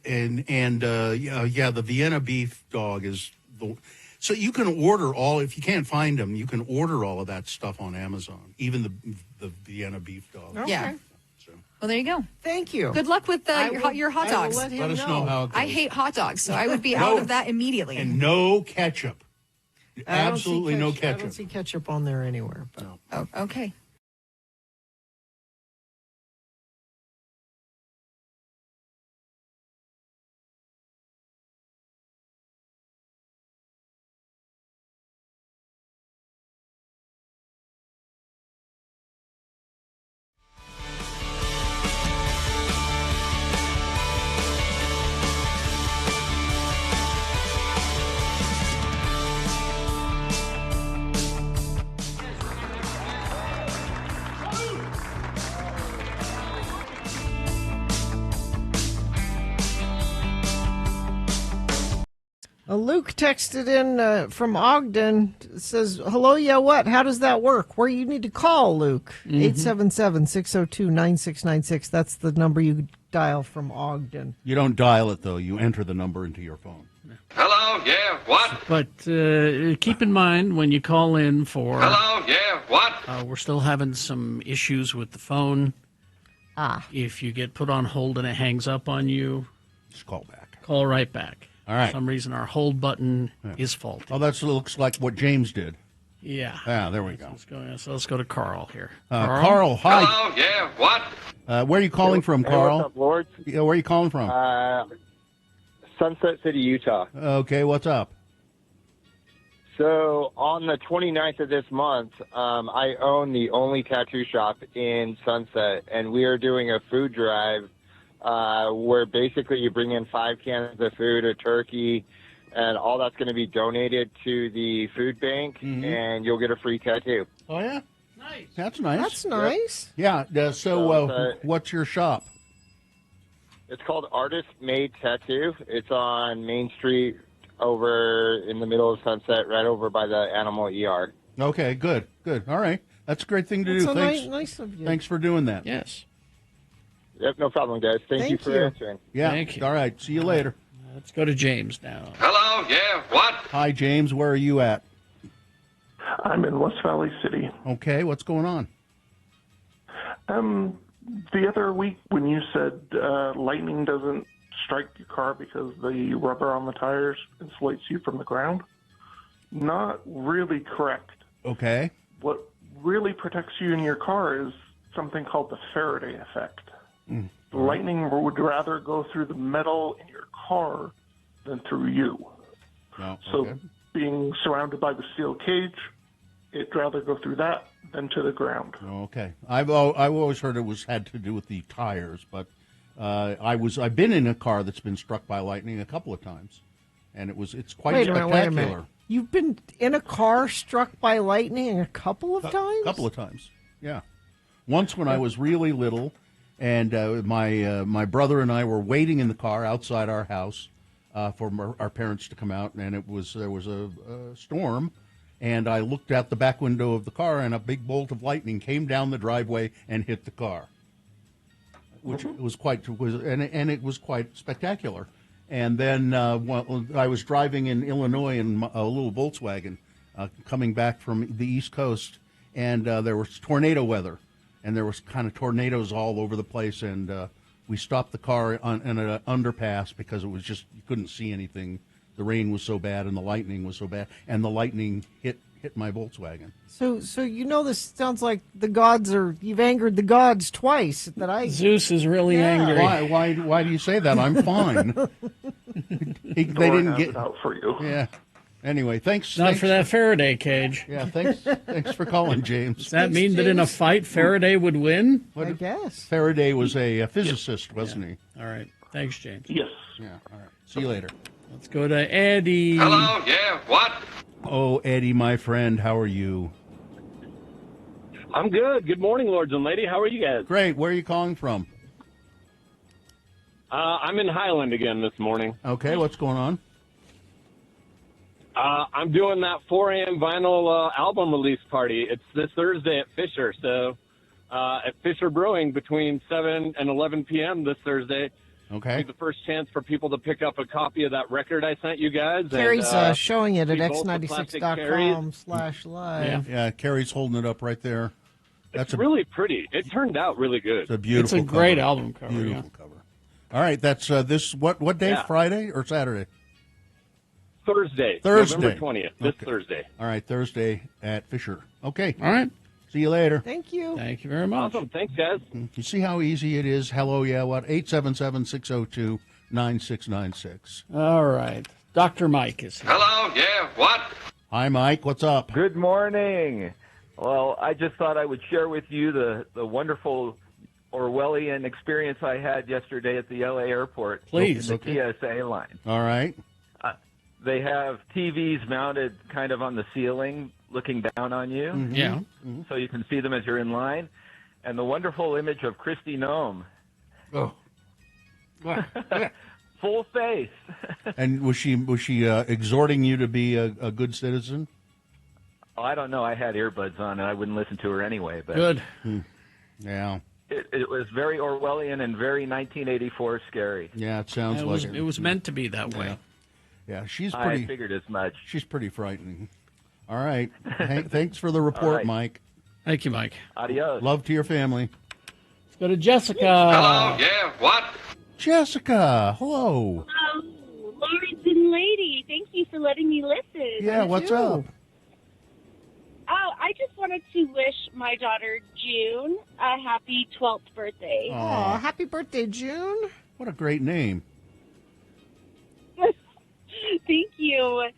Vienna beef dog is the. So you can order if you can't find them, you can order all of that stuff on Amazon, even the Vienna beef dog. Okay. Yeah. Well, there you go. Thank you. Good luck with your hot dogs. Let us know how it goes. I hate hot dogs, so I would be out of that immediately. And no ketchup. Absolutely no I ketchup. don't see ketchup on there anywhere. But. Oh, okay. Luke texted in from Ogden. Says, hello, yeah, what? How does that work? Where you need to call, Luke? 877-602-9696. That's the number you dial from Ogden. You don't dial it, though. You enter the number into your phone. Hello, yeah, what? But keep in mind when you call in for... Hello, yeah, what? We're still having some issues with the phone. If you get put on hold and it hangs up on you... Just call back. Call right back. All right. For some reason, our hold button is faulty. Oh, that looks like what James did. Yeah. Yeah, there we go. Let's go to Carl here. Carl, hi. Hello, yeah, what? Where are you calling from, Carl? What's up, Lord? Yeah, where are you calling from? Sunset City, Utah. Okay, what's up? So on the 29th of this month, I own the only tattoo shop in Sunset, and we are doing a food drive where basically you bring in 5 cans of food, a turkey, and all that's going to be donated to the food bank, and you'll get a free tattoo. Oh, yeah? Nice. That's nice. That's nice. Yeah, so what's your shop? It's called Artist Made Tattoo. It's on Main Street over in the middle of Sunset, right over by the Animal ER. Okay, good. All right. That's a great thing to do. So Thanks. nice of you. Thanks for doing that. Yes. Yep, no problem, guys. Thank you for answering. Yeah. Thank you. All right. See you later. Let's go to James now. Hello, yeah, what? Hi, James. Where are you at? I'm in West Valley City. Okay. What's going on? The other week when you said lightning doesn't strike your car because the rubber on the tires insulates you from the ground, not really correct. Okay. What really protects you in your car is something called the Faraday effect. Lightning would rather go through the metal in your car than through you. Oh, So being surrounded by the steel cage, it'd rather go through that than to the ground. Okay. I've always heard it had to do with the tires, but I've been in a car that's been struck by lightning a couple of times, and it's quite spectacular. Wait a minute. You've been in a car struck by lightning a couple of times? A couple of times, yeah. Once when I was really little, and my brother and I were waiting in the car outside our house for our parents to come out, and there was a storm, and I looked out the back window of the car, and a big bolt of lightning came down the driveway and hit the car. which was and it was quite spectacular. And then I was driving in Illinois in a little Volkswagen, coming back from the East Coast, and there was tornado weather, and there was kind of tornadoes all over the place, and we stopped the car in an underpass because it was just, you couldn't see anything. The rain was so bad and the lightning was so bad, and the lightning hit my Volkswagen. So this sounds like you've angered the gods twice. Zeus is really angry. Why do you say that? I'm fine. They didn't get it out for you. Yeah. Anyway, thanks. Not for that Faraday cage. Yeah, thanks for calling, James. Does that mean that in a fight Faraday would win? I guess. Faraday was a physicist, wasn't he? All right. Thanks, James. Yes. Yeah. All right. See you later. Let's go to Eddie. Hello, yeah, what? Oh, Eddie, my friend, how are you? I'm good. Good morning, Lords and Lady. How are you guys? Great. Where are you calling from? I'm in Highland again this morning. Okay, what's going on? I'm doing that 4 a.m. vinyl album release party. It's this Thursday at Fisher. So at Fisher Brewing between 7 and 11 p.m. this Thursday. Okay. The first chance for people to pick up a copy of that record I sent you guys. Carrie's showing it at see both the Plastic Carries. x96.com/live. Yeah, Carrie's holding it up right there. It's really pretty. It turned out really good. It's a beautiful It's a great cover. album cover. Beautiful cover. All right, that's this. What day? Yeah. Friday or Saturday? Thursday. Thursday. November 20th. This Okay. Thursday. All right, Thursday at Fisher. Okay. All right. See you later. Thank you. Thank you very much. Awesome. Thanks, guys. You see how easy it is? Hello, yeah, what? 877-602-9696. All right. Dr. Mike is here. Hello, yeah, what? Hi, Mike. What's up? Good morning. Well, I just thought I would share with you the wonderful Orwellian experience I had yesterday at the L.A. airport. Please. In the TSA line. All right. They have TVs mounted kind of on the ceiling looking down on you. Mm-hmm. Yeah. So you can see them as you're in line. And the wonderful image of Kristi Noem. Oh. Full face. And was she exhorting you to be a good citizen? Oh, I don't know. I had earbuds on and I wouldn't listen to her anyway. But Good. Yeah. It was very Orwellian and very 1984 scary. Yeah, it sounds like it. It was meant to be that way. Yeah, she's pretty. I figured as much. She's pretty frightening. All right. Thanks for the report, right. Mike. Thank you, Mike. Adios. Love to your family. Let's go to Jessica. Hello, yeah, what? Jessica, hello. Lawrence and Lady, thank you for letting me listen. Yeah, what's up? Oh, I just wanted to wish my daughter June a happy 12th birthday. Oh, happy birthday, June. What a great name. Thank you.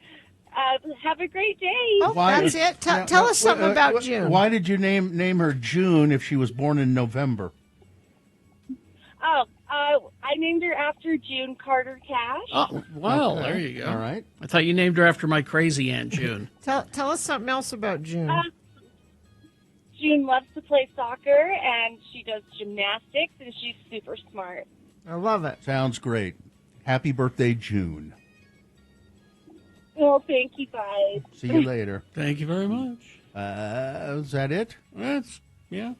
Have a great day. Oh, that's it. Tell us something about June. Why did you name her June if she was born in November? Oh, I named her after June Carter Cash. Oh, well, Okay. there you go. All right. I thought you named her after my crazy Aunt June. Tell us something else about June. June loves to play soccer, and she does gymnastics, and she's super smart. I love it. Sounds great. Happy birthday, June. Well, thank you, guys. See you later. Thank you very much. Is that it? That's yeah.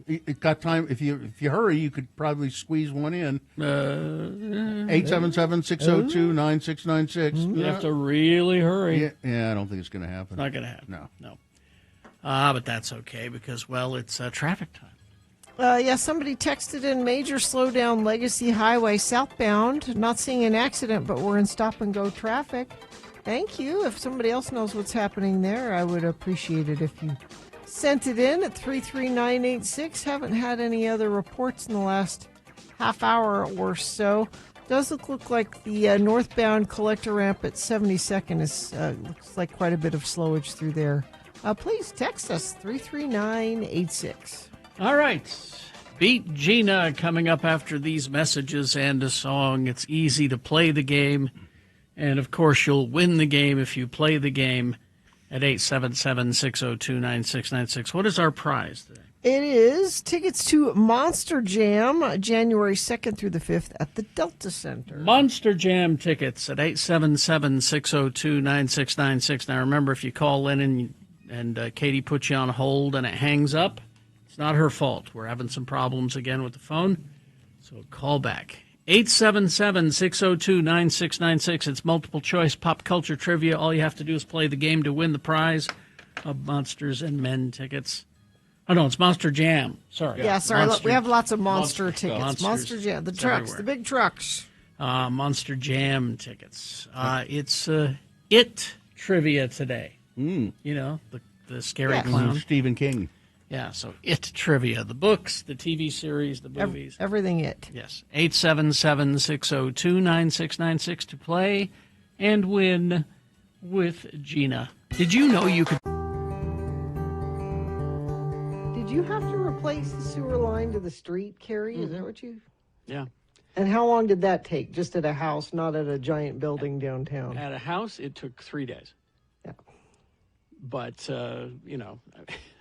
It got time. If you hurry, you could probably squeeze one in. 877-602-9696. You have to really hurry. Yeah, I don't think it's going to happen. It's not going to happen. No. But that's okay because, well, it's traffic time. Somebody texted in major slowdown Legacy Highway southbound. Not seeing an accident, but we're in stop-and-go traffic. Thank you. If somebody else knows what's happening there, I would appreciate it if you sent it in at 33986. Haven't had any other reports in the last half hour or so. Does look like the northbound collector ramp at 72nd is looks like quite a bit of slowage through there. Please text us 33986. All right. Beat Gina coming up after these messages and a song. It's easy to play the game. And, of course, you'll win the game if you play the game at 877-602-9696. What is our prize today? It is tickets to Monster Jam, January 2nd through the 5th at the Delta Center. Monster Jam tickets at 877-602-9696. Now, remember, if you call in and Katie puts you on hold and it hangs up, it's not her fault. We're having some problems again with the phone. So call back. 877-602-9696. It's multiple choice pop culture trivia. All you have to do is play the game to win the prize of Monsters and Men tickets. Oh, no, it's Monster Jam. Sorry. Yeah, sorry. Look, we have lots of Monster tickets. Monsters. Monster Jam. The trucks. Everywhere. The big trucks. Monster Jam tickets. It's It trivia today. You know, the scary clown. Stephen King. Yeah, so It trivia. The books, the TV series, the movies. Everything It. Yes. 877-602-9696 to play and win with Gina. Did you know you could... Did you have to replace the sewer line to the street, Carrie? Is that what you... Yeah. And how long did that take? Just at a house, not at a giant building downtown? At a house, it took 3 days. Yeah. But, you know,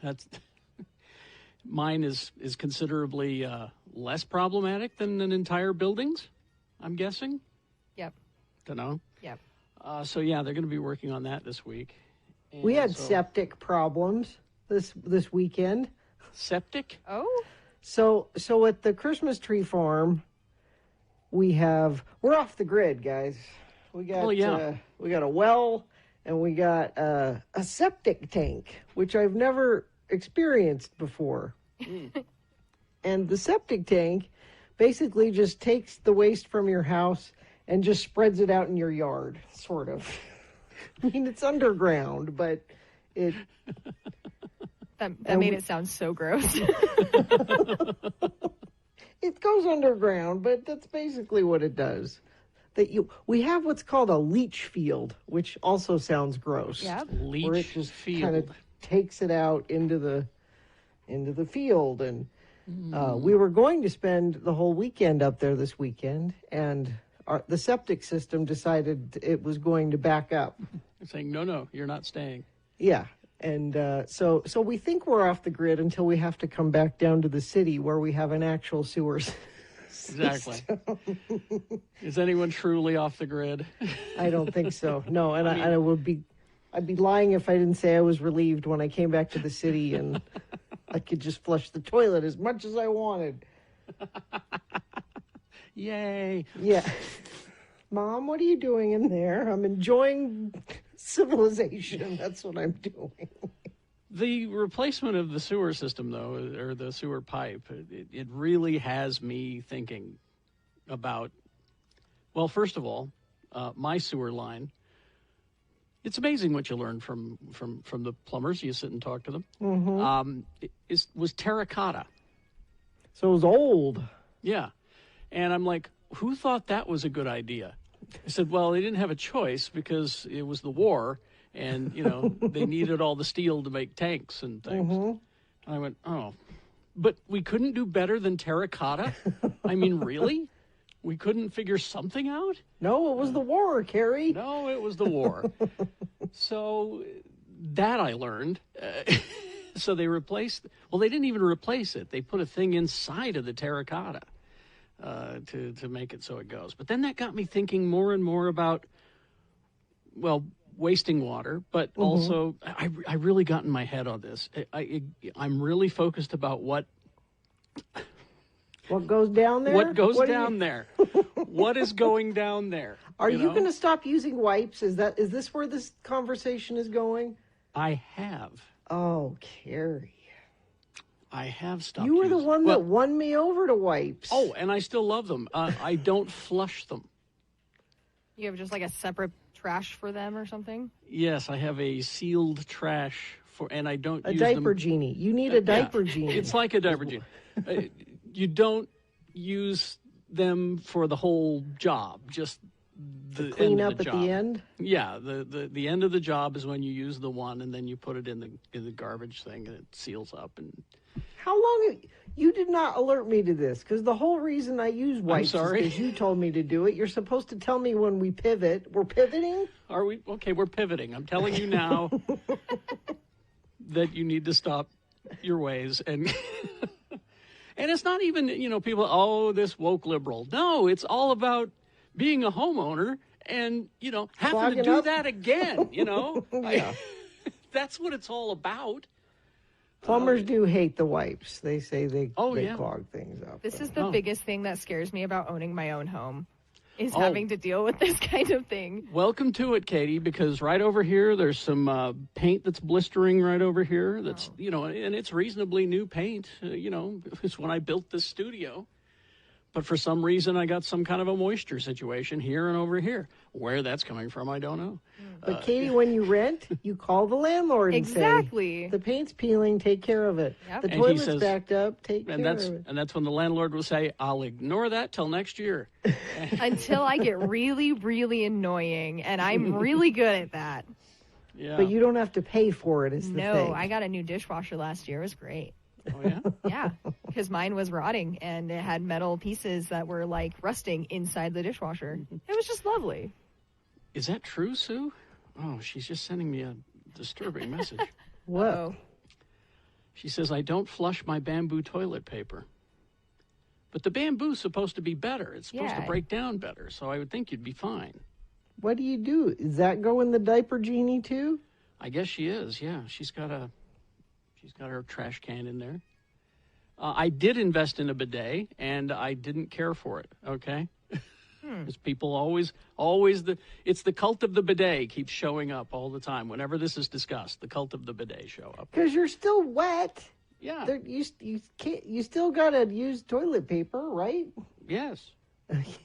that's... Mine is considerably less problematic than an entire building's, I'm guessing. Yep. Don't know. Yep. So, yeah, they're going to be working on that this week. And We had so- septic problems this weekend. Oh? Septic? So at the Christmas tree farm, we're off the grid, guys. We got we got a well and we got a septic tank, which I've never experienced before. And the septic tank basically just takes the waste from your house and just spreads it out in your yard, sort of. I mean, it's underground, but it... That made it sound so gross. It goes underground, but that's basically what it does. We have what's called a leach field, which also sounds gross. Yep. Where it just kind of takes it out into the field, and we were going to spend the whole weekend up there this weekend, and the septic system decided it was going to back up. They're saying, no, you're not staying. Yeah. And so we think we're off the grid until we have to come back down to the city where we have an actual sewer Exactly. Is anyone truly off the grid? I don't think so. No, and I'd be lying if I didn't say I was relieved when I came back to the city and I could just flush the toilet as much as I wanted. Yay. Yeah. Mom, what are you doing in there? I'm enjoying civilization. That's what I'm doing. The replacement of the sewer system, though, or the sewer pipe, it really has me thinking about, well, first of all, my sewer line. It's amazing what you learn from the plumbers. You sit and talk to them. Mm-hmm. It was terracotta. So it was old. Yeah. And I'm like, who thought that was a good idea? I said, well, they didn't have a choice because it was the war and, you know, they needed all the steel to make tanks and things. Mm-hmm. I went, oh, but we couldn't do better than terracotta? I mean, really? We couldn't figure something out? No, it was the war, Carrie. No, it was the war. So that I learned. So they replaced, well, they didn't even replace it. They put a thing inside of the terracotta to make it so it goes. But then that got me thinking more and more about, well, wasting water, but also I really got in my head on this. I'm really focused about what goes down there? What goes down there? What is going down there? Are you going to stop using wipes? Is this where this conversation is going? I have. Oh, Carrie. I have stopped. You were the one that won me over to wipes. Oh, and I still love them. I don't flush them. You have just like a separate trash for them or something? Yes, I have a sealed trash and I don't use diaper them. Genie. You need a diaper genie. It's like a diaper genie. You don't use them for the whole job, just the clean end up of the at job. the end? Yeah, the end of the job is when you use the one and then you put it in the garbage thing and it seals up. And how long? You did not alert me to this, because the whole reason I use wipes is because you told me to do it. You're supposed to tell me when we pivot. We're pivoting? Are we? Okay, we're pivoting. I'm telling you now that you need to stop your ways. And and it's not even, people, this woke liberal. No, it's all about being a homeowner and, having Clogging to do up. that again, Yeah. That's what it's all about. Plumbers do hate the wipes. They say they yeah. clog things up. This is the biggest thing that scares me about owning my own home, is Oh. having to deal with this kind of thing. Welcome to it, Katie, because right over here, there's some paint that's blistering right over here. That's, and it's reasonably new paint. It's when I built this studio. But for some reason, I got some kind of a moisture situation here and over here. Where that's coming from, I don't know. But Katie, when you rent, you call the landlord and Exactly. say, the paint's peeling, take care of it. Yep. The And he toilet's says- backed up, take And care that's of it. and that's when the landlord will say, "I'll ignore that till next year." Until I get really, really annoying, and I'm really good at that. Yeah. But you don't have to pay for it, is the No, thing. I got a new dishwasher last year. It was great. Oh, yeah? Yeah, because mine was rotting, and it had metal pieces that were, like, rusting inside the dishwasher. It was just lovely. Is that true, Sue? Oh, she's just sending me a disturbing message. What? She says, I don't flush my bamboo toilet paper. But the bamboo's supposed to be better. It's supposed to Yeah. break down better, so I would think you'd be fine. What do you do? Does that go in the diaper genie, too? I guess she is, yeah. She's got her trash can in there. I did invest in a bidet, and I didn't care for it, okay? Because people always, it's the cult of the bidet keeps showing up all the time. Whenever this is discussed, the cult of the bidet show up. Because you're still wet. Yeah. You still got to use toilet paper, right? Yes.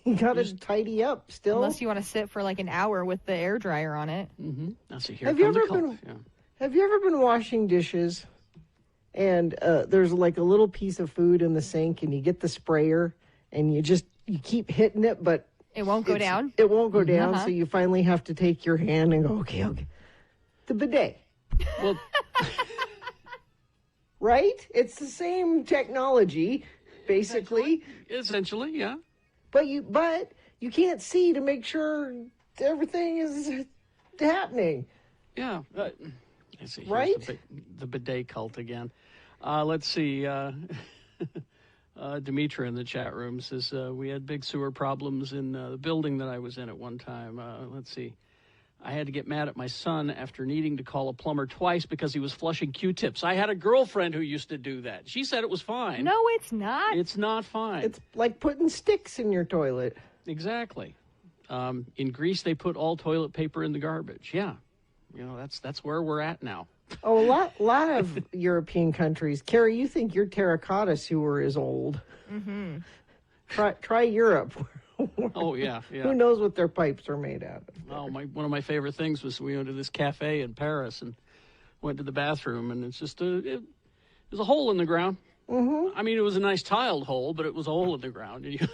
You got to tidy up still. Unless you want to sit for like an hour with the air dryer on it. Mm-hmm. Now see, here Have you comes the ever cult. been? Yeah. Have you ever been washing dishes, and there's like a little piece of food in the sink, and you get the sprayer, and you keep hitting it, but it won't go down. It won't go down, Uh-huh. so you finally have to take your hand and go, okay. The bidet. Well, right? It's the same technology, basically. Essentially, yeah. But you can't see to make sure everything is happening. Yeah. Let's see. Here's Right? The bidet cult again. Let's see. Demetra in the chat room says, we had big sewer problems in the building that I was in at one time. Let's see. I had to get mad at my son after needing to call a plumber twice because he was flushing Q-tips. I had a girlfriend who used to do that. She said it was fine. No, it's not. It's not fine. It's like putting sticks in your toilet. Exactly. In Greece, they put all toilet paper in the garbage. Yeah. That's where we're at now. Oh, a lot of European countries. Carrie, you think your terracotta sewer is old. Mm-hmm. Try Europe. Oh, yeah. Who knows what their pipes are made out of? Oh, one of my favorite things was we went to this cafe in Paris and went to the bathroom, and it's just there's a hole in the ground. Mm-hmm. I mean, it was a nice tiled hole, but it was a hole in the ground. And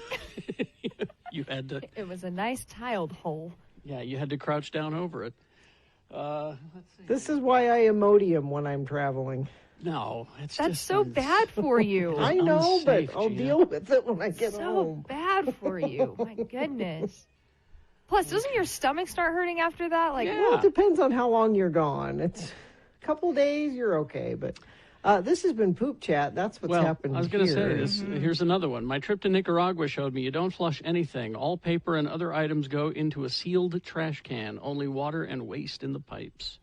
you had to... It was a nice tiled hole. Yeah, you had to crouch down over it. Let's see. This is why I Imodium when I'm traveling. No, That's so bad for you. I know, unsafe, but I'll Gina. deal with it when I get so home. bad for you. My goodness. Plus, doesn't your stomach start hurting after that? Like, Well, it depends on how long you're gone. It's a couple days, you're okay. But this has been Poop Chat. That's what's happened I was going to here. say this. Here's another one. My trip to Nicaragua showed me you don't flush anything. All paper and other items go into a sealed trash can. Only water and waste in the pipes.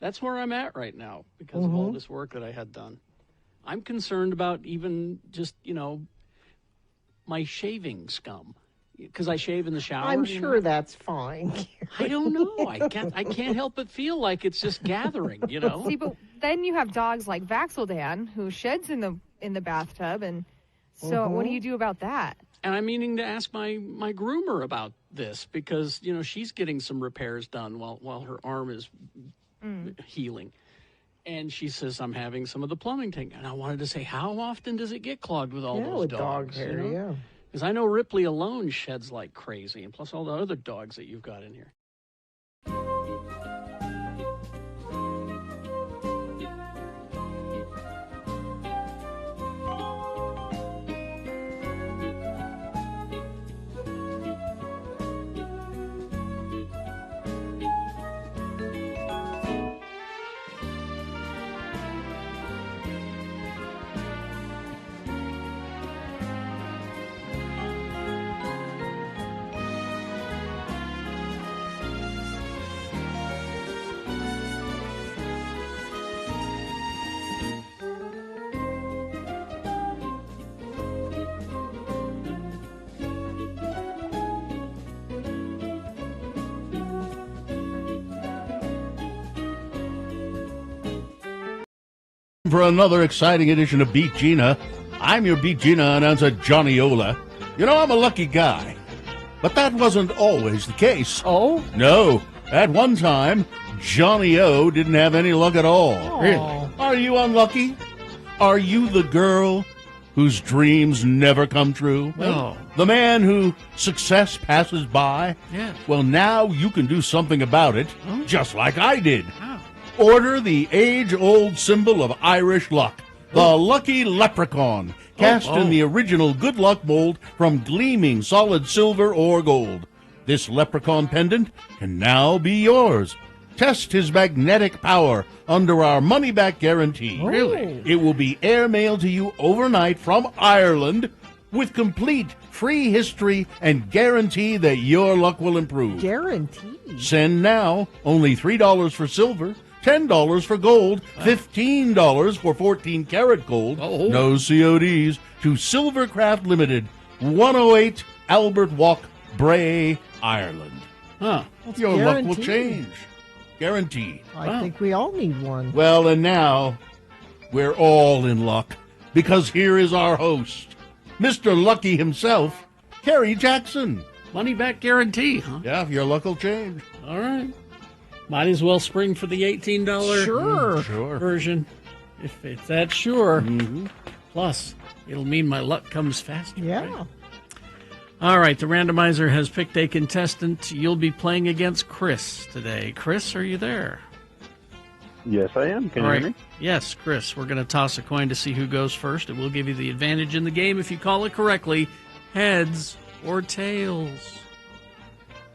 That's where I'm at right now because of all this work that I had done. I'm concerned about even just, my shaving scum. Because I shave in the shower. I'm sure that's fine. I don't know. I can't help but feel like it's just gathering, See, but then you have dogs like Vaxeldan who sheds in the bathtub, and so what do you do about that? And I'm meaning to ask my groomer about this because, she's getting some repairs done while her arm is healing. And she says, I'm having some of the plumbing taken. And I wanted to say, how often does it get clogged with all those with dogs? dog hair, yeah. Because I know Ripley alone sheds like crazy, and plus all the other dogs that you've got in here. for another exciting edition of Beat Gina. I'm your Beat Gina announcer, Johnny Ola. You know, I'm a lucky guy. But that wasn't always the case. Oh? No. At one time, Johnny O didn't have any luck at all. Really? Are you unlucky? Are you the girl whose dreams never come true? No. The man who success passes by? Yeah. Well, now you can do something about it, Oh. just like I did. How? Order the age-old symbol of Irish luck, the Lucky Leprechaun, cast in the original good luck mold from gleaming solid silver or gold. This leprechaun pendant can now be yours. Test his magnetic power under our money-back guarantee. Really? It will be airmailed to you overnight from Ireland with complete free history and guarantee that your luck will improve. Guarantee? Send now. Only $3 for silver, $10 for gold, $15 for 14-karat gold. Oh. No CODs to Silvercraft Limited, 108 Albert Walk, Bray, Ireland. Huh. Your luck will guaranteed. change. Guaranteed. I think we all need one. Well, and now we're all in luck because here is our host, Mr. Lucky himself, Kerry Jackson. Money back guarantee, huh? Yeah, your luck will change. All right. Might as well spring for the $18 Sure. version. If it's that sure. Mm-hmm. Plus, it'll mean my luck comes faster. Yeah. Right? All right, the randomizer has picked a contestant. You'll be playing against Chris today. Chris, are you there? Yes, I am. Can All you right. hear me? Yes, Chris. We're going to toss a coin to see who goes first. It will give you the advantage in the game if you call it correctly. Heads or tails?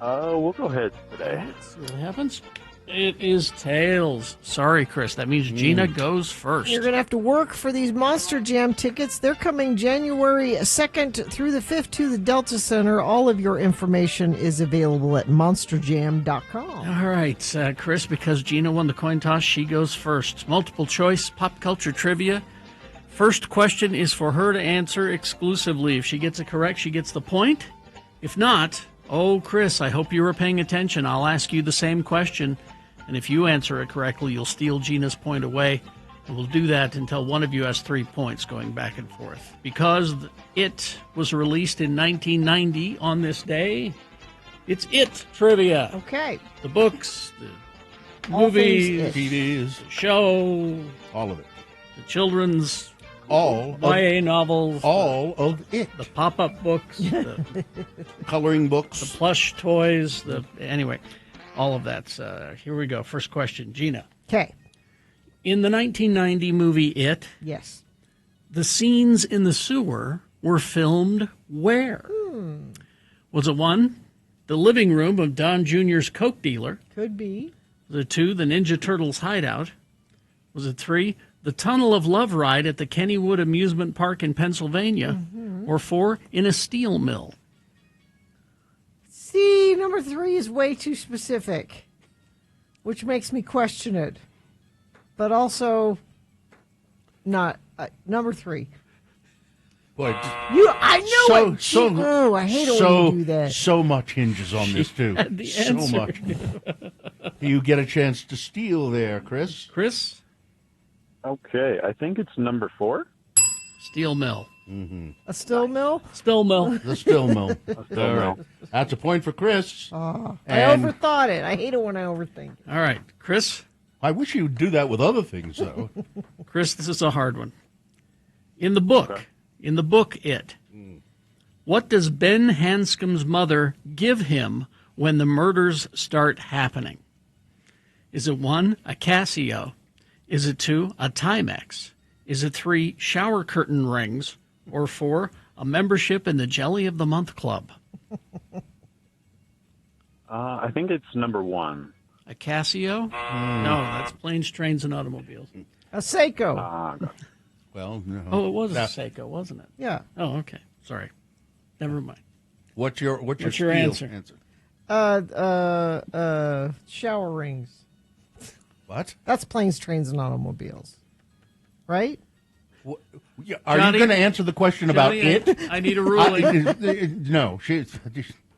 We'll go ahead today. Let's see what happens. It is tails. Sorry, Chris. That means Gina goes first. You're going to have to work for these Monster Jam tickets. They're coming January 2nd through the 5th to the Delta Center. All of your information is available at monsterjam.com. All right, Chris, because Gina won the coin toss, she goes first. Multiple choice pop culture trivia. First question is for her to answer exclusively. If she gets it correct, she gets the point. If not, oh, Chris, I hope you were paying attention. I'll ask you the same question. And if you answer it correctly, you'll steal Gina's point away. And we'll do that until one of you has 3 points going back and forth. Because it was released in 1990 on this day, it's It trivia. Okay. The books, the All movies, things TVs, the show, all of it. the children's All YA novels, all of it. the pop-up books, the Coloring books. plush toys, anyway, all of that's here we go. First question, Gina. Okay. In the 1990 movie It, Yes. the scenes in the sewer were filmed where? Was it 1, the living room of Don Jr.'s Coke dealer? Could be. Was it 2, the Ninja Turtles hideout? Was it 3, the Tunnel of Love ride at the Kennywood Amusement Park in Pennsylvania? Or 4, in a steel mill? See, number 3 is way too specific, which makes me question it. But also, not number 3. Boy, I knew it. Oh, I hate it when you do that. So much hinges on this, too. had the So answer. much. You get a chance to steal there, Chris. Chris? Okay, I think it's number 4. Steel mill. Mm-hmm. A still mill? Still mill. The still mill. Still All mill. right. That's a point for Chris. I And- overthought it. I hate it when I overthink. All right, Chris? I wish you would do that with other things, though. Chris, this is a hard one. In the book, It, what does Ben Hanscom's mother give him when the murders start happening? Is it 1, a Casio? Is it 2, a Timex? Is it 3, shower curtain rings? Or 4, a membership in the Jelly of the Month Club? I think it's number 1. A Casio? No, that's planes, trains, and automobiles. A Seiko. Well, no. Oh, it was a That- Seiko, wasn't it? Yeah. Oh, okay. Sorry. Never mind. What's your your steal answer? Shower rings. What? That's planes, trains, and automobiles. Right? Are Johnny- you going to answer the question Johnny, about it? I need a ruling. No.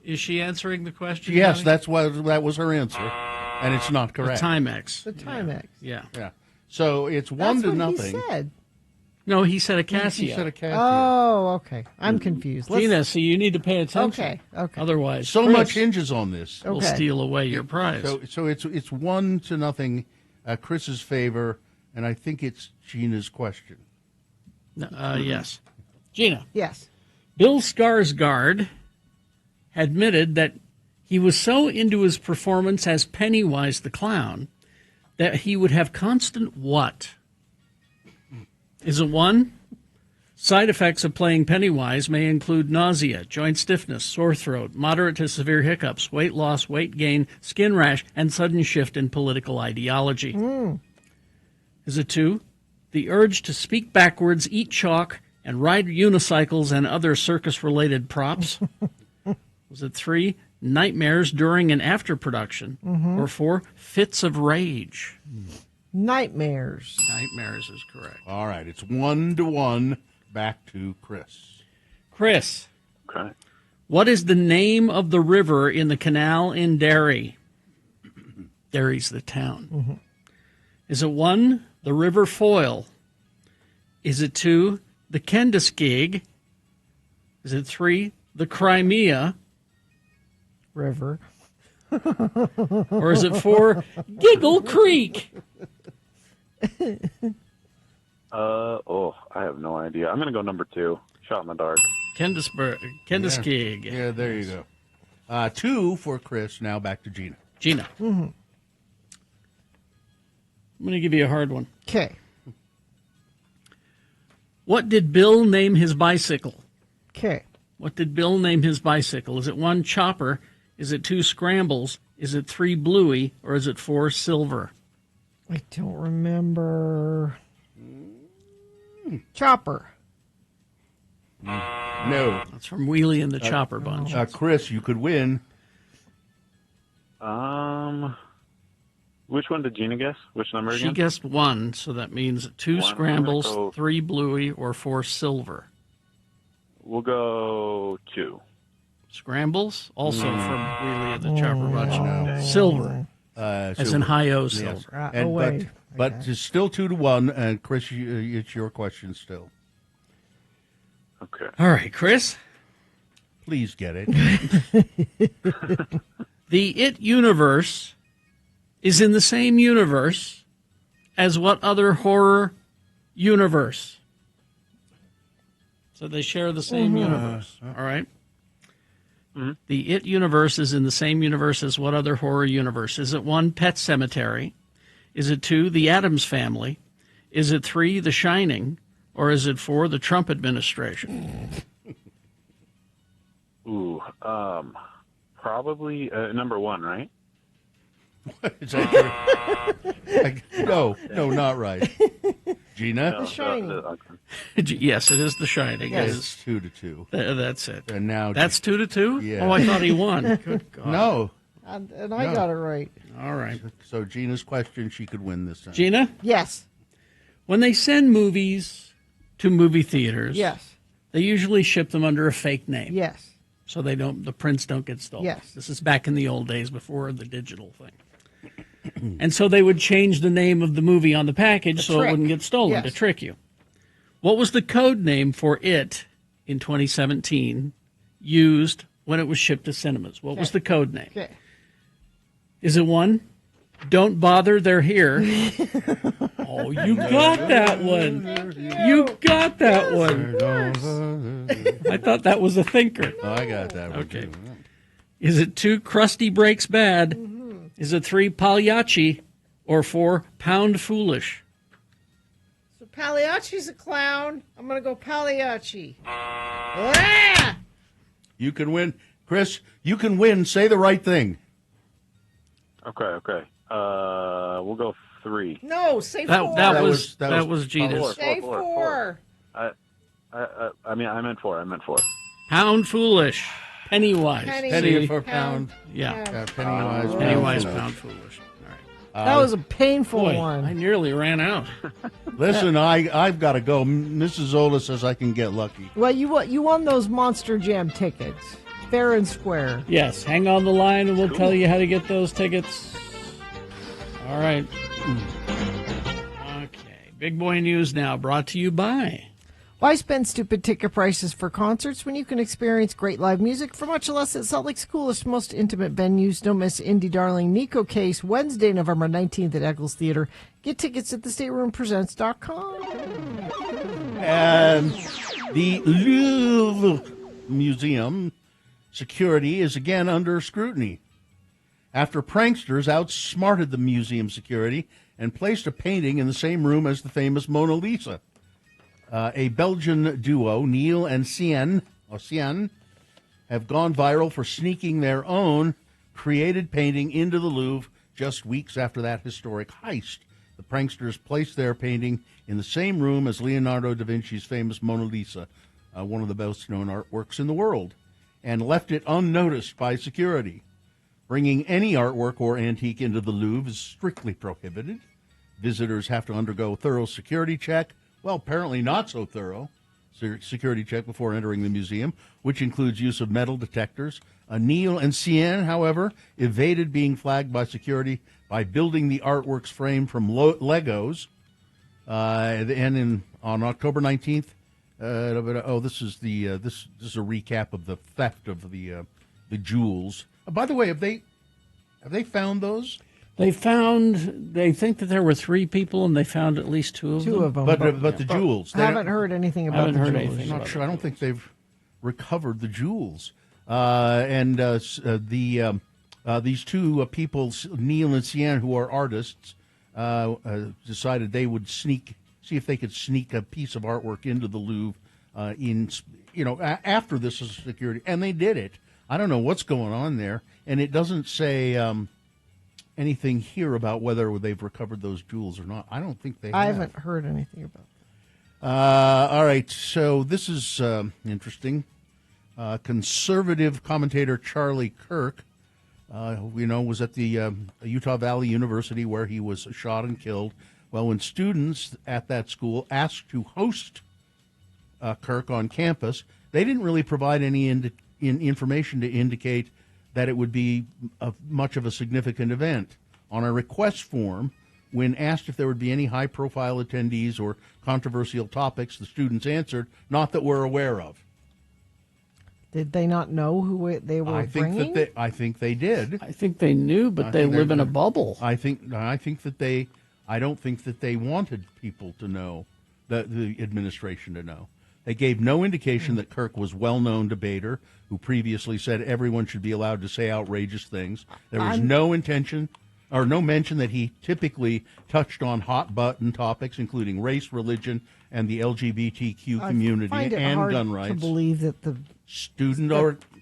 Is she answering the question? Yes, Johnny? that was her answer, and it's not correct. The Timex. The Timex. Yeah. Yeah. So it's one to nothing. He said. No, he said a Casio. He said a Casio. Oh, okay. I'm confused. Gina, so you need to pay attention. Okay. Otherwise, So Chris much hinges on this. will steal away your prize. So it's 1-0, Chris's favor, and I think it's Gina's question. Yes. Gina. Yes. Bill Skarsgård admitted that he was so into his performance as Pennywise the Clown that he would have constant what? Is it 1? Side effects of playing Pennywise may include nausea, joint stiffness, sore throat, moderate to severe hiccups, weight loss, weight gain, skin rash, and sudden shift in political ideology. Is it 2? The urge to speak backwards, eat chalk, and ride unicycles and other circus-related props? Was it 3? Nightmares during and after production? Or 4? Fits of rage? Nightmares. Nightmares is correct. All right, it's 1-1. Back to Chris. Chris. Okay. What is the name of the river in the canal in Derry? Derry's the town. Is it 1, the River Foyle? Is it 2, the Kenduskeag? Is it 3, the Crimea? River. Or is it 4, Giggle Creek? I have no idea. I'm going to go number 2. Shot in the dark. Kenduskeag. Yeah, there you go. 2 for Chris. Now back to Gina. Gina. I'm going to give you a hard one. Okay. What did Bill name his bicycle? Okay. What did Bill name his bicycle? Is it 1, Chopper? Is it 2, Scrambles? Is it 3, Bluey? Or is it 4, Silver? I don't remember. Chopper. No. That's from Wheelie and the Chopper Bunch. Chris, you could win. Which one did Gina guess? Which number again? She guessed 1, so that means 2 Scrambles, 3 Bluey, or 4 Silver. We'll go 2. Scrambles, also from Wheelie and the Chopper Bunch. Silver. As in high-O silver. Yes. But it's still 2-1, and Chris, it's your question still. Okay. All right, Chris. Please get it. The It universe is in the same universe as what other horror universe? So they share the same universe. All right. The It universe is in the same universe as what other horror universe? Is it 1, Pet Sematary? Is it 2, The Addams Family? Is it 3, The Shining? Or is it 4, The Trump Administration? Probably number 1, right? Is that no, not right. Gina? The Shining. Yes, it is The Shining. Yes. It's 2-2. That's it. And now that's 2-2? Yeah. Oh, I thought he won. Good God. No. And I got it right. All right. So Gina's question, she could win this time. Gina? Yes. When they send movies to movie theaters, Yes. they usually ship them under a fake name. Yes. So the prints don't get stolen. Yes. This is back in the old days before the digital thing. And so they would change the name of the movie on the package so it wouldn't get stolen to trick you. What was the code name for It in 2017 used when it was shipped to cinemas? What was the code name? Okay. Is it 1, Don't Bother, They're Here? Oh, you got that one. You got that one. I thought that was a thinker. Oh, I got that one. Okay. Too. Is it 2, Krusty Breaks Bad? Is it 3, Pagliacci? Or 4, Pound Foolish? So Pagliacci's a clown. I'm going to go Pagliacci. Ah! You can win. Chris, you can win. Say the right thing. Okay. We'll go 3. No, say 4. That was Gina's. Say 4. I mean, 4. I meant 4. Pound Foolish. Pennywise. Penny for pound. Yeah. Pennywise, Pound Foolish. All right. That was a painful Boy, one. I nearly ran out. Listen, I've got to go. Mrs. Zola says I can get lucky. Well, you won those Monster Jam tickets, fair and square. Yes, hang on the line and we'll tell you how to get those tickets. All right. Big Boy News now, brought to you by... Why spend stupid ticket prices for concerts when you can experience great live music for much less at Salt Lake's coolest, most intimate venues? Don't miss indie darling Nico Case Wednesday, November 19th at Eccles Theater. Get tickets at thestateroompresents.com. And the Louvre Museum security is again under scrutiny after pranksters outsmarted the museum security and placed a painting in the same room as the famous Mona Lisa. A Belgian duo, Neil and Cien, have gone viral for sneaking their own created painting into the Louvre just weeks after that historic heist. The pranksters placed their painting in the same room as Leonardo da Vinci's famous Mona Lisa, one of the best-known artworks in the world, and left it unnoticed by security. Bringing any artwork or antique into the Louvre is strictly prohibited. Visitors have to undergo a thorough security check. Well, apparently not so thorough security check before entering the museum, which includes use of metal detectors. Neil and Cien, however, evaded being flagged by security by building the artwork's frame from Legos. On October 19th, this is a recap of the theft of the jewels. By the way, have they found those? They think that there were 3 people, and they found at least 2 of them. 2 of them. But the jewels. I haven't heard anything about the jewels. I'm not sure. I don't think they've recovered the jewels. These 2 people, Neil and Cien, who are artists, decided they would see if they could sneak a piece of artwork into the Louvre after this is security, and they did it. I don't know what's going on there, and it doesn't say anything here about whether they've recovered those jewels or not. I don't think they have. I haven't heard anything about that. All right, so this is interesting. Conservative commentator Charlie Kirk, was at the Utah Valley University where he was shot and killed. Well, when students at that school asked to host Kirk on campus, they didn't really provide any information to indicate that it would be much of a significant event. On a request form, when asked if there would be any high-profile attendees or controversial topics, the students answered, "Not that we're aware of." Did they not know who they were bringing? I think they did. I think they knew, but they live in a bubble. I don't think that they wanted people to know, the administration to know. They gave no indication that Kirk was well-known debater who previously said everyone should be allowed to say outrageous things. There was no mention that he typically touched on hot-button topics, including race, religion, and the LGBTQ community and gun rights. I find it hard to believe that the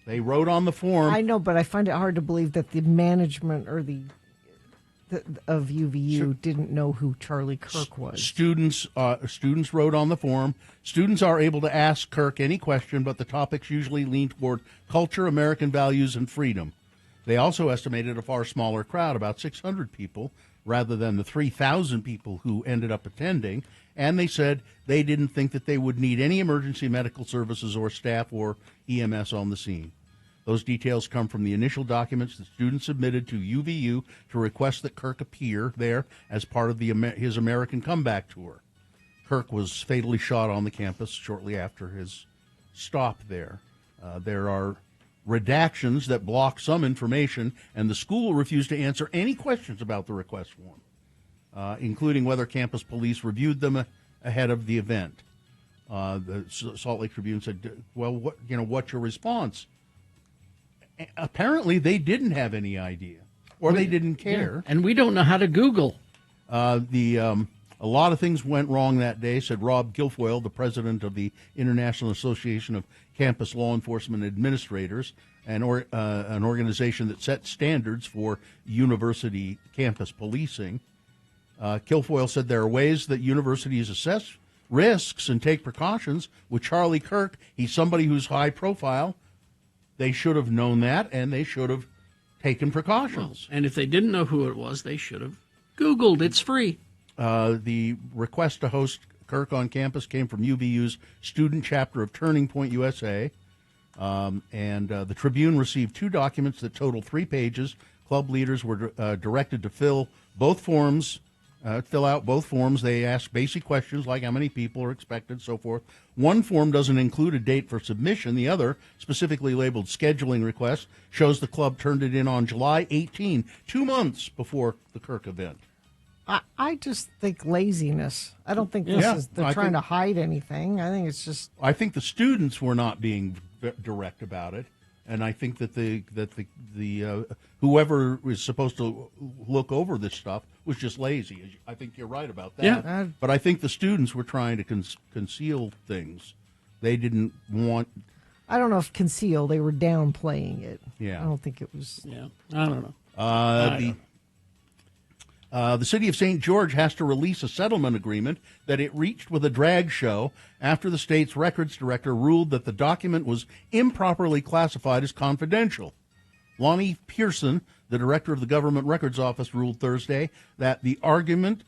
they wrote on the form. I know, but I find it hard to believe that the management or of UVU didn't know who Charlie Kirk was. Students wrote on the form. Students are able to ask Kirk any question, but the topics usually lean toward culture, American values, and freedom. They also estimated a far smaller crowd, about 600 people, rather than the 3,000 people who ended up attending. And they said they didn't think that they would need any emergency medical services or staff or EMS on the scene. Those details come from the initial documents the students submitted to UVU to request that Kirk appear there as part of his American Comeback Tour. Kirk was fatally shot on the campus shortly after his stop there. There are redactions that block some information, and the school refused to answer any questions about the request form, including whether campus police reviewed them ahead of the event. The Salt Lake Tribune said, "Well, what's your response?" Apparently, they didn't have any idea, or they didn't care. Yeah. And we don't know how to Google. A lot of things went wrong that day, said Rob Guilfoyle, the president of the International Association of Campus Law Enforcement Administrators, an organization that sets standards for university campus policing. Guilfoyle said there are ways that universities assess risks and take precautions. With Charlie Kirk, he's somebody who's high profile. They should have known that, and they should have taken precautions. Well, and if they didn't know who it was, they should have Googled. It's free. The request to host Kirk on campus came from UVU's student chapter of Turning Point USA. The Tribune received 2 documents that total 3 pages. Club leaders were directed to fill both forms Fill out both forms. They ask basic questions like how many people are expected, so forth. One form doesn't include a date for submission. The other, specifically labeled scheduling request, shows the club turned it in on July 18, 2 months before the Kirk event. I just think laziness. I don't think they're trying to hide anything. I think it's just. I think the students were not being direct about it. And I think that the whoever is supposed to look over this stuff was just lazy. I think you're right about that. Yeah. But I think the students were trying to conceal things. They didn't want. I don't know if conceal. They were downplaying it. Yeah. I don't think it was. Yeah. I don't know. The city of St. George has to release a settlement agreement that it reached with a drag show after the state's records director ruled that the document was improperly classified as confidential. Lonnie Pearson, the director of the Government Records Office, ruled Thursday that the agreement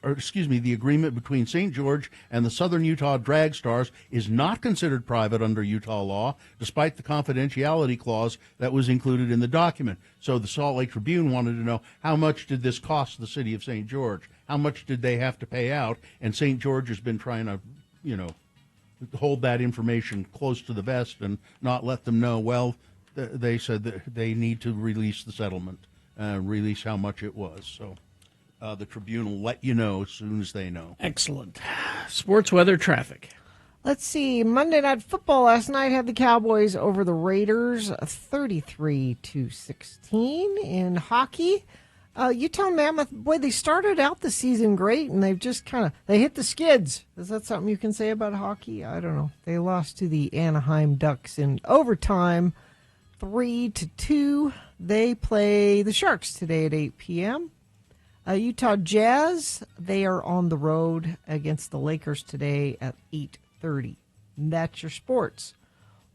between St. George and the Southern Utah Drag Stars is not considered private under Utah law, despite the confidentiality clause that was included in the document. So the Salt Lake Tribune wanted to know, how much did this cost the city of St. George? How much did they have to pay out? And St. George has been trying to, hold that information close to the vest and not let them know. Well, they said that they need to release the settlement, release how much it was. So the Tribune will let you know as soon as they know. Excellent. Sports weather traffic. Let's see. Monday Night Football last night had the Cowboys over the Raiders 33-16. In hockey, Utah Mammoth, boy, they started out the season great, and they've just they hit the skids. Is that something you can say about hockey? I don't know. They lost to the Anaheim Ducks in overtime, 3-2. They play the Sharks today at 8 p.m. Utah Jazz, they are on the road against the Lakers today at 8:30. That's your sports.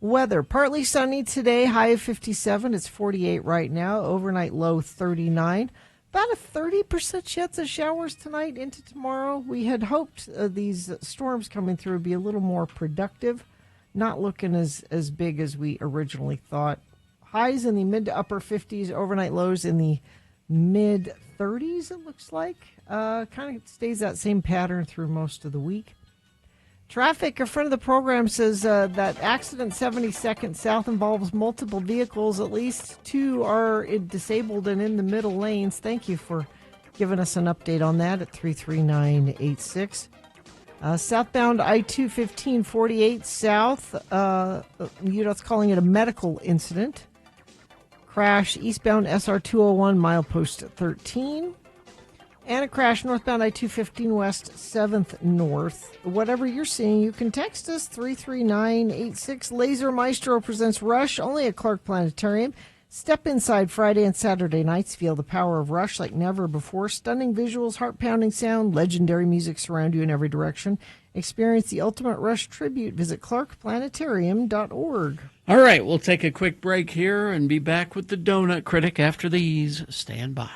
Weather, partly sunny today, high of 57. It's 48 right now. Overnight low 39. About a 30% chance of showers tonight into tomorrow. We had hoped these storms coming through would be a little more productive. Not looking as big as we originally thought. Highs in the mid to upper 50s. Overnight lows in the mid 30s, it looks like. Kind of stays that same pattern through most of the week. Traffic, a friend of the program says that accident 72nd South involves multiple vehicles. At least 2 are disabled and in the middle lanes. Thank you for giving us an update on that at 33986. Southbound I-215 48 South, UDOT's calling it a medical incident. Crash eastbound SR-201 milepost 13. And a crash northbound I-215 West 7th North. Whatever you're seeing, you can text us 33986. Laser Maestro presents Rush, only at Clark Planetarium. Step inside Friday and Saturday nights. Feel the power of Rush like never before. Stunning visuals, heart-pounding sound, legendary music surround you in every direction. Experience the ultimate Rush tribute. Visit clarkplanetarium.org. All right, we'll take a quick break here and be back with the Donut Critic after these. Stand by.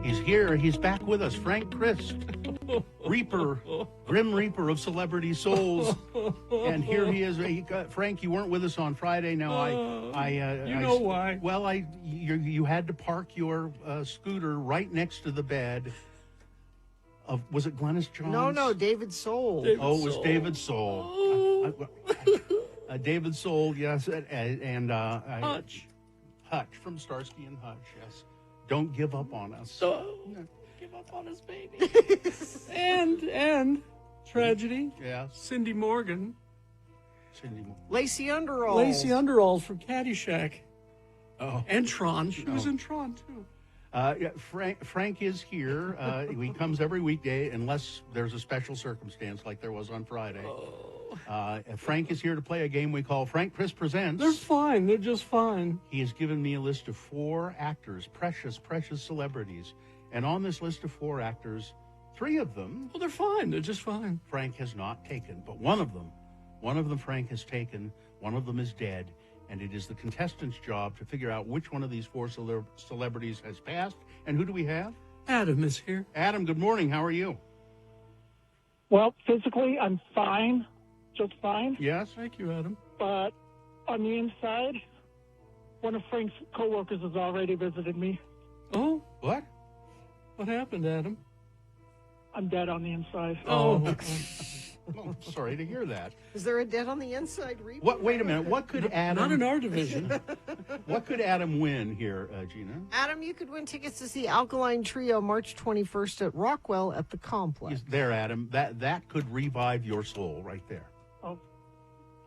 He's here. He's back with us. Frank Christ, Reaper, Grim Reaper of Celebrity Souls. And here he is. Frank, you weren't with us on Friday. Now, you know why. Well, you had to park your scooter right next to the bed of, was it Glennis Johns? No, David Soul. It was David Soul. David Soul, yes. And Hutch. Hutch from Starsky and Hutch, yes. Don't give up on us. Give up on us, baby. and tragedy. Yeah. Cindy Morgan. Lacey Underalls. Lacey Underalls from Caddyshack. Oh. And Tron. She was in Tron, too. Yeah, Frank is here. He comes every weekday unless there's a special circumstance like there was on Friday. Frank is here to play a game we call Frank Chris Presents. They're fine. They're just fine. He has given me a list of 4 actors, precious celebrities. And on this list of 4 actors, 3 of them... Well, they're fine. They're just fine. Frank has not taken. But one of them Frank has taken. One of them is dead. And it is the contestant's job to figure out which one of these 4 celebrities has passed. And who do we have? Adam is here. Adam, good morning. How are you? Well, physically, I'm fine, just fine. Yes, thank you, Adam. But on the inside, one of Frank's coworkers has already visited me. Oh, what? What happened, Adam? I'm dead on the inside. Oh, sorry to hear that. Is there a dead on the inside replay? What? Wait a minute. What could Adam? Not in our division. What could Adam win here, Gina? Adam, you could win tickets to see Alkaline Trio March 21st at Rockwell at the Complex. There, Adam. That could revive your soul right there. Oh,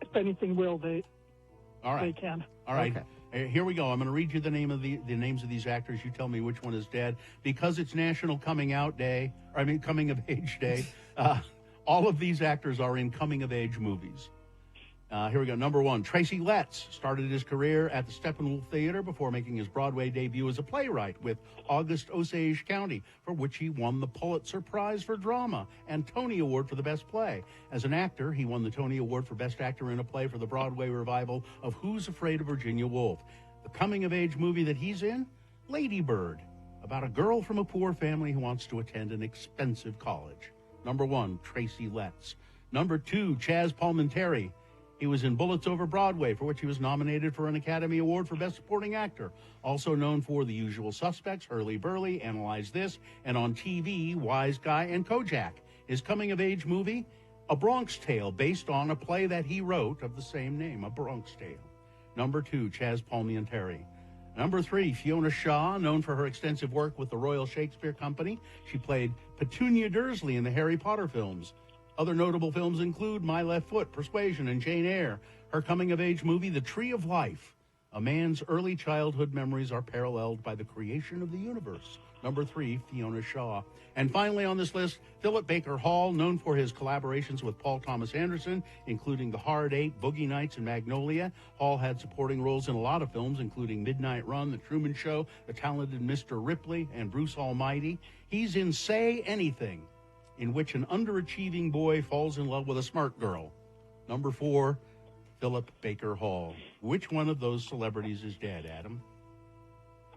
if anything will, they can. All right. Okay. Here we go. I'm going to read you the names of these actors. You tell me which one is dead. Because it's National Coming of Age Day. All of these actors are in coming of age movies. Here we go. Number 1, Tracy Letts started his career at the Steppenwolf Theater before making his Broadway debut as a playwright with August Osage County, for which he won the Pulitzer Prize for Drama and Tony Award for the Best Play. As an actor, he won the Tony Award for Best Actor in a Play for the Broadway revival of Who's Afraid of Virginia Woolf. The coming-of-age movie that he's in, Lady Bird, about a girl from a poor family who wants to attend an expensive college. Number 1, Tracy Letts. Number 2, Chaz Palminteri. He was in Bullets Over Broadway, for which he was nominated for an Academy Award for Best Supporting Actor. Also known for The Usual Suspects, Hurly Burly, Analyze This, and on TV, Wise Guy and Kojak. His coming-of-age movie, A Bronx Tale, based on a play that he wrote of the same name, A Bronx Tale. Number 2, Chaz Palminteri. Number 3, Fiona Shaw, known for her extensive work with the Royal Shakespeare Company. She played Petunia Dursley in the Harry Potter films. Other notable films include My Left Foot, Persuasion, and Jane Eyre. Her coming-of-age movie, The Tree of Life. A man's early childhood memories are paralleled by the creation of the universe. Number 3, Fiona Shaw. And finally on this list, Philip Baker Hall, known for his collaborations with Paul Thomas Anderson, including The Hard Eight, Boogie Nights, and Magnolia. Hall had supporting roles in a lot of films, including Midnight Run, The Truman Show, The Talented Mr. Ripley, and Bruce Almighty. He's in Say Anything, in which an underachieving boy falls in love with a smart girl. Number 4, Philip Baker Hall. Which one of those celebrities is dead, Adam?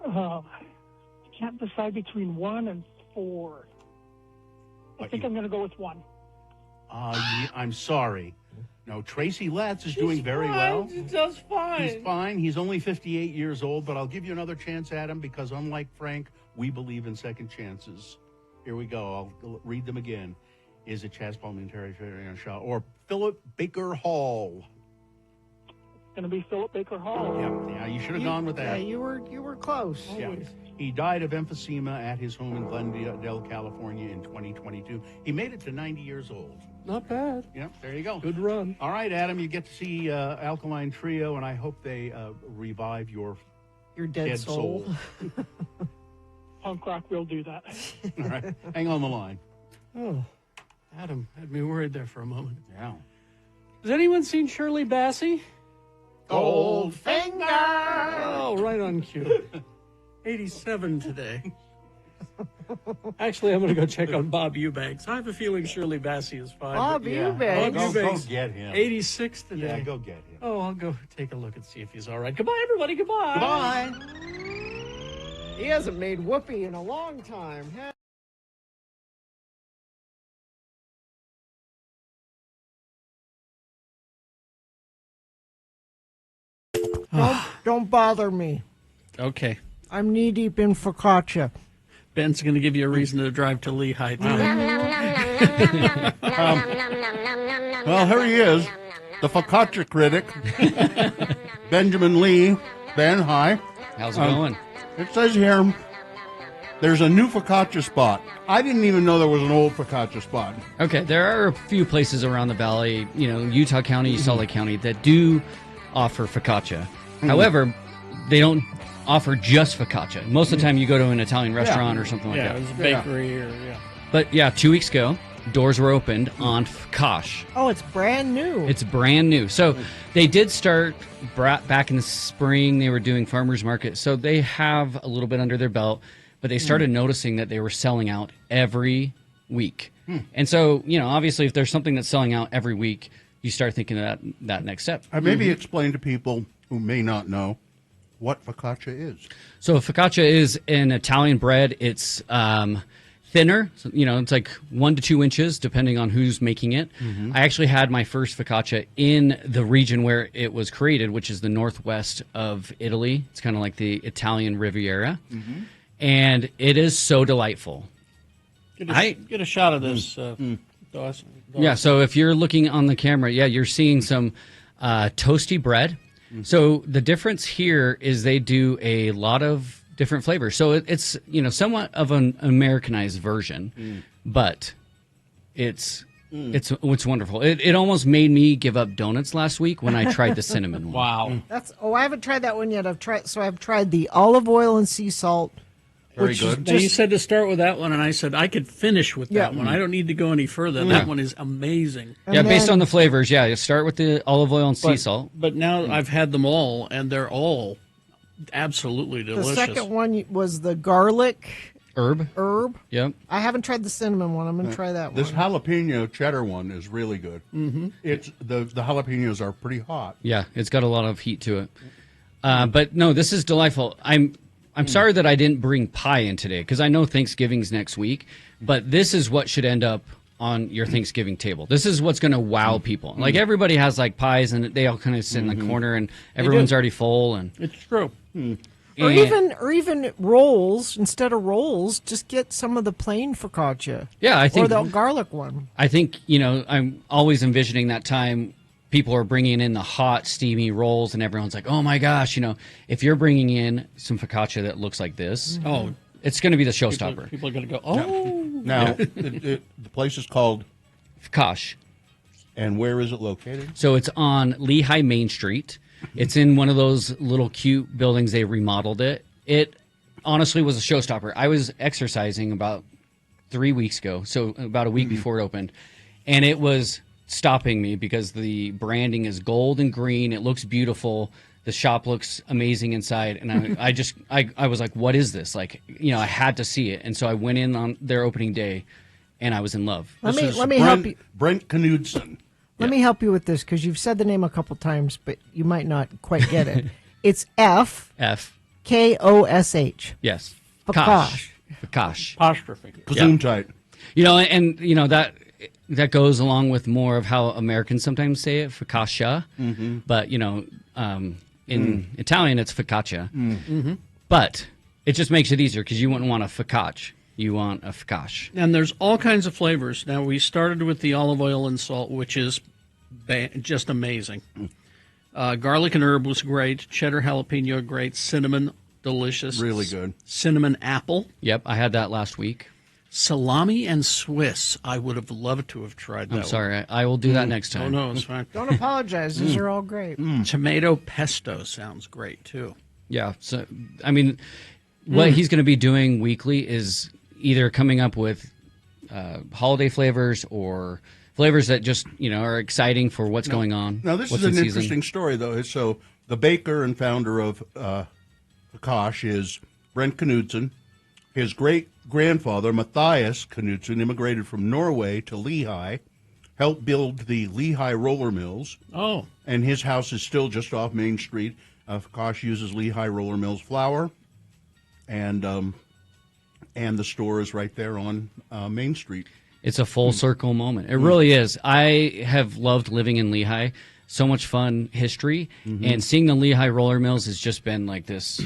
I can't decide between 1 and 4. I think I'm going to go with 1. I'm sorry. No, Tracy Letts is doing very well. He's just fine. He's fine. He's only 58 years old, but I'll give you another chance, Adam, because unlike Frank, we believe in second chances. Here we go. I'll read them again. Is it Chaz Palminteri, Fiona Shaw, or Philip Baker Hall? Going to be Philip Baker Hall. Yeah, you should have gone with that. Yeah, you were close. Yeah. He died of emphysema at his home in Glendale, California in 2022. He made it to 90 years old. Not bad. Yeah, there you go. Good run. All right, Adam, you get to see Alkaline Trio, and I hope they revive your dead soul. Punk rock will do that. All right, hang on the line. Oh, Adam had me worried there for a moment. Yeah. Has anyone seen Shirley Bassey? Goldfinger! Oh, right on cue. 87 today. Actually, I'm going to go check on Bob Eubanks. I have a feeling Shirley Bassey is fine. Bob Eubanks? Go get him. 86 today. Yeah, go get him. Oh, I'll go take a look and see if he's all right. Goodbye, everybody. Goodbye. Goodbye. He hasn't made whoopee in a long time. Don't bother me. Okay. I'm knee deep in focaccia. Ben's going to give you a reason to drive to Lehigh. Well, here he is, the focaccia critic, Benjamin Lee. Ben, hi. How's it going? It says here there's a new focaccia spot. I didn't even know there was an old focaccia spot. Okay, there are a few places around the valley, Utah County, Salt Lake County, that do offer focaccia. However, they don't offer just focaccia. Most of the time you go to an Italian restaurant or something like that. Yeah, it was a bakery or, But, 2 weeks ago, doors were opened on Fakash. Oh, it's brand new. It's brand new. So they did start back in the spring. They were doing farmers market. So they have a little bit under their belt. But they started noticing that they were selling out every week. And so, obviously, if there's something that's selling out every week, you start thinking of that next step. Maybe explain to people who may not know what focaccia is. So focaccia is an Italian bread. It's thinner. So, it's like 1 to 2 inches depending on who's making it. Mhm. I actually had my first focaccia in the region where it was created, which is the northwest of Italy. It's kind of like the Italian Riviera, and it is so delightful. Get a shot of this, Dawson. Yeah, so if you're looking on the camera, you're seeing some toasty bread. So the difference here is they do a lot of different flavors. So it's somewhat of an Americanized version, but it's wonderful. It almost made me give up donuts last week when I tried the cinnamon one. Wow. I haven't tried that one yet. I've tried the olive oil and sea salt. Very which good. is Now, you said to start with that one, and I said I could finish with that Yeah. one. I don't need to go any further. That one is amazing. Yeah, based on the flavors, you start with the olive oil and sea salt. But now I've had them all, and they're all absolutely The delicious. second one was the garlic herb. Yep. I haven't tried the cinnamon one. I'm going to try that This one. jalapeno cheddar one is really good. Mhm. It's the jalapenos are pretty hot. Yeah, it's got a lot of heat to it. But no, this is delightful. I'm sorry that I didn't bring pie in today because I know Thanksgiving's next week, but this is what should end up on your Thanksgiving table. This is what's going to wow people. Like everybody has like pies and they all kind of sit in the corner and everyone's already full and it's true. Or even rolls. Instead of rolls, just get some of the plain focaccia. Yeah, I think or the garlic one. I think, I'm always envisioning that time people are bringing in the hot, steamy rolls, and everyone's like, oh my gosh, if you're bringing in some focaccia that looks like this, it's going to be the showstopper. People are going to go, oh. Now, the place is called Fakash. And where is it located? So it's on Lehigh Main Street. It's in one of those little cute buildings. They remodeled it. It honestly was a showstopper. I was exercising about 3 weeks ago, so about a week before it opened, and it was stopping me because the branding is gold and green. It looks beautiful. The shop looks amazing inside, and I was like, what is this? Like, I had to see it, and so I went in on their opening day, and I was in love. Let me help you. Brent Knudsen. Let me help you with this because you've said the name a couple times, but you might not quite get it. It's Fkosh. Yes. Fakash. Fakash. Apostrophe. Gesundheit. That goes along with more of how Americans sometimes say it, focaccia. Mhm. But, in Italian, it's focaccia. Mm-hmm. But it just makes it easier because you wouldn't want a focaccia. You want a focaccia. And there's all kinds of flavors. Now, we started with the olive oil and salt, which is just amazing. Garlic and herb was great. Cheddar jalapeno, great. Cinnamon, delicious. Really good. Cinnamon apple. Yep, I had that last week. Salami and Swiss. I would have loved to have tried that. I'm sorry. I will do that next time. Oh, no, it's fine. Don't apologize. These are all great. Tomato pesto sounds great, too. Yeah. So, what he's going to be doing weekly is either coming up with holiday flavors or flavors that just, are exciting for what's going on. Now, this what's is an in season. interesting story, though. So, the baker and founder of Fakash is Brent Knudsen. His great-grandfather, Matthias Knudsen, immigrated from Norway to Lehigh, helped build the Lehigh roller mills. Oh. And his house is still just off Main Street. Fakash uses Lehigh roller mills flour, and the store is right there on Main Street. It's a full circle moment. It really is. I have loved living in Lehigh. So much fun history, and seeing the Lehigh roller mills has just been like this,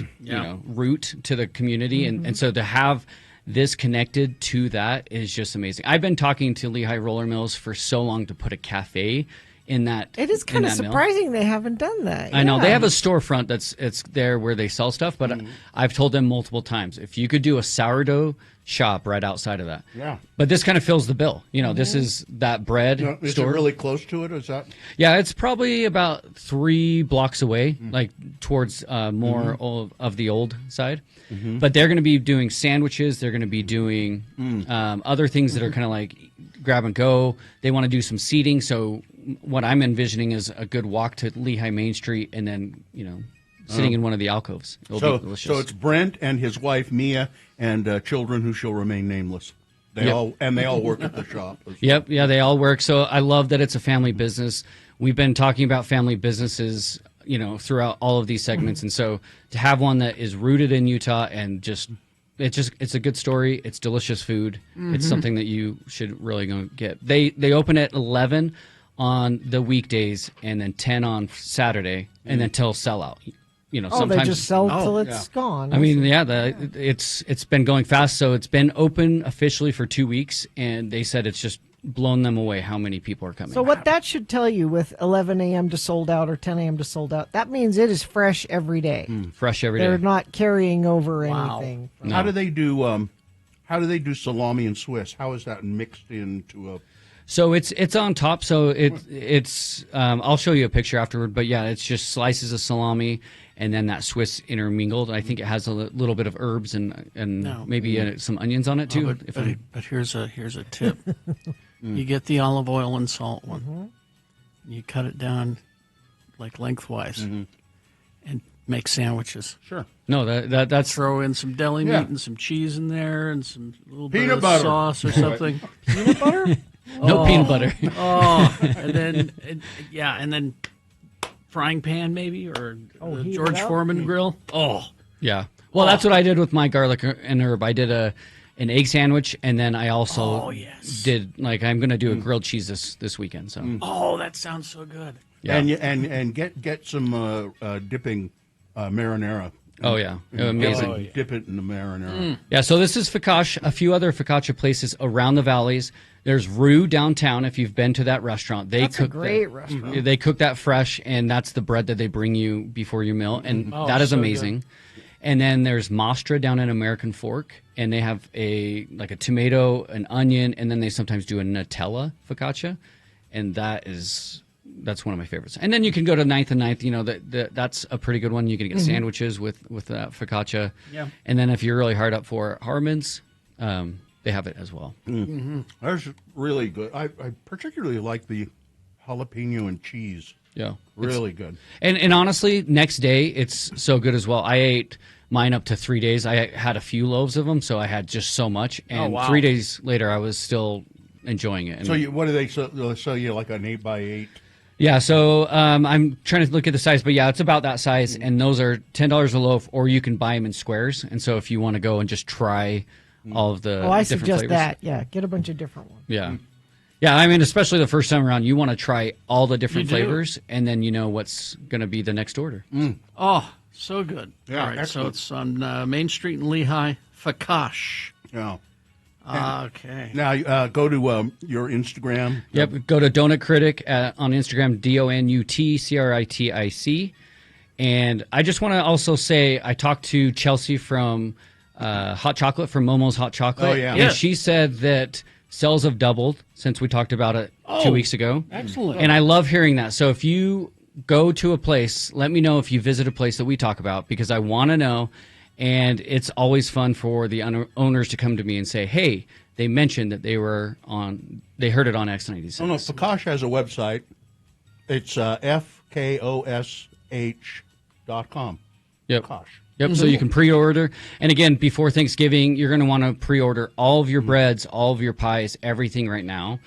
root to the community, and so to have this connected to that is just amazing. I've been talking to Lehigh roller mills for so long to put a cafe in that. It is kind of surprising they haven't done that. I know Yeah. they have a storefront it's there where they sell stuff, but I've told them multiple times if you could do a sourdough shop right outside of that. Yeah. But this kind of fills the bill. This is that bread Is store. it really close to it? Is that? Yeah, it's probably about 3 blocks away, like towards more of the old side. But they're going to be doing sandwiches. They're going to be doing other things that are kind of like grab and go. They want to do some seating. So what I'm envisioning is a good walk to Lehigh Main Street and then, sitting in one of the alcoves. It'll be delicious. So it's Brent and his wife Mia and children who shall remain nameless. They all work at the shop. Yep, yeah, they all work. So I love that it's a family business. We've been talking about family businesses, throughout all of these segments, and so to have one that is rooted in Utah and just it's a good story. It's delicious food. It's Mhm. something that you should really go get. They open at 11 on the weekdays and then 10 on Saturday and then till sellout. You know, Oh, sometimes they just sell till it's gone. I mean, it's been going fast. So it's been open officially for 2 weeks, and they said it's just blown them away how many people are coming. So what that should tell you with 11 a.m. to sold out or 10 a.m. to sold out, that means it is fresh every day. Fresh every day. They're not carrying over anything. How do they do? How do they do salami and Swiss? How is that mixed into a? So it's on top. So it's I'll show you a picture afterward. But yeah, it's just slices of salami and then that Swiss intermingled. I think it has a little bit of herbs and No. maybe some onions on it too. Oh, but here's a tip. You get the olive oil and salt one. You cut it down like lengthwise and make sandwiches. Sure. No, that's throw in some deli Yeah. meat and some cheese in there and some little bit Peanut of butter. sauce or something. Peanut butter? No peanut butter. Oh, and then frying pan maybe or the heat it George up? Foreman grill. Oh, Yeah. Well, that's what I did with my garlic and herb. I did an egg sandwich, and then I also did I'm going to do a grilled cheese this weekend. So oh, that sounds so good. Yeah. And get some dipping marinara. Oh, yeah. Amazing. Dip it in the marinara. Yeah, so this is Focaccia. A few other focaccia places around the valleys. There's Rue downtown. If you've been to that restaurant, That's a great restaurant. They cook that fresh, and that's the bread that they bring you before your meal, and Oh, that is so amazing. good. And then there's Mostra down at American Fork, and they have a tomato, an onion, and then they sometimes do a Nutella focaccia, and that's one of my favorites. And then you can go to 9th and 9th. You know that's a pretty good one. You can get Mm-hmm. sandwiches with focaccia. Yeah. And then if you're really hard up for Harmon's, they have it as well. That's really good. I particularly like the jalapeno and cheese. Yeah, really good. And honestly, next day it's so good as well. I ate mine up to 3 days. I had a few loaves of them, so I had just so much. And wow. 3 days later, I was still enjoying it. And So what do they sell you, like an 8x8? yeah, so I'm trying to look at the size, but yeah, it's about that size, and those are $10 a loaf, or you can buy them in squares. And so if you want to go and just try all of the I different suggest flavors. that. Yeah, get a bunch of different ones. Yeah. Yeah, I mean, especially the first time around, you want to try all the different You do. flavors, and then you know what's going to be the next order. Oh, so good. Yeah, All right, so excellent. it's on Main Street in Lehigh. Fakash. Yeah. Okay. Now go to your Instagram. Yep, go to Donut Critic on Instagram, DONUTCRITIC. And I just want to also say I talked to Chelsea from Hot Chocolate, from Momo's Hot Chocolate. Oh, yeah. And Yes. she said that sales have doubled since we talked about it 2 weeks ago. Excellent. And I love hearing that. So if you go to a place, let me know if you visit a place that we talk about, because I want to know. And it's always fun for the owners to come to me and say, hey, they mentioned that they heard it on X96. Oh, no, Fakash has a website. It's FKOSH.com. Yep. Fakash. Yep. So you can pre-order, and again, before Thanksgiving, you're going to want to pre-order all of your breads, all of your pies, everything right now.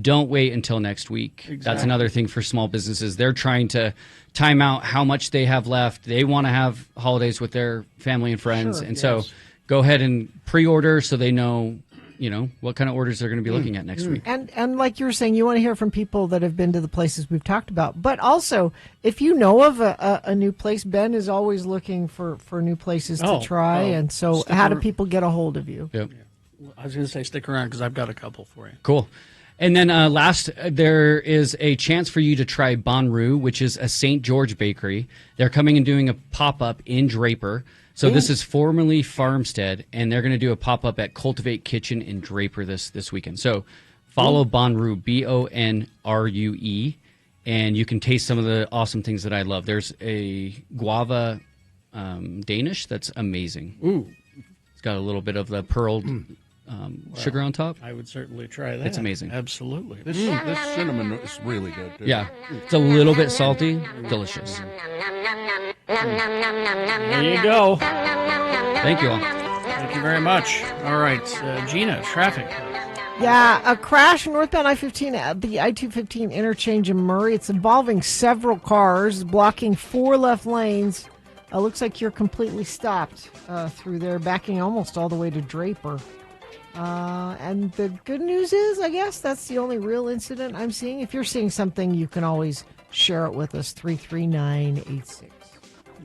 Don't wait until next week. That's Exactly. another thing for small businesses. They're trying to time out how much they have left. They want to have holidays with their family and friends, Sure, and so yes. go ahead and pre-order so they know, what kind of orders they're going to be looking at next week. And like you were saying, you want to hear from people that have been to the places we've talked about. But also, if you know of a new place, Ben is always looking for new places to try. And so stick how do around. people get a hold of you? Yep. I was going to say stick around because I've got a couple for you. Cool. And then last, there is a chance for you to try Bon Rue, which is a St. George bakery. They're coming and doing a pop-up in Draper. So this is formerly Farmstead, and they're going to do a pop-up at Cultivate Kitchen in Draper this weekend. So follow Bon Rue, BONRUE, and you can taste some of the awesome things that I love. There's a guava Danish that's amazing. Ooh. It's got a little bit of the pearled sugar on top. I would certainly try that. It's amazing. Absolutely. This cinnamon is really good, too. Yeah. It's a little bit salty. Delicious. There you go. Thank you all. Thank you very much. All right, Gina, traffic. Yeah, a crash northbound I-15 at the I-215 interchange in Murray. It's involving several cars, blocking 4 left lanes Looks like you're completely stopped through there, backing almost all the way to Draper. And the good news is, I guess, that's the only real incident I'm seeing. If you're seeing something, you can always share it with us, 33986.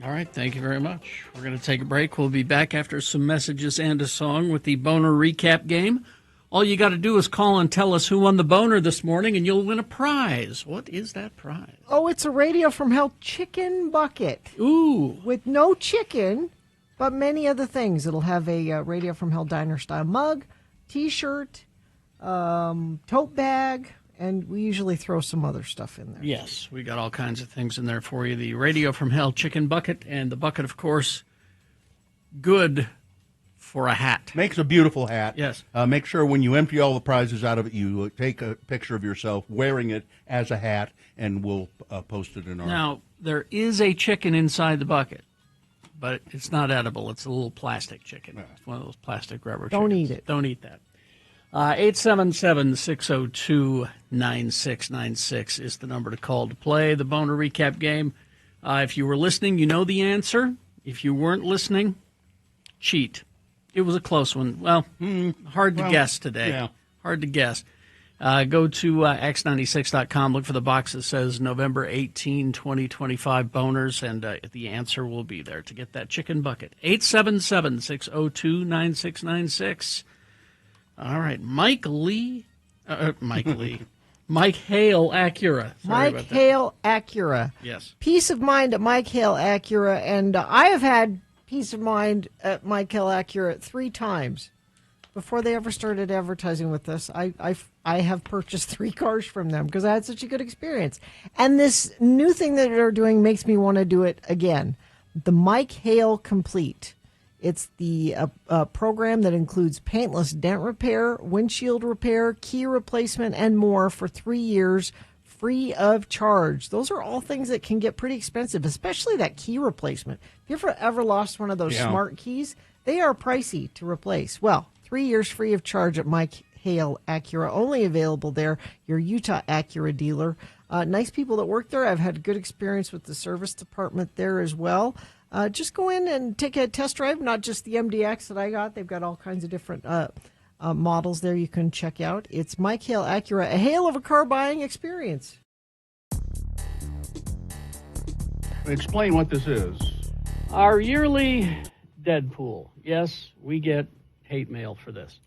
All right, thank you very much. We're going to take a break. We'll be back after some messages and a song with the Boner Recap Game. All you got to do is call and tell us who won the Boner this morning, and you'll win a prize. What is that prize? Oh, it's a Radio from Hell chicken bucket. Ooh. With no chicken, but many other things. It'll have a Radio from Hell Diner-style mug, T-shirt, tote bag, and we usually throw some other stuff in there. Yes, we got all kinds of things in there for you. The Radio from Hell chicken bucket, and the bucket, of course, good for a hat. Makes a beautiful hat. Yes. Make sure when you empty all the prizes out of it, you take a picture of yourself wearing it as a hat, and we'll post it in our... Now, there is a chicken inside the bucket, but it's not edible. It's a little plastic chicken. It's one of those plastic rubber chickens. Don't eat it. Don't eat that. 877-602-9696 is the number to call to play the Boner Recap Game. If you were listening, you know the answer. If you weren't listening, cheat. It was a close one. Well, hard to guess today. Yeah. Hard to guess. Go to x96.com, look for the box that says November 18, 2025 boners, and the answer will be there to get that chicken bucket. 877-602-9696. All right, Mike Hale Acura. Mike Hale Acura. Yes. Peace of mind at Mike Hale Acura, and I have had peace of mind at Mike Hale Acura 3 times. Before they ever started advertising with us, I have purchased 3 cars from them because I had such a good experience. And this new thing that they're doing makes me want to do it again. The Mike Hale Complete. It's the program that includes paintless dent repair, windshield repair, key replacement, and more for 3 years, free of charge. Those are all things that can get pretty expensive, especially that key replacement. If you ever lost one of those smart keys, they are pricey to replace. Well, 3 years free of charge at Mike Hale Acura, only available there, your Utah Acura dealer. Nice people that work there. I've had good experience with the service department there as well. Just go in and take a test drive, not just the MDX that I got. They've got all kinds of different models there you can check out. It's Mike Hale Acura, a hail of a car buying experience. Explain what this is. Our yearly Deadpool. Yes, we get hate mail for this.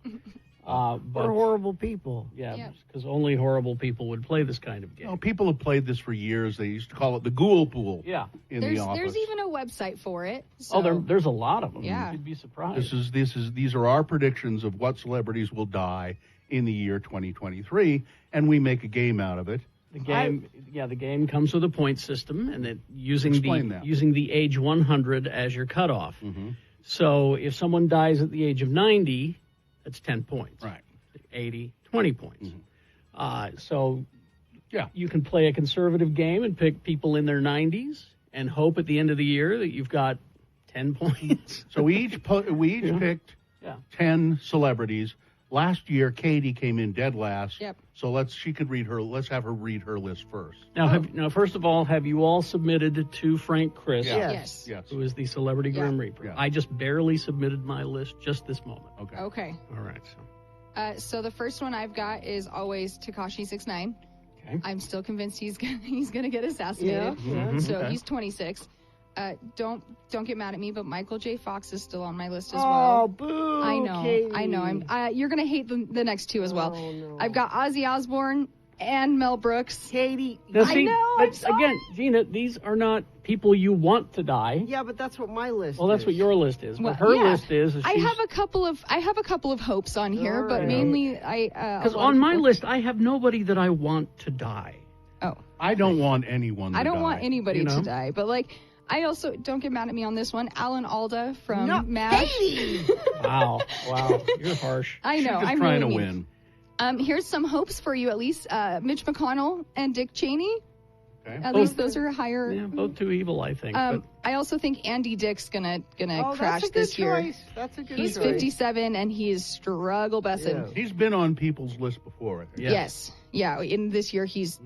But We're horrible people. Yeah, because only horrible people would play this kind of game. Oh, people have played this for years. They used to call it the Ghoul Pool. Yeah. In the office. There's even a website for it. So. There's a lot of them. Yeah. You'd be surprised. These are our predictions of what celebrities will die in the year 2023, and we make a game out of it. The game comes with a point system, and it using Explain the age 100 as your cutoff. Mm-hmm. So if someone dies at the age of 90, that's 10 points. Right. 80, 20 points. Mm-hmm. So you can play a conservative game and pick people in their 90s and hope at the end of the year that you've got 10 points. So we each picked 10 celebrities. Last year, Katie came in dead last. Yep. So let's have her read her list first. Now, first of all, have you all submitted to Frank Chris? Yes. Who is the Celebrity Grim Reaper? Yeah. I just barely submitted my list just this moment. Okay. All right. So the first one I've got is always Tekashi 6ix9ine. Okay. I'm still convinced he's gonna get assassinated. Yeah. So Okay. he's 26. Don't get mad at me, but Michael J. Fox is still on my list as Oh, well. boo! I know. Katie. You're gonna hate the next 2 as well. Oh, no. I've got Ozzy Osbourne and Mel Brooks. Katie. I know. I'm But sorry. again, Gina, these are not people you want to die. Yeah, but that's what my list Well, that's is. what your list is. Well, What her yeah. list is I she's- have a couple of hopes on here, but Alright. mainly Because on my list, I have nobody that I want to die. Oh, I don't want anyone to I don't die. want anybody you know? to die, but I also don't get mad at me on this one. Alan Alda from No, MASH. Katie! Wow, you're harsh. I She's know. just I'm trying really to mean. win. Here's some hopes for you, at least. Mitch McConnell and Dick Cheney. Okay. At least those are higher. Yeah, both too evil, I think. I also think Andy Dick's gonna Oh, crash that's a good this year. choice. That's a good He's choice. 57 and he's struggle bussin'. He's been on people's list before, I think. Yes. Yeah. In this year, he's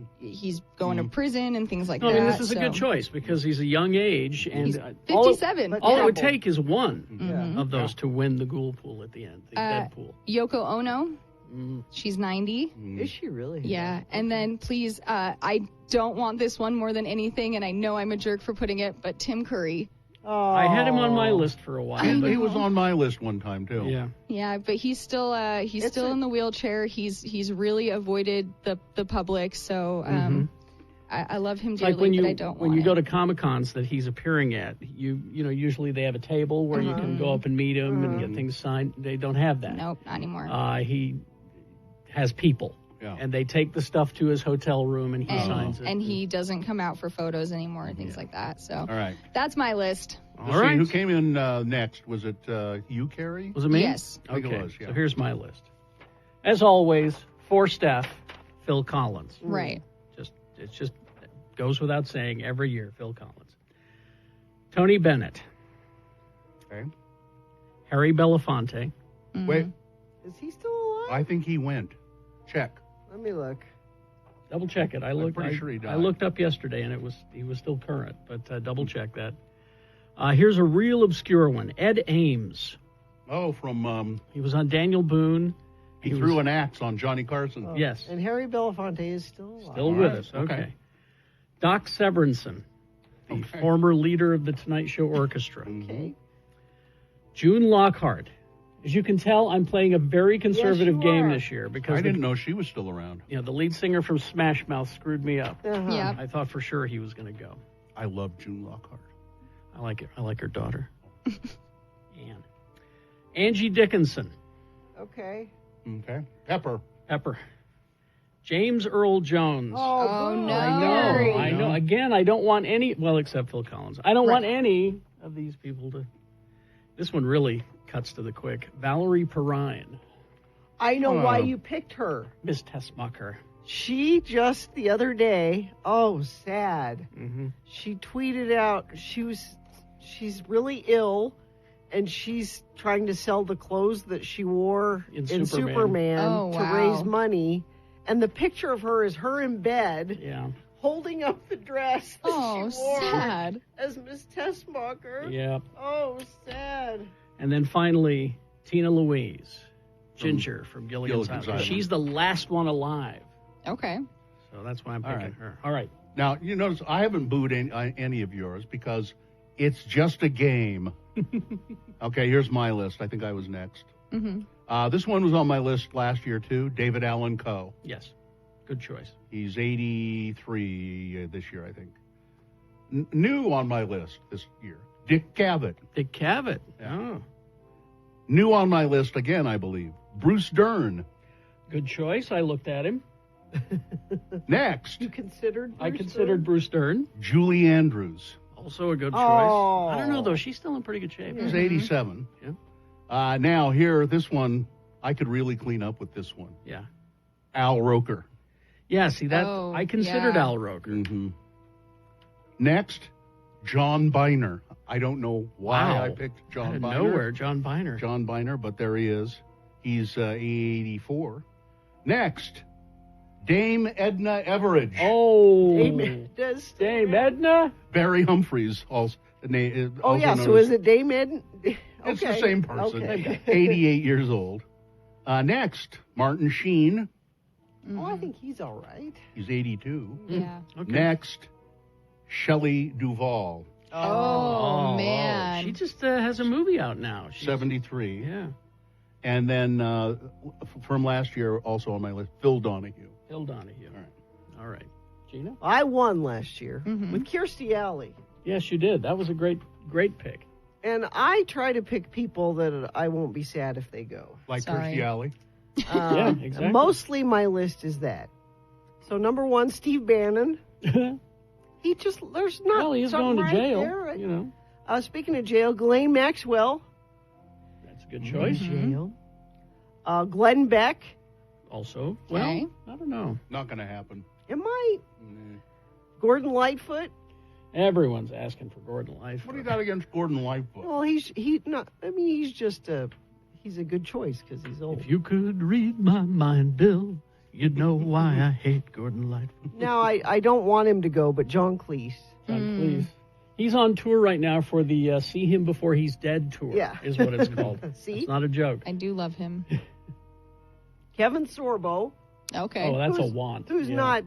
going to prison and things like No, that. I mean, this is a so- good choice because he's a young age, and He's all 57. All it would Yeah. take is one Mhm. of those to win the ghoul pool at the end, the dead pool. Yoko Ono. She's 90. Is she really? Yeah. And then please, I don't want this one more than anything, and I know I'm a jerk for putting it, but Tim Curry. I had him on my list for a while. And but he was on my list one time, too. Yeah. Yeah, but he's still in the wheelchair. He's really avoided the public, so I love him It's dearly, like when but I don't when want you it. go to Comic Cons that he's appearing at, you know usually they have a table where you can go up and meet him and get things signed. They don't have that. Nope, not anymore. He has people, and they take the stuff to his hotel room and he signs it. And he doesn't come out for photos anymore and things like that. So All right. that's my list. Let's see, who came in next? Was it you, Carrie? Was it me? Yes. I think Okay. it was, yeah. So here's my list. As always, for Steph, Phil Collins. Right. It just goes without saying every year, Phil Collins. Tony Bennett. Okay. Harry Belafonte. Wait, Is he still alive? I think he went. Check. Let me look. Double check it. pretty sure he died. I looked up yesterday and he was still current, but double check that. Here's a real obscure one. Ed Ames. Oh, from He was on Daniel Boone. he threw an axe on Johnny Carson. Oh, Yes. And Harry Belafonte is still alive. Still with us. Okay. Doc Severinsen, the former leader of the Tonight Show Orchestra. Okay. June Lockhart. As you can tell, I'm playing a very conservative Yes, you game are. this year because I didn't know she was still around. You know, the lead singer from Smash Mouth screwed me up. Yeah. I thought for sure he was going to go. I love June Lockhart. I like it. I like her daughter, Anne. Angie Dickinson. Okay. Okay. Pepper. James Earl Jones. Oh, no. I know. Again, I don't want any. Well, except Phil Collins. I don't want any of these people to. This one really cuts to the quick. Valerie Perrine. I know why you picked her. Miss Tessmacher. She just the other day, sad. Mm-hmm. She tweeted out she's really ill and she's trying to sell the clothes that she wore In in Superman. Superman Oh, to wow. raise money. And the picture of her is her in bed Yeah. holding up the dress that Oh, she wore sad. as Miss Tessmacher. Yeah. Oh, sad. And then finally, Tina Louise. Ginger from Gilligan's Gilligan's Island. Island. She's the last one alive. Okay. So that's why I'm All picking right. her. All right. Now, you notice I haven't booed any of yours because it's just a game. Okay, here's my list. I think I was next. Mm-hmm. This one was on my list last year, too. David Allen Coe. Yes. Good choice. He's 83 this year, I think. New on my list this year. Dick Cavett. Dick Cavett. Yeah. Oh. New on my list again, I believe. Bruce Dern. Good choice. I looked at him. Next, You considered I Bruce considered Dern? Bruce Dern. Julie Andrews. Also a good choice. Oh. I don't know, though. She's still in pretty good shape. He's 87. Yeah. Now, here, this one, I could really clean up with this one. Yeah. Al Roker. Yeah, see, that Oh, I considered yeah. Al Roker. Mm-hmm. Next, John Biner. I don't know why Wow. I picked John Out of Biner. nowhere, John Biner. John Biner, but there he is. He's 84. Next, Dame Edna Everage. Oh, Dame Edna? Barry Humphries. Also, Oh, yeah. So is it Dame Ed? Okay. It's the same person. Okay. 88 years old. Next, Martin Sheen. Oh, I think he's all right. He's 82. Yeah. Okay. Next, Shelley Duvall. Oh, man. She just has a movie out now. She's, 73. Yeah. And then from last year, also on my list, Phil Donahue. Phil Donahue. All right. Gina? I won last year Mm-hmm. with Kirstie Alley. Yes, you did. That was a great pick. And I try to pick people that I won't be sad if they go. Like Sorry. Kirstie Alley. Yeah, exactly. Mostly my list is that. So number 1, Steve Bannon. He just, there's not Well, he's something going to right jail. there. You know, Speaking of jail, Ghislaine Maxwell. that's a good choice. Jail. Glenn Beck. Also, well, Okay. I don't know. Not going to happen. It might. Gordon Lightfoot. Everyone's asking for Gordon Lightfoot. What do you got against Gordon Lightfoot? Well, he's just he's a good choice because he's old. If you could read my mind, Bill, you'd know why I hate Gordon Lightfoot. Now, I don't want him to go, but John Cleese. John Cleese. He's on tour right now for the See Him Before He's Dead tour, is what it's called. See? It's not a joke. I do love him. Kevin Sorbo. Okay. Oh, that's a want. Who's not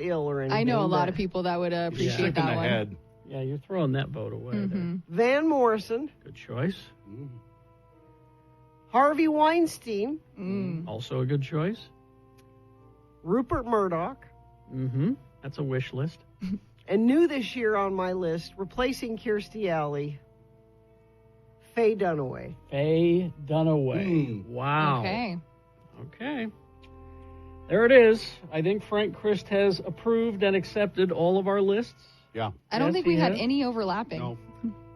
ill or anything. I know a lot of people that would appreciate that one. Yeah, you're throwing that vote away. Mm-hmm. Van Morrison. Good choice. Harvey Weinstein. Also a good choice. Rupert Murdoch. That's a wish list. And new this year on my list, replacing Kirstie Alley, Faye Dunaway. Faye Dunaway. Wow. Okay. There it is. I think Frank Christ has approved and accepted all of our lists. Yeah. I don't think we had any overlapping.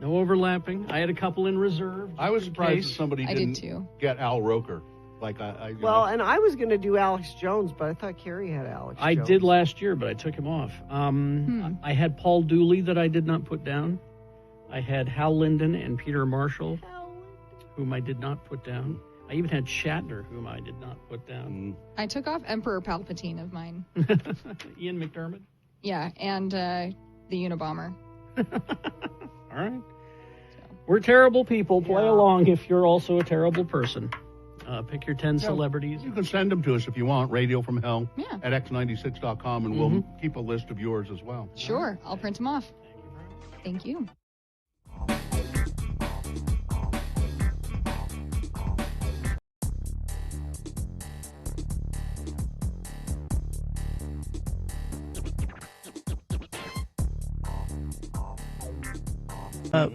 No overlapping. I had a couple in reserve. I was surprised that somebody I didn't did too. get Al Roker. Like and I was going to do Alex Jones, but I thought Carrie had Alex I Jones. did last year, but I took him off. I had Paul Dooley that I did not put down. I had Hal Linden and Peter Marshall, whom I did not put down. I even had Shatner, whom I did not put down. I took off Emperor Palpatine of mine. Ian McDermott? Yeah, and the Unabomber. All right. We're terrible people. Play along if you're also a terrible person. Pick your 10 celebrities. You can send them to us if you want, Radio from Hell Yeah. at x96.com, and we'll keep a list of yours as well. Sure, I'll print them off. Thank you.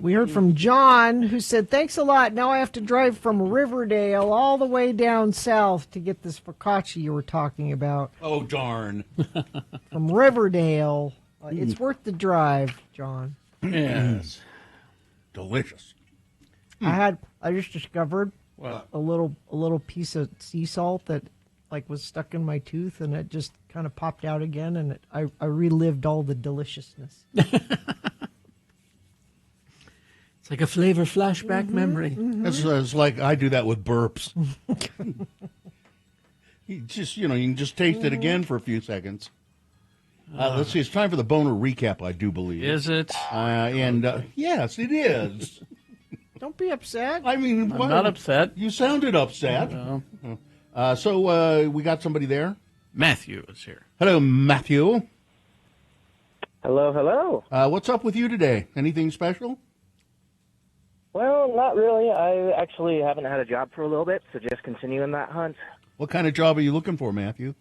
We heard from John, who said, thanks a lot. Now I have to drive from Riverdale all the way down south to get this focaccia you were talking about. Oh, darn. From Riverdale. It's worth the drive, John. Yes. Delicious. I just discovered a little piece of sea salt that was stuck in my tooth, and it just kind of popped out again, and I relived all the deliciousness. It's like a flavor flashback memory. It's like I do that with burps. you can just taste it again for a few seconds. Let's see, it's time for the boner recap, I do believe. Is it? Yes, it is. Don't be upset. I mean, I'm not upset. You sounded upset. No. So we got somebody there. Matthew is here. Hello, Matthew. Hello. What's up with you today? Anything special? Well, not really. I actually haven't had a job for a little bit, so just continuing that hunt. What kind of job are you looking for, Matthew?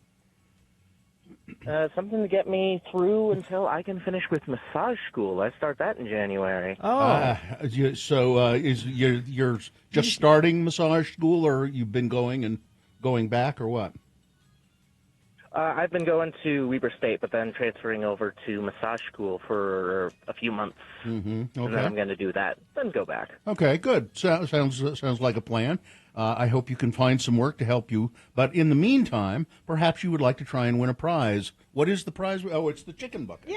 Something to get me through until I can finish with massage school. I start that in January. You're just starting massage school, or you've been going back, or what? I've been going to Weber State, but then transferring over to massage school for a few months. Okay. And then I'm going to do that, then go back. Okay, good. Sounds like a plan. I hope you can find some work to help you. But in the meantime, perhaps you would like to try and win a prize. What is the prize? Oh, it's the chicken bucket.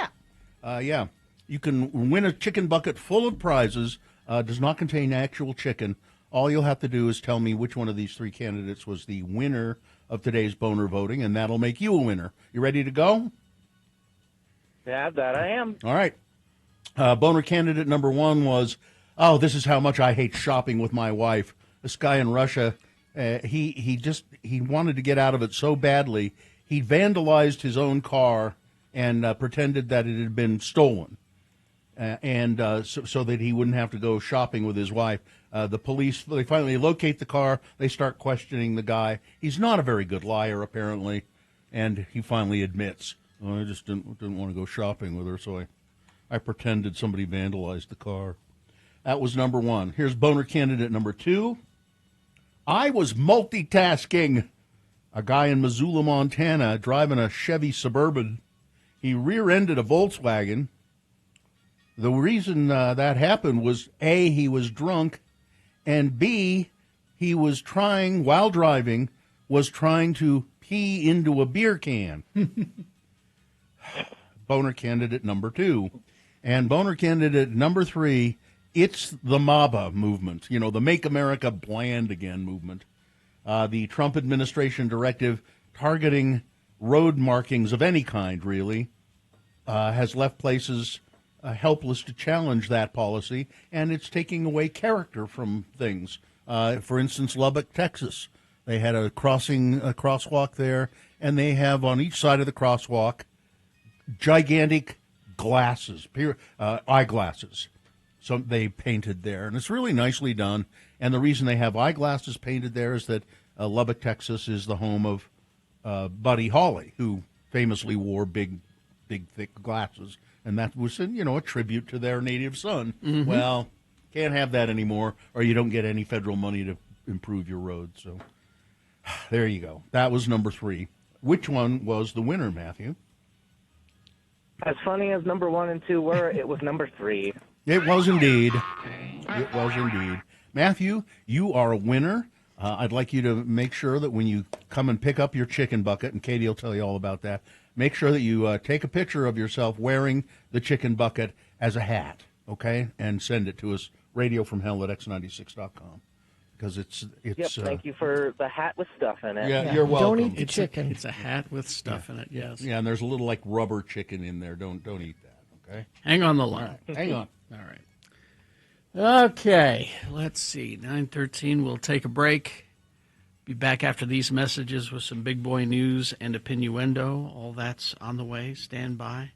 Yeah. You can win a chicken bucket full of prizes. Does not contain actual chicken. All you'll have to do is tell me which one of these three candidates was the winner of today's boner voting, and that'll make you a winner. You ready to go? Yeah, that I am. All right. Boner candidate number one was, this is how much I hate shopping with my wife. This guy in Russia, he wanted to get out of it so badly, he vandalized his own car and pretended that it had been stolen, so that he wouldn't have to go shopping with his wife. The police, they finally locate the car. They start questioning the guy. He's not a very good liar, apparently, and he finally admits, I just didn't want to go shopping with her, so I pretended somebody vandalized the car. That was number one. Here's boner candidate number two. I was multitasking. A guy in Missoula, Montana, driving a Chevy Suburban. He rear-ended a Volkswagen. The reason that happened was, A, he was drunk, and B, he was trying, while driving, to pee into a beer can. Boner candidate number 2. And Boner candidate number 3, it's the MABA movement, the Make America Bland Again movement. The Trump administration directive targeting road markings of any kind, really, has left places helpless to challenge that policy, and it's taking away character from things. For instance, Lubbock, Texas. They had a crosswalk there, and they have on each side of the crosswalk gigantic glasses, eyeglasses. So they painted there, and it's really nicely done. And the reason they have eyeglasses painted there is that Lubbock, Texas is the home of Buddy Holly, who famously wore big, thick glasses. And that was, a tribute to their native son. Mm-hmm. Well, can't have that anymore, or you don't get any federal money to improve your roads. So there you go. That was number 3. Which one was the winner, Matthew? As funny as number 1 and 2 were, it was number 3. It was indeed. It was indeed. Matthew, you are a winner. I'd like you to make sure that when you come and pick up your chicken bucket, and Katie will tell you all about that, make sure that you take a picture of yourself wearing the chicken bucket as a hat, okay? And send it to us, radiofromhell@x96.com. Because it's Yep, thank you for the hat with stuff in it. Yeah, you're welcome. Don't eat the chicken. It's a hat with stuff in it, yes. Yeah, and there's a little like rubber chicken in there. Don't eat that, okay? Hang on the line. Right, hang on. All right. Okay, let's see. 9:13, we'll take a break. Be back after these messages with some big boy news and opinioendo. All that's on the way. Stand by.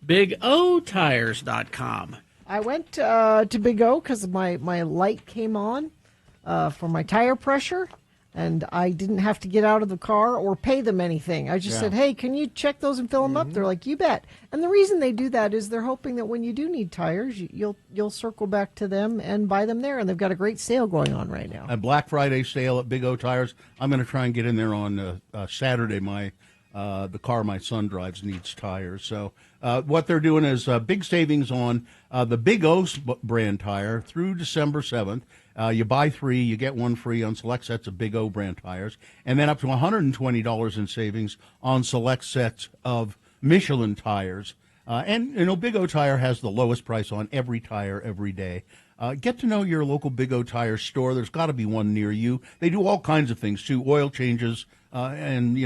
BigOTires.com. I went to Big O because my light came on for my tire pressure, and I didn't have to get out of the car or pay them anything. I just said, hey, can you check those and fill them up? They're like, you bet. And the reason they do that is they're hoping that when you do need tires, you'll circle back to them and buy them there. And they've got a great sale going on right now. A Black Friday sale at Big O Tires. I'm going to try and get in there on Saturday. The car my son drives needs tires. So what they're doing is big savings on the Big O brand tire through December 7th. You buy 3, you get 1 free on select sets of Big O brand tires, and then up to $120 in savings on select sets of Michelin tires. And Big O Tire has the lowest price on every tire every day. Get to know your local Big O Tire store. There's got to be one near you. They do all kinds of things, too, oil changes and,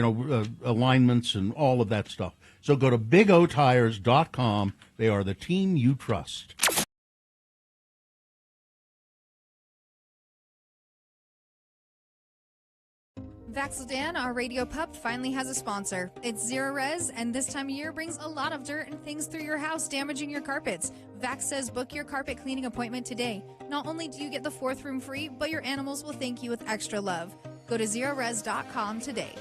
alignments and all of that stuff. So go to BigOTires.com. They are the team you trust. Vaxildan, our radio pup, finally has a sponsor. It's Zero Res, and this time of year brings a lot of dirt and things through your house, damaging your carpets. Vax says book your carpet cleaning appointment today. Not only do you get the 4th room free, but your animals will thank you with extra love. Go to ZeroRes.com today.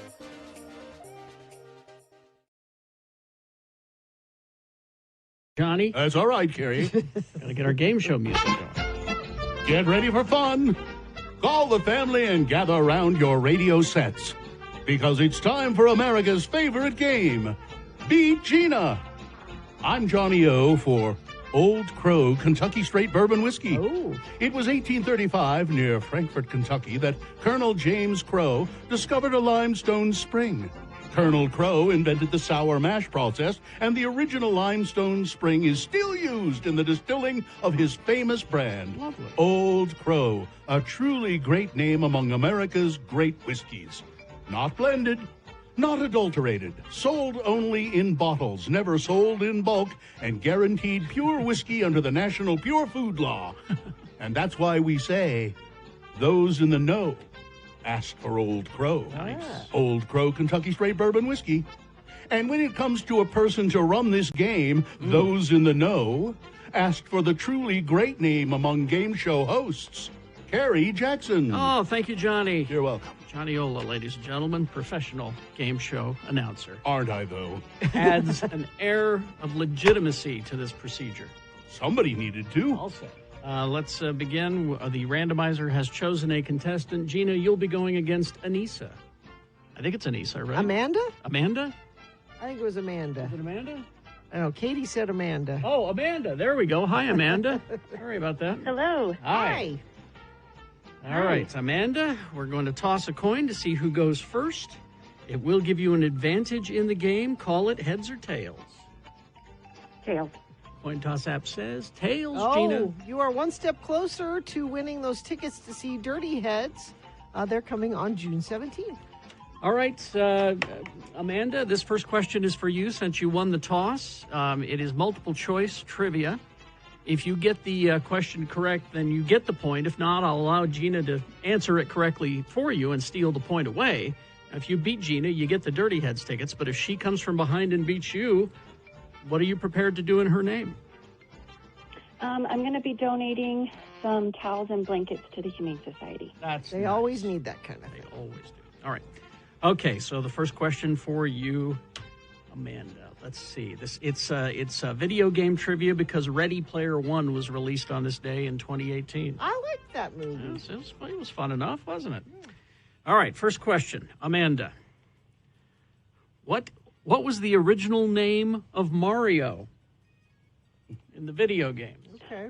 Johnny? That's all right, Carrie. Gotta get our game show music going. Get ready for fun. Call the family and gather around your radio sets, because it's time for America's favorite game, Beat Gina. I'm Johnny O for Old Crow Kentucky Straight Bourbon Whiskey. Oh. It was 1835 near Frankfort, Kentucky, that Colonel James Crow discovered a limestone spring. Colonel Crow invented the sour mash process, and the original limestone spring is still used in the distilling of his famous brand, Lovely. Old Crow, a truly great name among America's great whiskeys. Not blended, not adulterated, sold only in bottles, never sold in bulk, and guaranteed pure whiskey under the National Pure Food Law. And that's why we say, those in the know ask for Old Crow. Nice. Old Crow Kentucky Straight Bourbon Whiskey. And when it comes to a person to run this game, those in the know ask for the truly great name among game show hosts, Carrie Jackson. Oh, thank you, Johnny. You're welcome. Johnny Ola, ladies and gentlemen, professional game show announcer. Aren't I, though? Adds an air of legitimacy to this procedure. Somebody needed to. I'll say. Let's begin. The randomizer has chosen a contestant. Gina, you'll be going against Anissa. I think it's Anissa, right? Amanda? Amanda? I think it was Amanda. Is it Amanda? I know. Katie said Amanda. Oh, Amanda. There we go. Hi, Amanda. Sorry about that. Hello. Hi. All right, Amanda, we're going to toss a coin to see who goes first. It will give you an advantage in the game. Call it heads or tails. Tails. Coin toss app says tails, Oh, Gina. you are one step closer to winning those tickets to see Dirty Heads. They're coming on June 17th. All right, Amanda, this first question is for you since you won the toss. It is multiple choice trivia. If you get the question correct, then you get the point. If not, I'll allow Gina to answer it correctly for you and steal the point away. If you beat Gina, you get the Dirty Heads tickets. But if she comes from behind and beats you, what are you prepared to do in her name? I'm going to be donating some towels and blankets to the Humane Society. They always need that kind of thing. They always do. All right. Okay, so the first question for you, Amanda. Let's see. It's video game trivia because Ready Player One was released on this day in 2018. I liked that movie. It was fun enough, wasn't it? All right, first question, Amanda. What was the original name of Mario in the video game? Okay.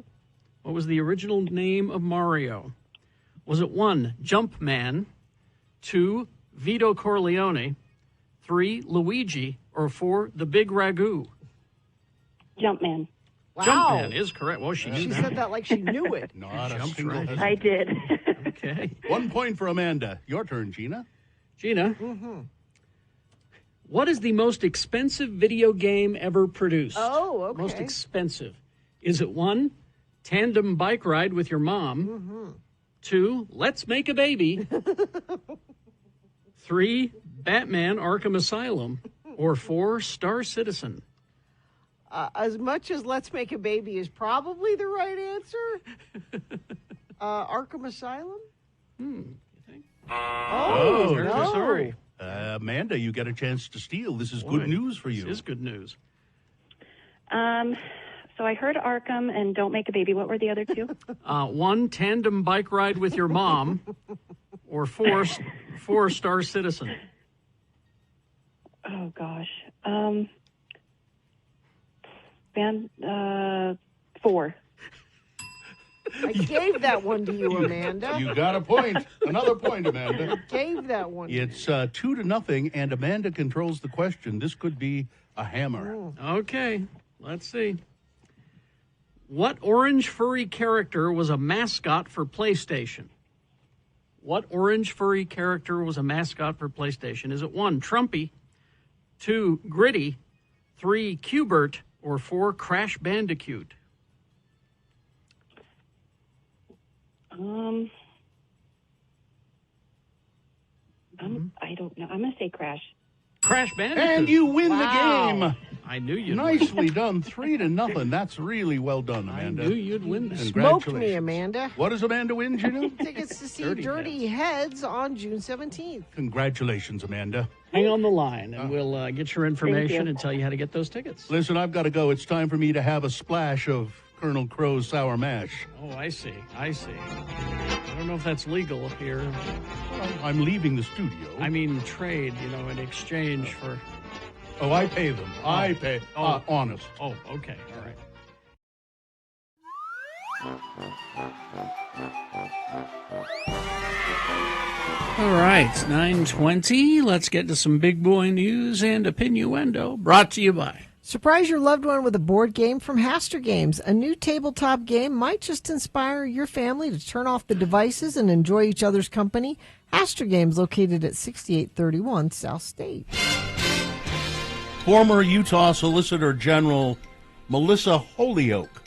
What was the original name of Mario? Was it 1, Jumpman, 2, Vito Corleone, 3, Luigi, or 4, the Big Ragu? Jumpman. Wow. Jumpman is correct. Well, she said that like she knew it. Not a Jumped single right. hesitation. I did. Okay. 1 point for Amanda. Your turn, Gina. Gina, what is the most expensive video game ever produced? Oh, okay. Most expensive. Is it 1, Tandem Bike Ride with Your Mom? 2, Let's Make a Baby? 3, Batman Arkham Asylum? Or 4, Star Citizen? As much as Let's Make a Baby is probably the right answer, Arkham Asylum? You think? Oh, very no. sorry. Amanda, you get a chance to steal. This is Boy, good news for you. This is good news. So I heard Arkham and Don't Make a Baby. What were the other two? 1, Tandem Bike Ride with Your Mom? Or 4, Star Citizen? Oh, gosh. 4. I gave that one to you, Amanda. You got a point. Another point, Amanda. I gave that one. It's 2-0, and Amanda controls the question. This could be a hammer. Okay, let's see. What orange furry character was a mascot for PlayStation? What orange furry character was a mascot for PlayStation? Is it 1, Trumpy, 2, Gritty, 3, Cubert, or 4, Crash Bandicoot? I don't know. I'm going to say Crash. Crash Bandicoot. And you win the Wow. game. I knew you'd Nicely done. 3-0. That's really well done, Amanda. I knew you'd win this. Smoked Congratulations. me, Amanda. What does Amanda win, Gina? Tickets to see Dirty Dirty Heads on June 17th. Congratulations, Amanda. Hang on the line, and we'll get your information you. and tell you how to get those tickets. Listen, I've got to go. It's time for me to have a splash of Colonel Crow's Sour Mash. Oh, I see. I don't know if that's legal here. I'm leaving the studio. I mean, trade, in exchange for... Oh, I pay them. I pay. Honest. Oh, okay. All right. All right, 9:20. Let's get to some big boy news and opinioendo brought to you by... Surprise your loved one with a board game from Haster Games. A new tabletop game might just inspire your family to turn off the devices and enjoy each other's company. Haster Games, located at 6831 South State. Former Utah Solicitor General Melissa Holyoke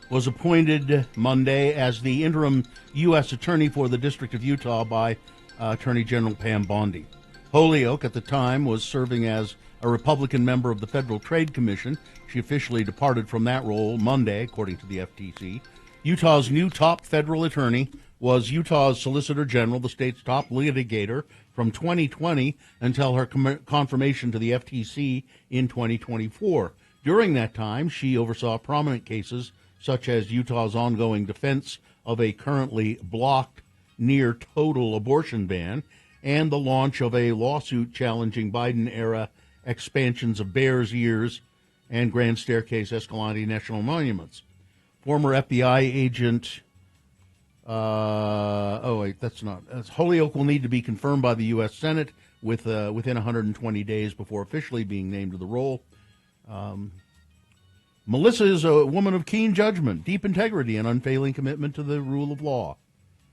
was appointed Monday as the interim U.S. Attorney for the District of Utah by Attorney General Pam Bondi. Holyoke, at the time, was serving as a Republican member of the Federal Trade Commission. She officially departed from that role Monday, according to the FTC. Utah's new top federal attorney was Utah's Solicitor General, the state's top litigator, from 2020 until her confirmation to the FTC in 2024. During that time, she oversaw prominent cases such as Utah's ongoing defense of a currently blocked near-total abortion ban and the launch of a lawsuit challenging Biden-era expansions of Bears Ears and Grand Staircase Escalante National Monuments. Former FBI agent, Holyoke will need to be confirmed by the U.S. Senate within 120 days before officially being named to the role. Melissa is a woman of keen judgment, deep integrity, and unfailing commitment to the rule of law.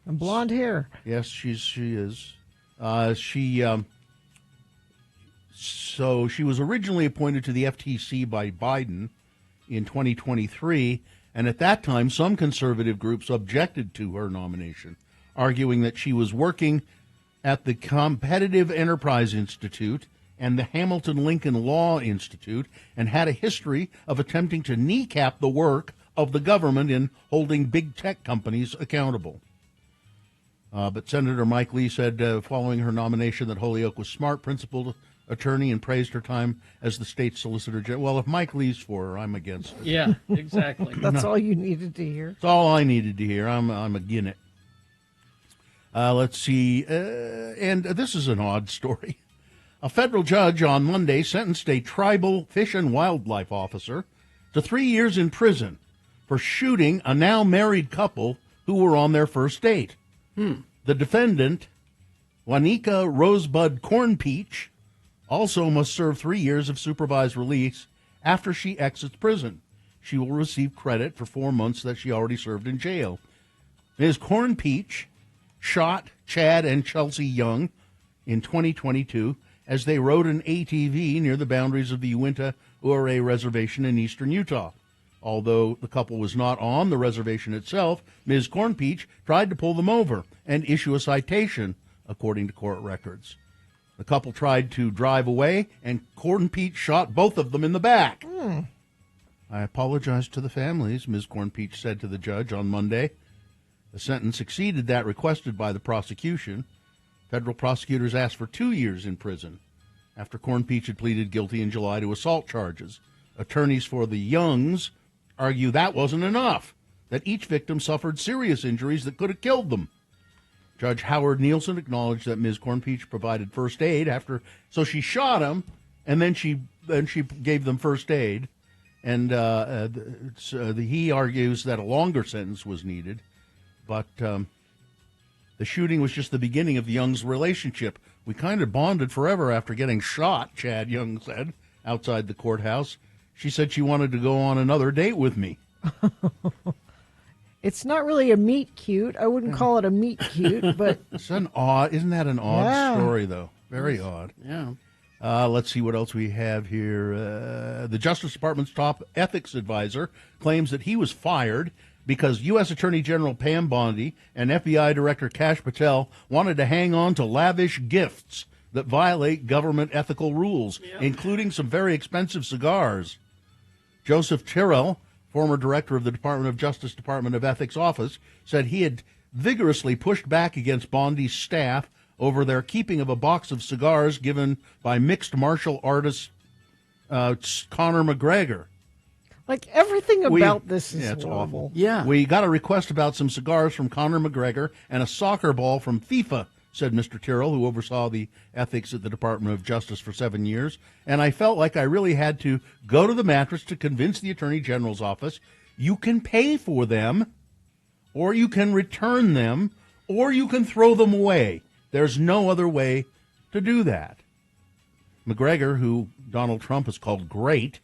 And blonde hair. Yes, she is. So she was originally appointed to the FTC by Biden in 2023, and at that time, some conservative groups objected to her nomination, arguing that she was working at the Competitive Enterprise Institute and the Hamilton Lincoln Law Institute and had a history of attempting to kneecap the work of the government in holding big tech companies accountable. But Senator Mike Lee said following her nomination that Holyoke was smart, principled attorney, and praised her time as the state solicitor general. Well, if Mike Lee's for her, I'm against her. Yeah, exactly. That's all you needed to hear. That's all I needed to hear. I'm against it. Let's see. And this is an odd story. A federal judge on Monday sentenced a tribal fish and wildlife officer to 3 years in prison for shooting a now married couple who were on their first date. The defendant, Wanika Rosebud Cornpeach, also must serve 3 years of supervised release after she exits prison. She will receive credit for 4 months that she already served in jail. Ms. Cornpeach shot Chad and Chelsea Young in 2022 as they rode an ATV near the boundaries of the Uinta Ure Reservation in eastern Utah. Although the couple was not on the reservation itself, Ms. Cornpeach tried to pull them over and issue a citation, according to court records. The couple tried to drive away, and Cornpeach shot both of them in the back. I apologize to the families, Ms. Cornpeach said to the judge on Monday. The sentence exceeded that requested by the prosecution. Federal prosecutors asked for 2 years in prison after Cornpeach had pleaded guilty in July to assault charges. Attorneys for the Youngs argue that wasn't enough, that each victim suffered serious injuries that could have killed them. Judge Howard Nielsen acknowledged that Ms. Cornpeach provided first aid so she shot him, and then she gave them first aid. And he argues that a longer sentence was needed, but the shooting was just the beginning of the Young's relationship. We kind of bonded forever after getting shot, Chad Young said, outside the courthouse. She said she wanted to go on another date with me. It's not really a meet cute. I wouldn't call it a meet cute, but isn't that an odd story, though? Very odd. Yeah. Let's see what else we have here. The Justice Department's top ethics advisor claims that he was fired because U.S. Attorney General Pam Bondi and FBI Director Kash Patel wanted to hang on to lavish gifts that violate government ethical rules, including some very expensive cigars. Joseph Tyrrell, former director of the Department of Justice Department of Ethics Office, said he had vigorously pushed back against Bondi's staff over their keeping of a box of cigars given by mixed martial artist Conor McGregor. Like everything about this is it's horrible. Awful. Yeah. We got a request about some cigars from Conor McGregor and a soccer ball from FIFA, said Mr. Tyrrell, who oversaw the ethics at the Department of Justice for 7 years. And I felt like I really had to go to the mattress to convince the Attorney General's office, you can pay for them, or you can return them, or you can throw them away. There's no other way to do that. McGregor, who Donald Trump has called great,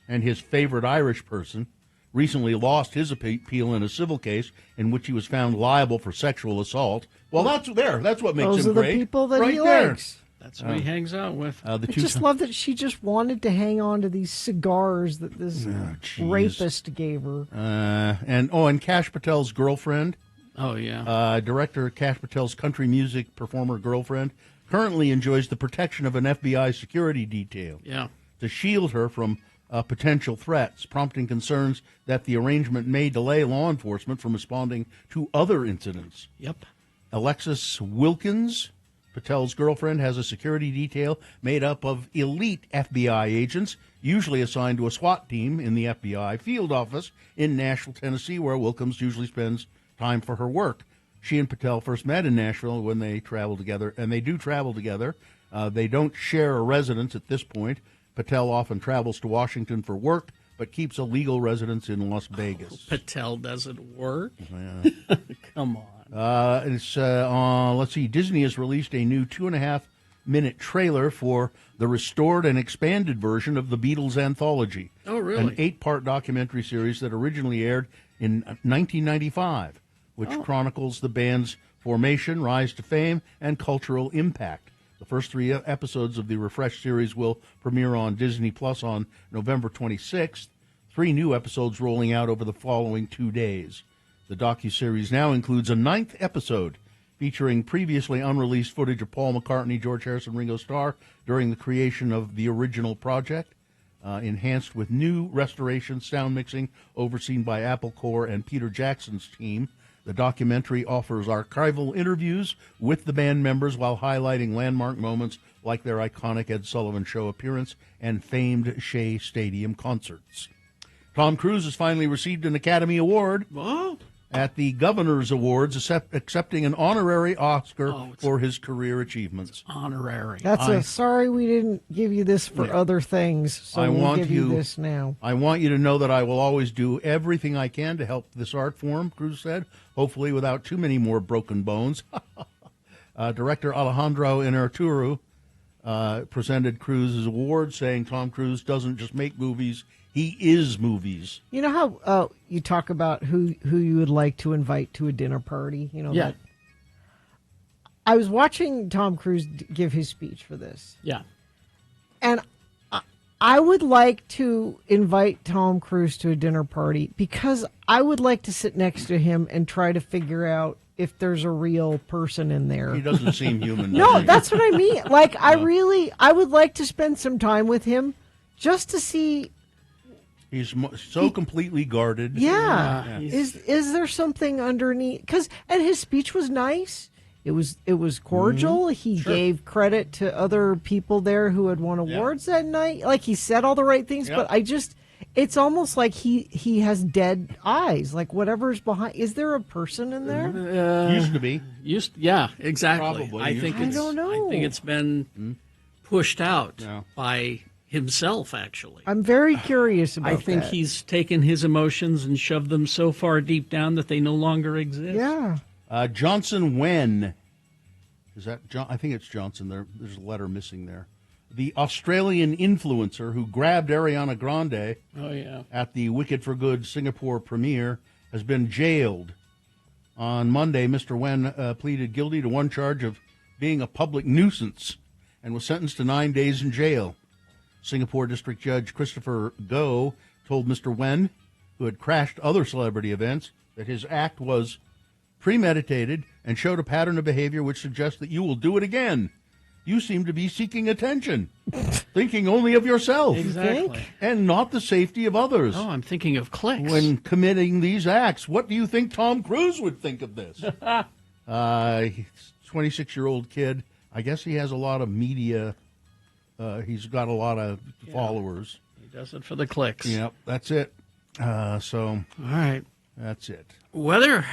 and his favorite Irish person, recently lost his appeal in a civil case in which he was found liable for sexual assault. Well, that's what makes those him are the great. people that right he there. likes. That's who he hangs out with. I just love that she just wanted to hang on to these cigars that this rapist gave her. And Kash Patel's girlfriend. Oh, yeah. Director Kash Patel's country music performer girlfriend currently enjoys the protection of an FBI security detail. Yeah. To shield her from potential threats, prompting concerns that the arrangement may delay law enforcement from responding to other incidents. Yep. Alexis Wilkins, Patel's girlfriend, has a security detail made up of elite FBI agents, usually assigned to a SWAT team in the FBI field office in Nashville, Tennessee, where Wilkins usually spends time for her work. She and Patel first met in Nashville when they traveled together, and they do travel together. They don't share a residence at this point. Patel often travels to Washington for work, but keeps a legal residence in Las Vegas. Patel doesn't work? Yeah. Come on. Let's see. Disney has released a new $2.5 minute trailer for the restored and expanded version of the Beatles anthology. Oh, really? An 8-part documentary series that originally aired in 1995, which chronicles the band's formation, rise to fame, and cultural impact. The first 3 episodes of the refreshed series will premiere on Disney Plus on November 26th, 3 new episodes rolling out over the following 2 days. The docuseries now includes a 9th episode featuring previously unreleased footage of Paul McCartney, George Harrison, Ringo Starr during the creation of the original project, enhanced with new restoration, sound mixing overseen by Apple Corps and Peter Jackson's team. The documentary offers archival interviews with the band members while highlighting landmark moments like their iconic Ed Sullivan Show appearance and famed Shea Stadium concerts. Tom Cruise has finally received an Academy Award at the Governor's Awards, accepting an honorary Oscar for his career achievements. Honorary. That's sorry we didn't give you this for other things, so we'll give you this now. I want you to know that I will always do everything I can to help this art form, Cruise said, hopefully without too many more broken bones. Director Alejandro Inarritu presented Cruise's award, saying Tom Cruise doesn't just make movies, he is movies. You know how you talk about who you would like to invite to a dinner party? You know, that I was watching Tom Cruise give his speech for this. Yeah. And I would like to invite Tom Cruise to a dinner party because I would like to sit next to him and try to figure out if there's a real person in there. He doesn't seem human. No, that's what I mean. Like, I would like to spend some time with him just to see. He's so completely guarded. Yeah. Is there something underneath? And his speech was nice. It was cordial. He gave credit to other people there who had won awards that night. Like, he said all the right things, but it's almost like he has dead eyes. Like, whatever's behind. Is there a person in there? Used to be. Yeah, exactly. Probably. I don't know. I think it's been pushed out by himself, actually. I'm very curious about that. I think he's taken his emotions and shoved them so far deep down that they no longer exist. Yeah. Johnson Wen. Is that John? I think it's Johnson. There's a letter missing there. The Australian influencer who grabbed Ariana Grande at the Wicked for Good Singapore premiere has been jailed. On Monday, Mr. Wen pleaded guilty to one charge of being a public nuisance and was sentenced to 9 days in jail. Singapore District Judge Christopher Goh told Mr. Wen, who had crashed other celebrity events, that his act was premeditated and showed a pattern of behavior which suggests that you will do it again. You seem to be seeking attention, thinking only of yourself. Exactly. And not the safety of others. Oh, I'm thinking of clicks. When committing these acts, what do you think Tom Cruise would think of this? 26-year-old kid. I guess he has a lot of media. He's got a lot of followers. He does it for the clicks. Yep, that's it. All right. That's it. Weather.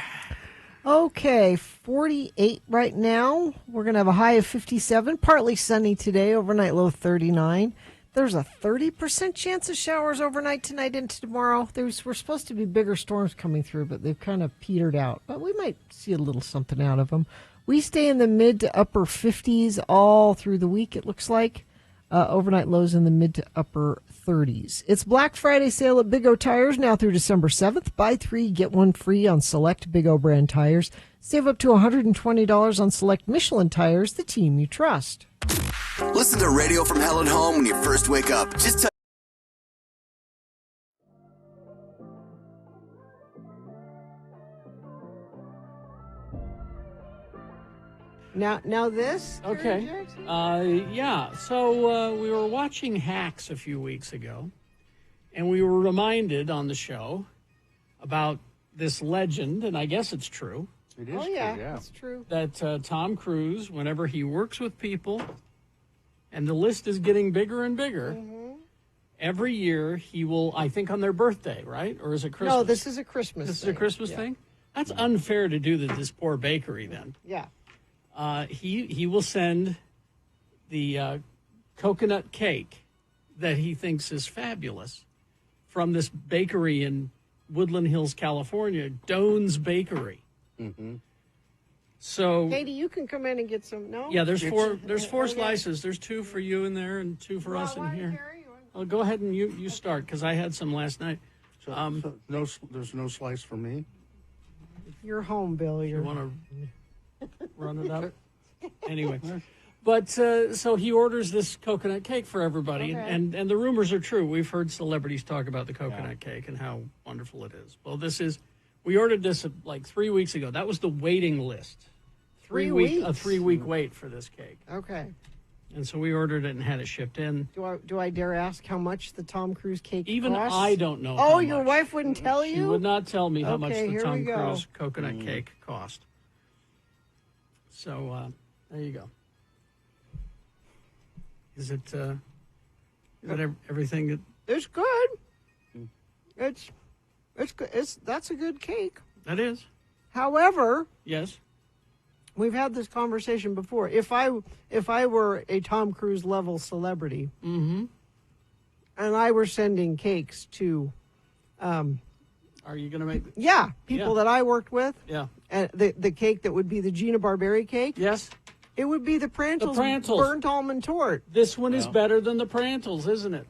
Okay, 48 right now. We're going to have a high of 57. Partly sunny today, overnight low 39. There's a 30% chance of showers overnight tonight into tomorrow. Were supposed to be bigger storms coming through, but they've kind of petered out. But we might see a little something out of them. We stay in the mid to upper 50s all through the week, it looks like. Overnight lows in the mid to upper 30s. It's Black Friday sale at Big O Tires now through December 7th. Buy 3, get 1 free on select Big O brand tires. Save up to $120 on select Michelin tires, the team you trust. Listen to Radio from Hell and Home when you first wake up. Just Now this? Okay. Yeah. So we were watching Hacks a few weeks ago, and we were reminded on the show about this legend, and I guess it's true. It is true, it's true. That Tom Cruise, whenever he works with people, and the list is getting bigger and bigger, every year he will, I think on their birthday, right? Or is it Christmas? No, this is a Christmas This thing. is a Christmas thing? That's unfair to do to this poor bakery then. Yeah. He will send the coconut cake that he thinks is fabulous from this bakery in Woodland Hills, California, Doan's Bakery. So Katie, you can come in and get some. No. yeah, there's four. There's four slices. There's 2 for you in there and 2 for us in here. Well, go ahead and you start because I had some last night. So there's no slice for me. You're home, Bill. You want to run it up? Anyway. But so he orders this coconut cake for everybody, Okay. and the rumors are true. We've heard celebrities talk about the coconut cake and how wonderful it is. Well, we ordered this like 3 weeks ago. That was the waiting list. 3 weeks? A 3-week wait for this cake. Okay. And so we ordered it and had it shipped in. Do I dare ask how much the Tom Cruise cake Even costs? I don't know. Oh, how your much. wife wouldn't tell you? She would not tell me how much Okay, the here Tom we go. Cruise coconut cake cost. So there you go. Is it everything that It's good. It's good. That's a good cake. that is? However, Yes. we've had this conversation before. If I were a Tom Cruise level celebrity, Mm-hmm. and I were sending cakes to, Are you going to make? people Yeah. that I worked with, Yeah. and the cake that would be the Gina Barberi cake. Yes. It would be the Prantles, Prantles. burnt almond tort. This one is Well. better than the Prantles, isn't it?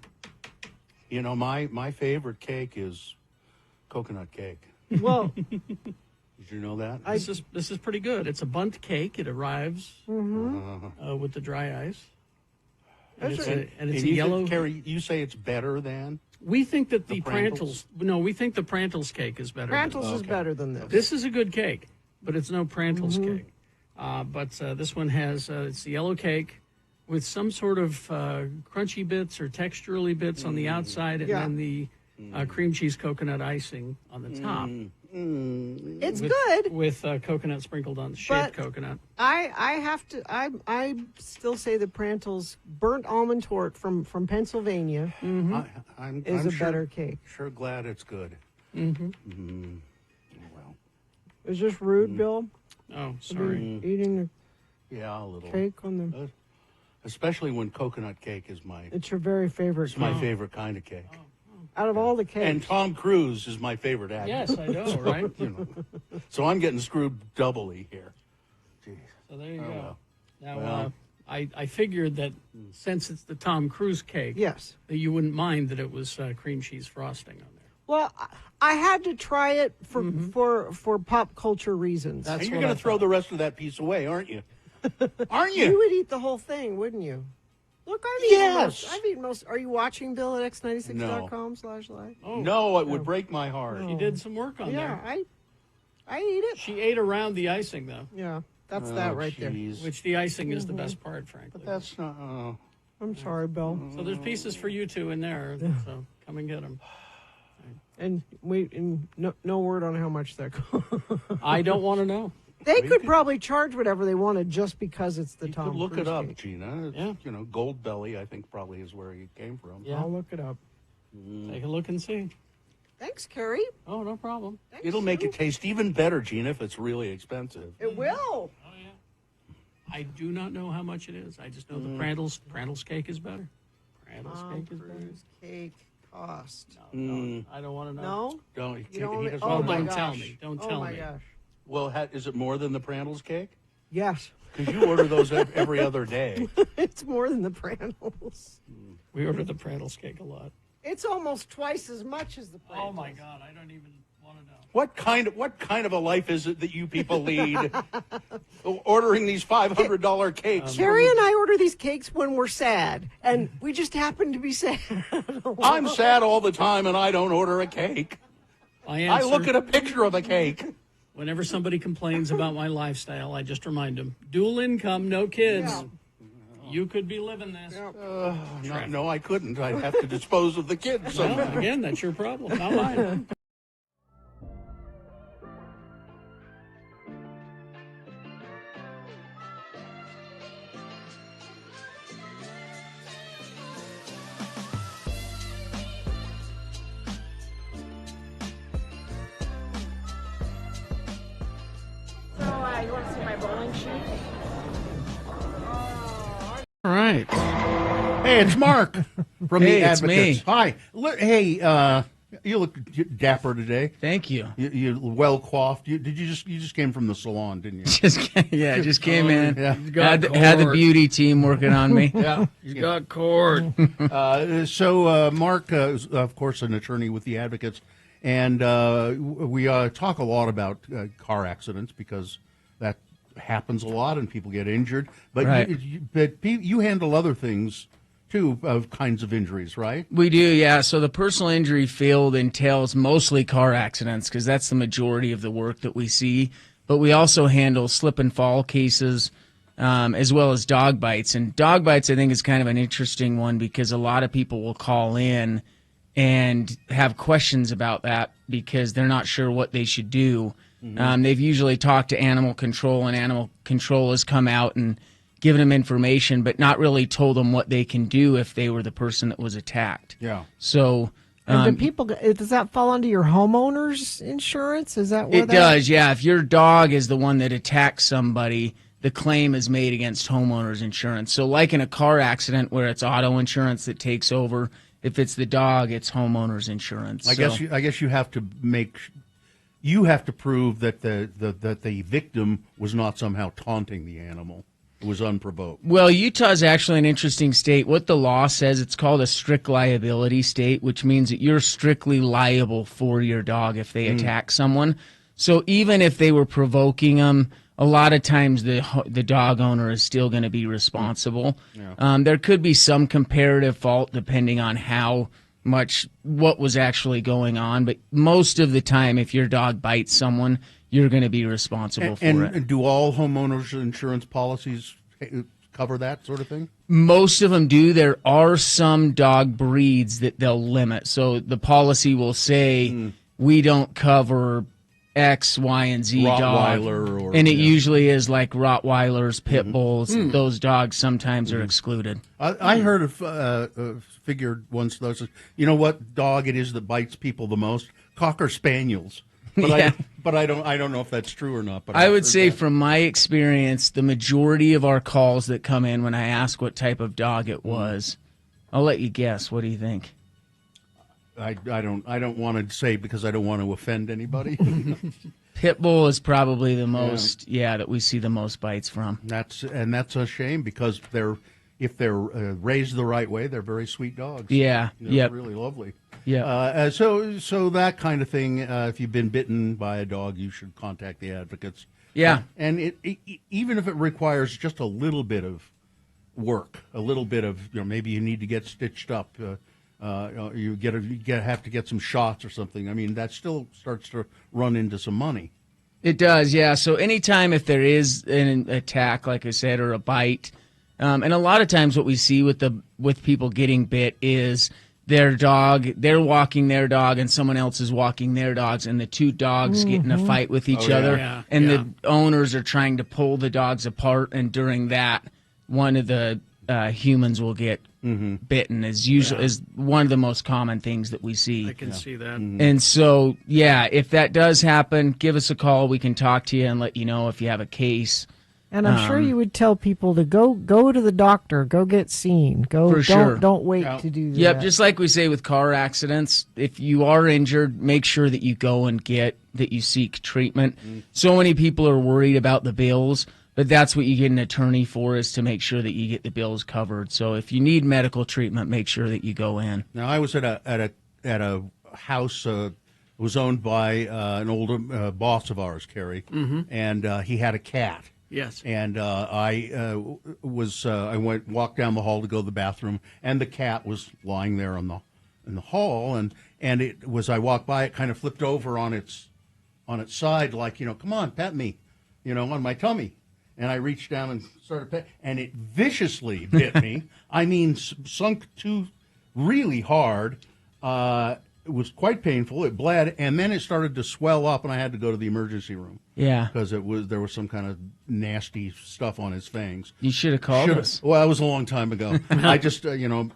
You know, my favorite cake is coconut cake. Well, Did you know that? This is pretty good. It's a bundt cake. It arrives with the dry ice. And That's it's right. a, and it's And a you yellow. think, Carrie, you say it's better than? We think that the The Prantles. No, we think the Prantles cake is better. Prantles than is better than this. This is a good cake, but it's no Prantles cake. But this one has it's the yellow cake with some sort of crunchy bits or texturally bits on the outside, and Yeah. then the cream cheese coconut icing on the top. It's with, good. with coconut sprinkled on shaved But- coconut. I still say the Prantles burnt almond tort from Pennsylvania I'm is a sure- better cake. Sure glad it's good. Well, Is this rude, Bill? Oh, To sorry. be eating yeah, a little. the cake on the. Especially when coconut cake is It's your very favorite. it's my cake. favorite kind of cake. Out of all the cakes. And Tom Cruise is my favorite actor. Yes, I know, right? You know. So I'm getting screwed doubly here. Jeez. So there you Oh, go. well. Now, Well. I figured that since it's the Tom Cruise cake, Yes. that you wouldn't mind that it was cream cheese frosting on there. Well, I had to try it for pop culture reasons. And you're going to throw the rest of that piece away, aren't you? Aren't you? You would eat the whole thing, wouldn't you? Look, I've eaten Yes. most. I've eaten most. Are you watching Bill at x96.com/live? No, it would break my heart. She did some work on Yeah, there. I eat it. She ate around the icing, though. Yeah, that's Oh, that right there. jeez. Which the icing is the best part, frankly. But that's not. I'm sorry, Bill. So there's pieces for you two in there. So come and get them. And no word on how much that costs. I don't want to know. They could probably charge whatever they wanted just because it's the Tom Look Cruise it up, cake. Gina. It's, You know, Gold Belly, I think, probably is where he came from. Yeah. I'll look it up. Take a look and see. Thanks, Carrie. Oh, no problem. It'll make it taste even better, Gina, if it's really expensive. It will. I do not know how much it is. I just know the Prantles cake is better. Prantles Tom cake is better. Cruise cake cost. No, I don't want to know. No? Don't, You don't he doesn't oh want my to- don't gosh. tell me. Don't tell Oh my me. gosh. Well, is it more than the Prantles cake? Yes. Because you order those every other day. It's more than the Prantles. We order the Prantles cake a lot. It's almost twice as much as the Prantles. Oh my God, I don't even want to know. What kind of a life is it that you people lead? Ordering these $500 cakes. Carrie and I order these cakes when we're sad, and we just happen to be sad. I'm sad all the time, and I don't order a cake. I look at a picture of a cake. Whenever somebody complains about my lifestyle, I just remind them, dual income, no kids. Yeah. You could be living this. No, I couldn't. I'd have to dispose of the kids Well, somehow. again, that's your problem, not mine. So, you want to see my bowling sheet? All right. Hey, it's Mark from Hey, the it's Advocates. me. Hi. Hey, You look dapper today. Thank you. You're well coiffed. You just came from the salon, didn't you? Just came in. Yeah. Had the beauty team working on me. Yeah, he's got cord. So Mark, of course, an attorney with the Advocates, and we talk a lot about car accidents because that happens a lot and people get injured. But Right. you handle other things too, of kinds of injuries, right? We do, yeah. So the personal injury field entails mostly car accidents because that's the majority of the work that we see. But we also handle slip and fall cases as well as dog bites. And dog bites, I think, is kind of an interesting one because a lot of people will call in and have questions about that because they're not sure what they should do. They've usually talked to animal control, and animal control has come out and given them information, but not really told them what they can do if they were the person that was attacked. Yeah. So And do people, does that fall under your homeowner's insurance? Is that where it does, yeah. If your dog is the one that attacks somebody, the claim is made against homeowner's insurance. So like in a car accident where it's auto insurance that takes over, if it's the dog, it's homeowner's insurance. I guess you have to prove that the victim was not somehow taunting the animal. It was unprovoked. Well, Utah's actually an interesting state. What the law says, it's called a strict liability state, which means that you're strictly liable for your dog if they attack someone. So even if they were provoking them, a lot of times the dog owner is still going to be responsible. Yeah. There could be some comparative fault depending on what was actually going on, but most of the time, if your dog bites someone, you're going to be responsible for it. And do all homeowners insurance policies cover that sort of thing? Most of them do. There are some dog breeds that they'll limit. So the policy will say, we don't cover X, Y, and Z Rottweiler dog. And it usually is like Rottweilers, Pit Bulls. Those dogs sometimes are excluded. I heard a figure once, though, says, you know what dog it is that bites people the most? Cocker Spaniels. But I don't know if that's true or not. But I would say from my experience, the majority of our calls that come in when I ask what type of dog it was, I'll let you guess. What do you think? I don't want to say because I don't want to offend anybody. Pit Bull is probably the most, that we see the most bites from. That's a shame because if they're raised the right way, they're very sweet dogs. Yeah, really lovely. Yeah. So that kind of thing. If you've been bitten by a dog, you should contact the Advocates. Yeah. And even if it requires just a little bit of work, a little bit of maybe you need to get stitched up. You have to get some shots or something. I mean, that still starts to run into some money. It does, yeah. So anytime if there is an attack, like I said, or a bite, and a lot of times what we see with people getting bit is they're walking their dog and someone else is walking their dogs, and the two dogs get in a fight with each other, the owners are trying to pull the dogs apart, and during that, one of the humans will get bitten is one of the most common things that we see. I can see that. And so, if that does happen, give us a call. We can talk to you and let you know if you have a case. And I'm sure you would tell people to go to the doctor, go get seen. Don't wait to do that. Yep, just like we say with car accidents, if you are injured, make sure that you go and you seek treatment. So many people are worried about the bills. But that's what you get an attorney for, is to make sure that you get the bills covered. So if you need medical treatment, make sure that you go in. Now, I was at a house it was owned by an older boss of ours, Kerry, and he had a cat. Yes. And I walked down the hall to go to the bathroom, and the cat was lying there in the hall, and it was, I walked by, it kind of flipped over on its side, like, come on, pet me, on my tummy. And I reached down and started petting, and it viciously bit me. I mean, sunk too really hard. It was quite painful. It bled, and then it started to swell up, and I had to go to the emergency room. Yeah, because there was some kind of nasty stuff on his fangs. You should have called us. Well, that was a long time ago. I just,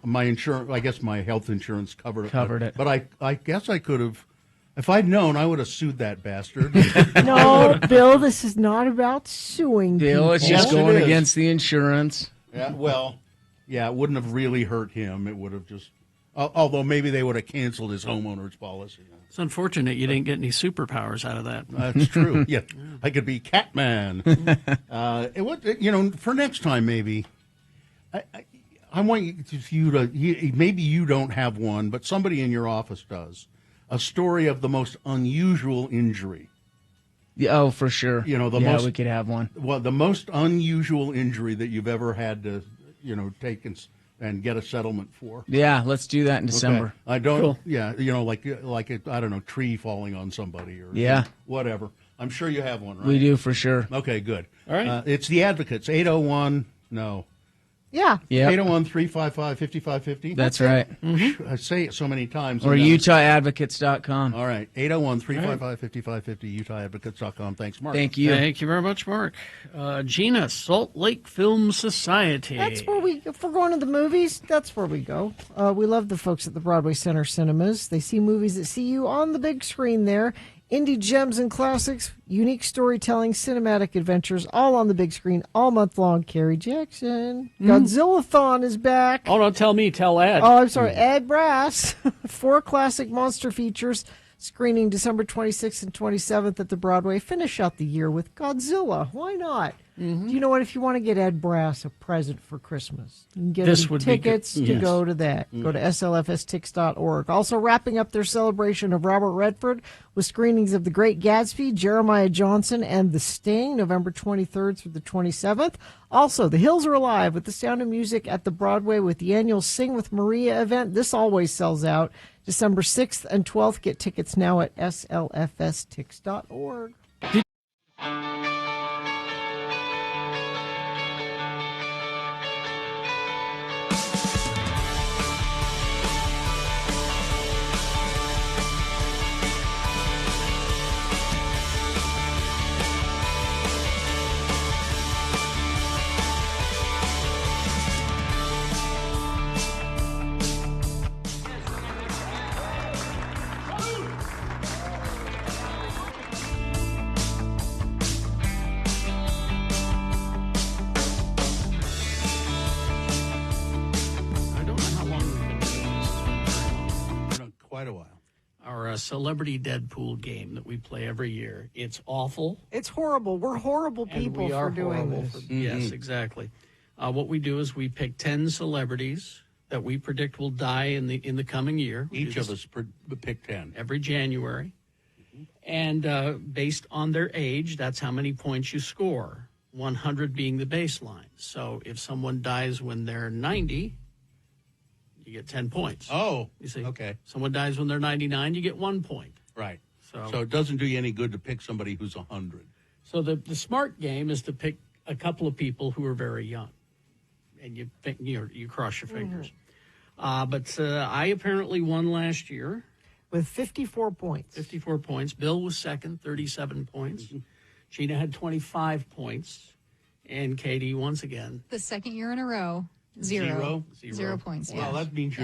my insurance. I guess my health insurance covered it. But I guess I could have. If I'd known, I would have sued that bastard. No, Bill, this is not about suing Bill, it's just Yes, going it is. against the insurance. Yeah, well, it wouldn't have really hurt him. It would have just Although maybe they would have canceled his homeowner's policy. It's unfortunate you didn't get any superpowers out of that. That's true. Yeah, I could be Catman. For next time maybe. I want you to maybe you don't have one, but somebody in your office does. A story of the most unusual injury. Yeah, oh, for sure. We could have one. Well, the most unusual injury that you've ever had to, take and get a settlement for. Yeah, let's do that in December. Okay. I don't. Cool. Yeah, like I don't know, tree falling on somebody or whatever. I'm sure you have one, right? We do for sure. Okay, good. All right. It's the Advocates. 801. No. Yeah. 801-355-5550. That's right. Mm-hmm. I say it so many times. Or UtahAdvocates.com. All right. 801-355-5550, UtahAdvocates.com. Thanks, Mark. Thank you. Thank you very much, Mark. Gina, Salt Lake Film Society. That's where if we're going to the movies, that's where we go. We love the folks at the Broadway Center Cinemas. They see movies that see you on the big screen there. Indie gems and classics, unique storytelling, cinematic adventures, all on the big screen, all month long. Carrie Jackson. Godzilla-thon is back. Oh, don't tell me, tell Ed. Oh, I'm sorry, Ed Brass. 4 classic monster features screening December 26th and 27th at the Broadway. Finish out the year with Godzilla. Why not? Do you know what? If you want to get Ed Brass a present for Christmas, you can get him tickets to go to that. Go to slfstix.org. Also wrapping up their celebration of Robert Redford with screenings of The Great Gatsby, Jeremiah Johnson, and The Sting, November 23rd through the 27th. Also, The Hills Are Alive with The Sound of Music at the Broadway with the annual Sing with Maria event. This always sells out. December 6th and 12th. Get tickets now at slfstix.org. Celebrity Deadpool game that we play every year. It's awful. It's horrible. We're horrible people for doing this. Yes, exactly. What we do is we pick 10 celebrities that we predict will die in the coming year. Each of us pick 10 every January, and based on their age, that's how many points you score. 100 being the baseline. So if someone dies when they're 90. You get 10 points. Oh, you see. Okay. Someone dies when they're 99, you get 1 point. Right. So it doesn't do you any good to pick somebody who's 100. So the smart game is to pick a couple of people who are very young, and you cross your fingers. But I apparently won last year with 54 points. 54 points. Bill was second, 37 points. Gina had 25 points, and Katie once again. The second year in a row. Zero points. Well, yeah. that means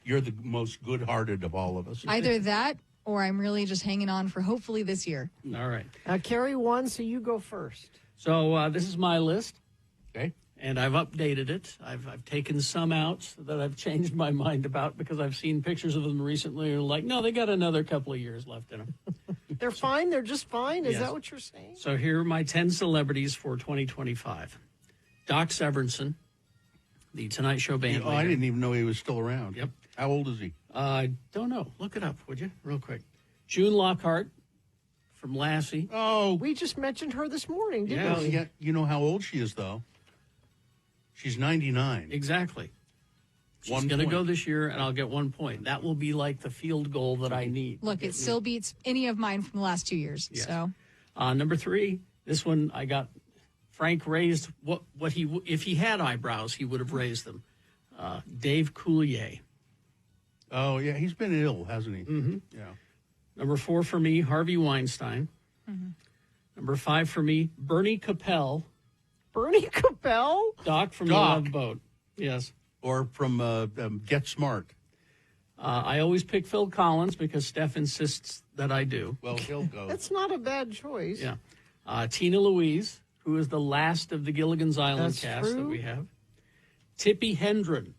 you're the most good-hearted of all of us. Either that, or I'm really just hanging on for hopefully this year. All right. Carrie won, so you go first. So this is my list. Okay. And I've updated it. I've taken some out that I've changed my mind about because I've seen pictures of them recently. And like, no, they got another couple of years left in them. They're fine. They're just fine. Is Yes. that what you're saying? So here are my 10 celebrities for 2025. Doc Severinsen, the Tonight Show band leader. I didn't even know he was still around. Yep. How old is he? I don't know. Look it up, would you? Real quick. June Lockhart from Lassie. Oh. We just mentioned her this morning, didn't we? Yeah. You know how old she is, though. She's 99. Exactly. She's going to go this year, and I'll get 1 point. That will be like the field goal that I need. Look, it still beats any of mine from the last 2 years. Yes. So, number 3, this one I got. Frank raised what he if he had eyebrows, he would have raised them. Dave Coulier. Oh yeah, he's been ill, hasn't he? Mm-hmm. Yeah. Number 4 for me, Harvey Weinstein. Mm-hmm. Number 5 for me, Bernie Capel. Bernie Capel? Doc from The Love Boat. Yes. Or from Get Smart. I always pick Phil Collins because Steph insists that I do. Well, he'll go. That's not a bad choice. Yeah. Tina Louise, who is the last of the Gilligan's Island That's cast that true. we have. Tippi Hedren.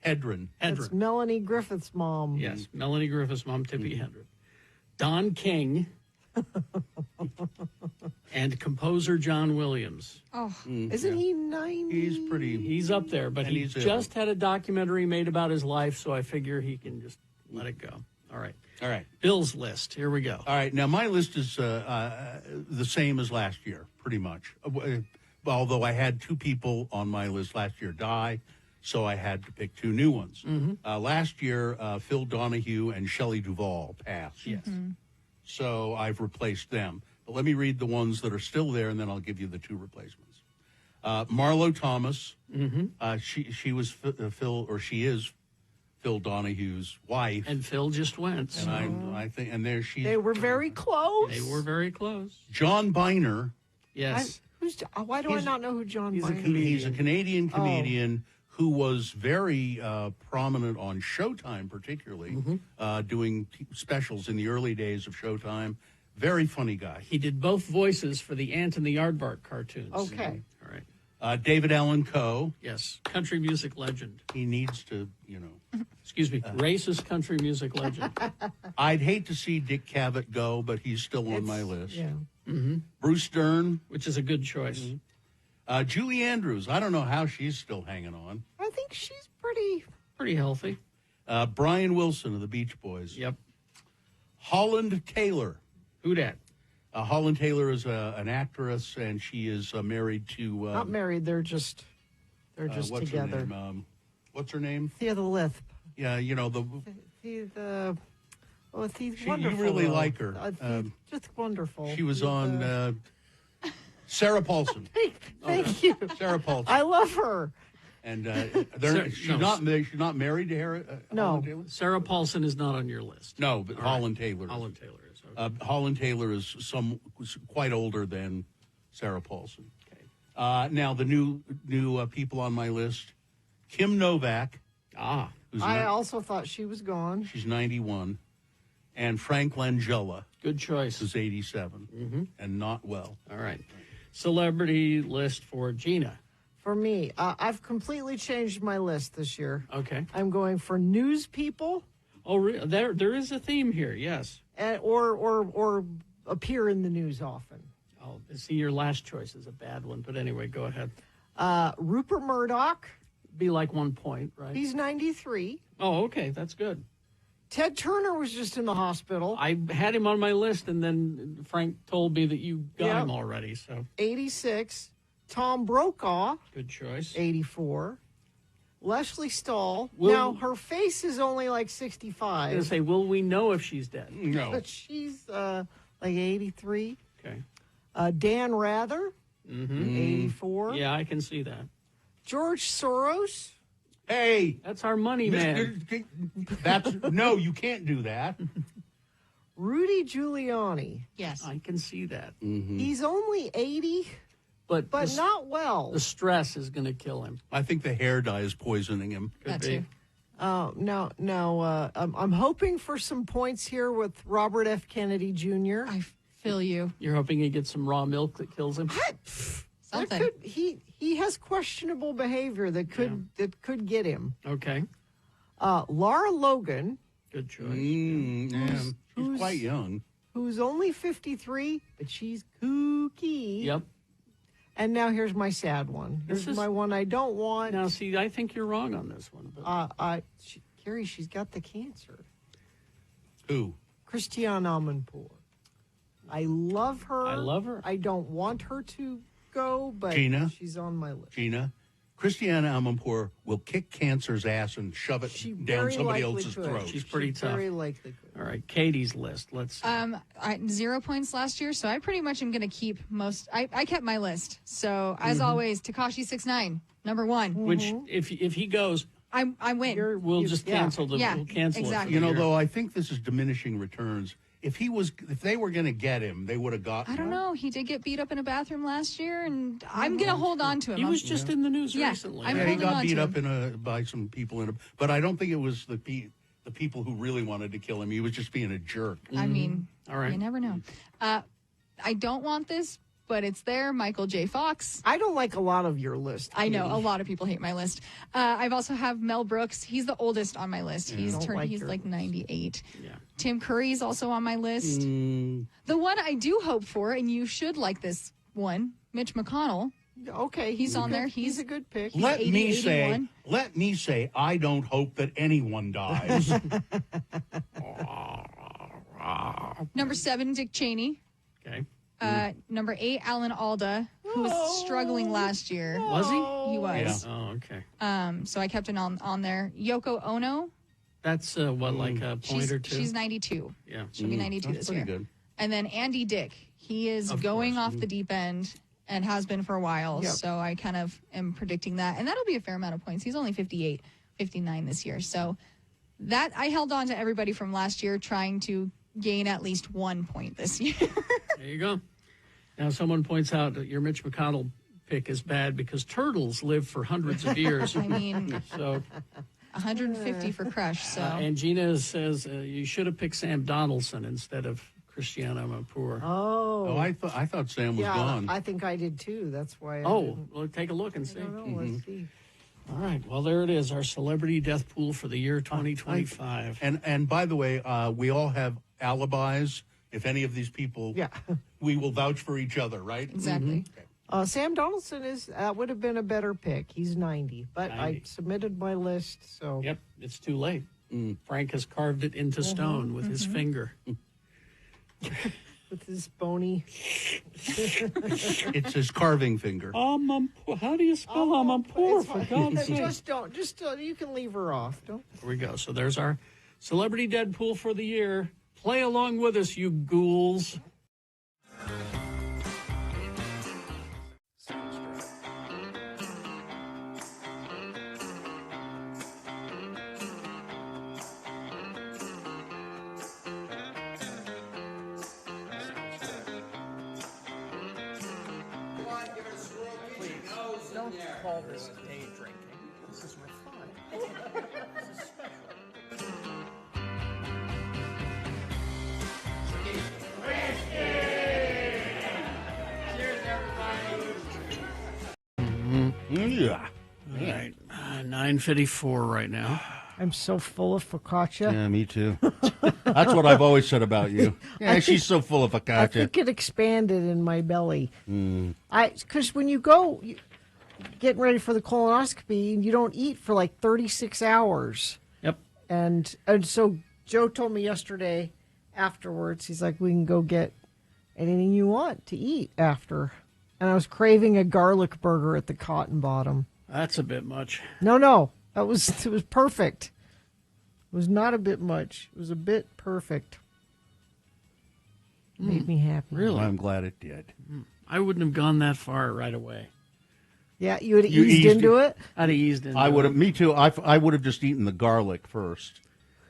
Hedren. That's Melanie Griffith's mom. Yes, Melanie Griffith's mom, Tippi Hedren. Don King. And composer John Williams. Oh, isn't he 90? He's up there, but and he he's just had a documentary made about his life, so I figure he can just let it go. All right. Bill's list. Here we go. All right. Now, my list is the same as last year, pretty much. Although I had 2 people on my list last year die, so I had to pick 2 new ones. Last year, Phil Donahue and Shelley Duvall passed. Yes. So I've replaced them. But let me read the ones that are still there, and then I'll give you the 2 replacements. Marlo Thomas. She was Phil, or she is Phil Donahue's wife. And Phil just went. And I think, and there she. They were very close. They were very close. John Biner. Yes. Why do I not know who John Biner is? He's a Canadian comedian who was very prominent on Showtime, particularly, doing specials in the early days of Showtime. Very funny guy. He did both voices for the Ant and the Aardvark cartoons. Okay. All right. David Allan Coe. Yes, country music legend. He needs to, Excuse me, racist country music legend. I'd hate to see Dick Cavett go, but he's still on my list. Yeah. Bruce Dern. Which is a good choice. Julie Andrews. I don't know how she's still hanging on. I think she's pretty healthy. Brian Wilson of the Beach Boys. Yep. Holland Taylor. Who dat? Holland Taylor is an actress, and she is married to. Not married. They're just what's together. Her name? What's her name? Thea the Lisp. Yeah, She's wonderful. You really though. like her. Just wonderful. She was on Sarah Paulson. Thank you, Sarah Paulson. I love her. And she's not married to Holland Taylor? Sarah Paulson is not on your list. No, but Holland Taylor. Holland Taylor is. Okay. Holland Taylor is quite older than Sarah Paulson. Okay. Now the new people on my list: Kim Novak. I also thought she was gone. She's 91, and Frank Langella. Good choice. Who's 87 and not well. All right. Celebrity list for Gina. For me, I've completely changed my list this year. Okay. I'm going for news people. Oh, really? There is a theme here. Yes. Or appear in the news often. Oh, see, your last choice is a bad one. But anyway, go ahead. Rupert Murdoch. Be like 1 point, right? He's 93. Oh, okay. That's good. Ted Turner was just in the hospital. I had him on my list, and then Frank told me that you got him already. So 86. Tom Brokaw. Good choice. 84. Leslie Stahl. Now, her face is only like 65. I was going to say, will we know if she's dead? No. But she's like 83. Okay. Dan Rather. 84. Yeah, I can see that. George Soros. Hey, that's our money man. No, you can't do that. Rudy Giuliani. Yes, I can see that. He's only 80, but not well. The stress is going to kill him. I think the hair dye is poisoning him. Could be. No. I'm hoping for some points here with Robert F. Kennedy Jr. I feel you. You're hoping he gets some raw milk that kills him. Something. He has questionable behavior that could get him. Okay. Lara Logan. Good choice. She's quite young. Who's only 53, but she's kooky. Yep. And now here's my sad one. Here's my one I don't want. Now, see, I think you're wrong on this one. But... Carrie, she's got the cancer. Who? Christiane Amanpour. I love her. I don't want her to go, but Gina? she's on my list. Gina, Christiane Amanpour will kick cancer's ass and shove it down somebody else's throat. She's pretty tough. Very likely could. All right, Katie's list. Let's see. I 0 points last year, so I pretty much am going to keep most. I kept my list. So as always, Tekashi 6ix9ine, number 1. Which, if he goes, I win. We'll just cancel the. Yeah, we'll cancel exactly. it. Though I think this is diminishing returns. If they were going to get him, they would have gotten I don't him. know. He did get beat up in a bathroom last year, and I'm going to hold on to him. He was just in the news recently. I'm he holding got on beat to up him. by some people but I don't think it was the people who really wanted to kill him. He was just being a jerk. I mean, all right. You never know. I don't want this, but it's there. Michael J. Fox. I don't like a lot of your list. I know Katie. a lot of people hate my list. I've also have Mel Brooks. He's the oldest on my list. He's he's like 98. Yeah. Tim Curry's also on my list. The one I do hope for, and you should like this one, Mitch McConnell. Okay, he's on there. He's a good pick. Let 80, me 81. say, I don't hope that anyone dies. Number 7, Dick Cheney. Okay. Number 8, Alan Alda, who was struggling last year. Was he? He was. Yeah. Oh, okay. So I kept it on there. Yoko Ono. That's like a point or two? She's 92. Yeah. She'll be 92 this year. Good. And then Andy Dick. He is going off the deep end and has been for a while. Yep. So I kind of am predicting that. And that'll be a fair amount of points. He's only 58, 59 this year. So that I held on to everybody from last year trying to gain at least 1 point this year. There you go. Now, someone points out that your Mitch McConnell pick is bad because turtles live for hundreds of years. I mean, so 150 for Crush. So and Gina says you should have picked Sam Donaldson instead of Cristiano Mapour. Oh, I thought Sam was gone. I think I did too. That's why. Well, take a look and see. Let's see. All right. Well, there it is, our celebrity death pool for the year 2025. And by the way, we all have alibis. If any of these people, we will vouch for each other, right? Exactly. Sam Donaldson would have been a better pick. He's 90, but 90. I submitted my list, so. Yep, it's too late. Frank has carved it into stone with his finger. With his bony. It's his carving finger. How do you spell Amapour, for God's sake? Just you can leave her off. Don't. Here we go. So there's our celebrity dead pool for the year. Play along with us, you ghouls. Don't call this day drinking. This is refined. This is special. Yeah. All right. 9:54 right now. I'm so full of focaccia. Yeah, me too. That's what I've always said about you. Yeah, she's so full of I focaccia. think it expanded in my belly. Because when you go getting ready for the colonoscopy, you don't eat for like 36 hours. Yep. And so Joe told me yesterday afterwards, he's like, we can go get anything you want to eat after. And I was craving a garlic burger at the Cotton Bottom. That's a bit much. No. It was perfect. It was not a bit much. It was a bit perfect. Made me happy. Really? I'm glad it did. I wouldn't have gone that far right away. Yeah, you would have eased into it? I'd have eased into it. I would have. Me too. I would have just eaten the garlic first,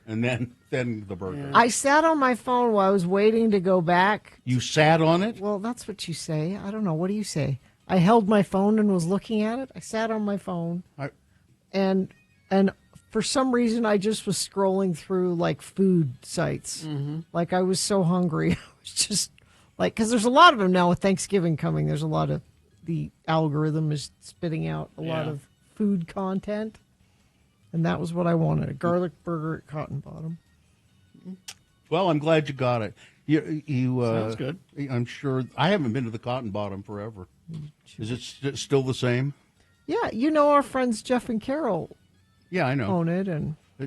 and then the burger. I sat on my phone while I was waiting to go back. You sat on it? Well, that's what you say. I don't know. What do you say? I held my phone and was looking at it. I sat on my phone. And for some reason, I just was scrolling through like food sites. Like I was so hungry. I was just like, because there's a lot of them now with Thanksgiving coming. There's a lot of the algorithm is spitting out a lot of food content, and that was what I wanted: a garlic burger at Cotton Bottom. Well, I'm glad you got it. You Sounds good. I'm sure. I haven't been to the Cotton Bottom forever. Is it still the same? Yeah, you know our friends Jeff and Carol. Yeah, I know. Own it,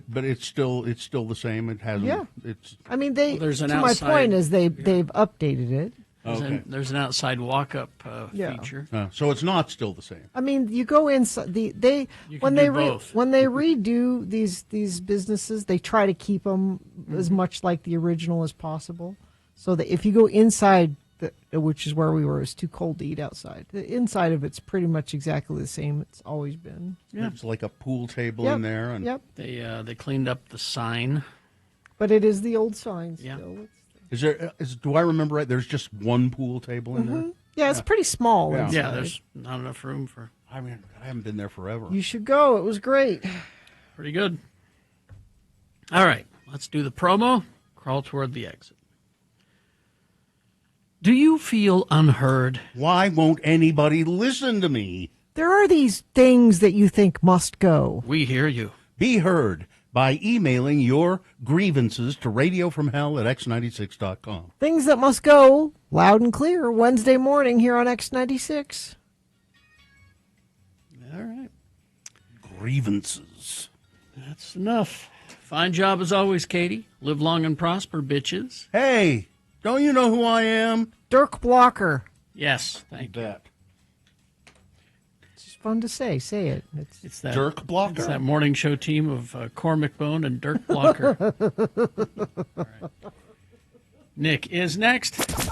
but it's still the same. It hasn't. Yeah. It's. I mean, they. Well, there's an to my outside- point is they've updated it. There's an outside walk-up feature. So it's not still the same. I mean, you go inside. You When can they do both. when they redo these businesses, they try to keep them as much like the original as possible. So that if you go inside, which is where we were, it's too cold to eat outside. The inside of it's pretty much exactly the same. It's always been. Yeah. It's like a pool table in there, and They cleaned up the sign. But it is the old sign Yeah. still. do I remember right? There's just one pool table in there. Yeah, it's pretty small. Yeah. inside. Yeah, there's not enough room for. I mean, I haven't been there forever. You should go. It was great. Pretty good. All right, let's do the promo. Crawl toward the exit. Do you feel unheard? Why won't anybody listen to me? There are these things that you think must go. We hear you. Be heard by emailing your grievances to radiofromhell@x96.com. Things that must go loud and clear Wednesday morning here on X96. All right. Grievances. That's enough. Fine job as always, Katie. Live long and prosper, bitches. Hey, don't you know who I am? Dirk Blocker. Yes, thank you. It's just fun to say. Say it. It's that Dirk Blocker. It's that morning show team of Cormac Bone and Dirk Blocker. All right. Nick is next.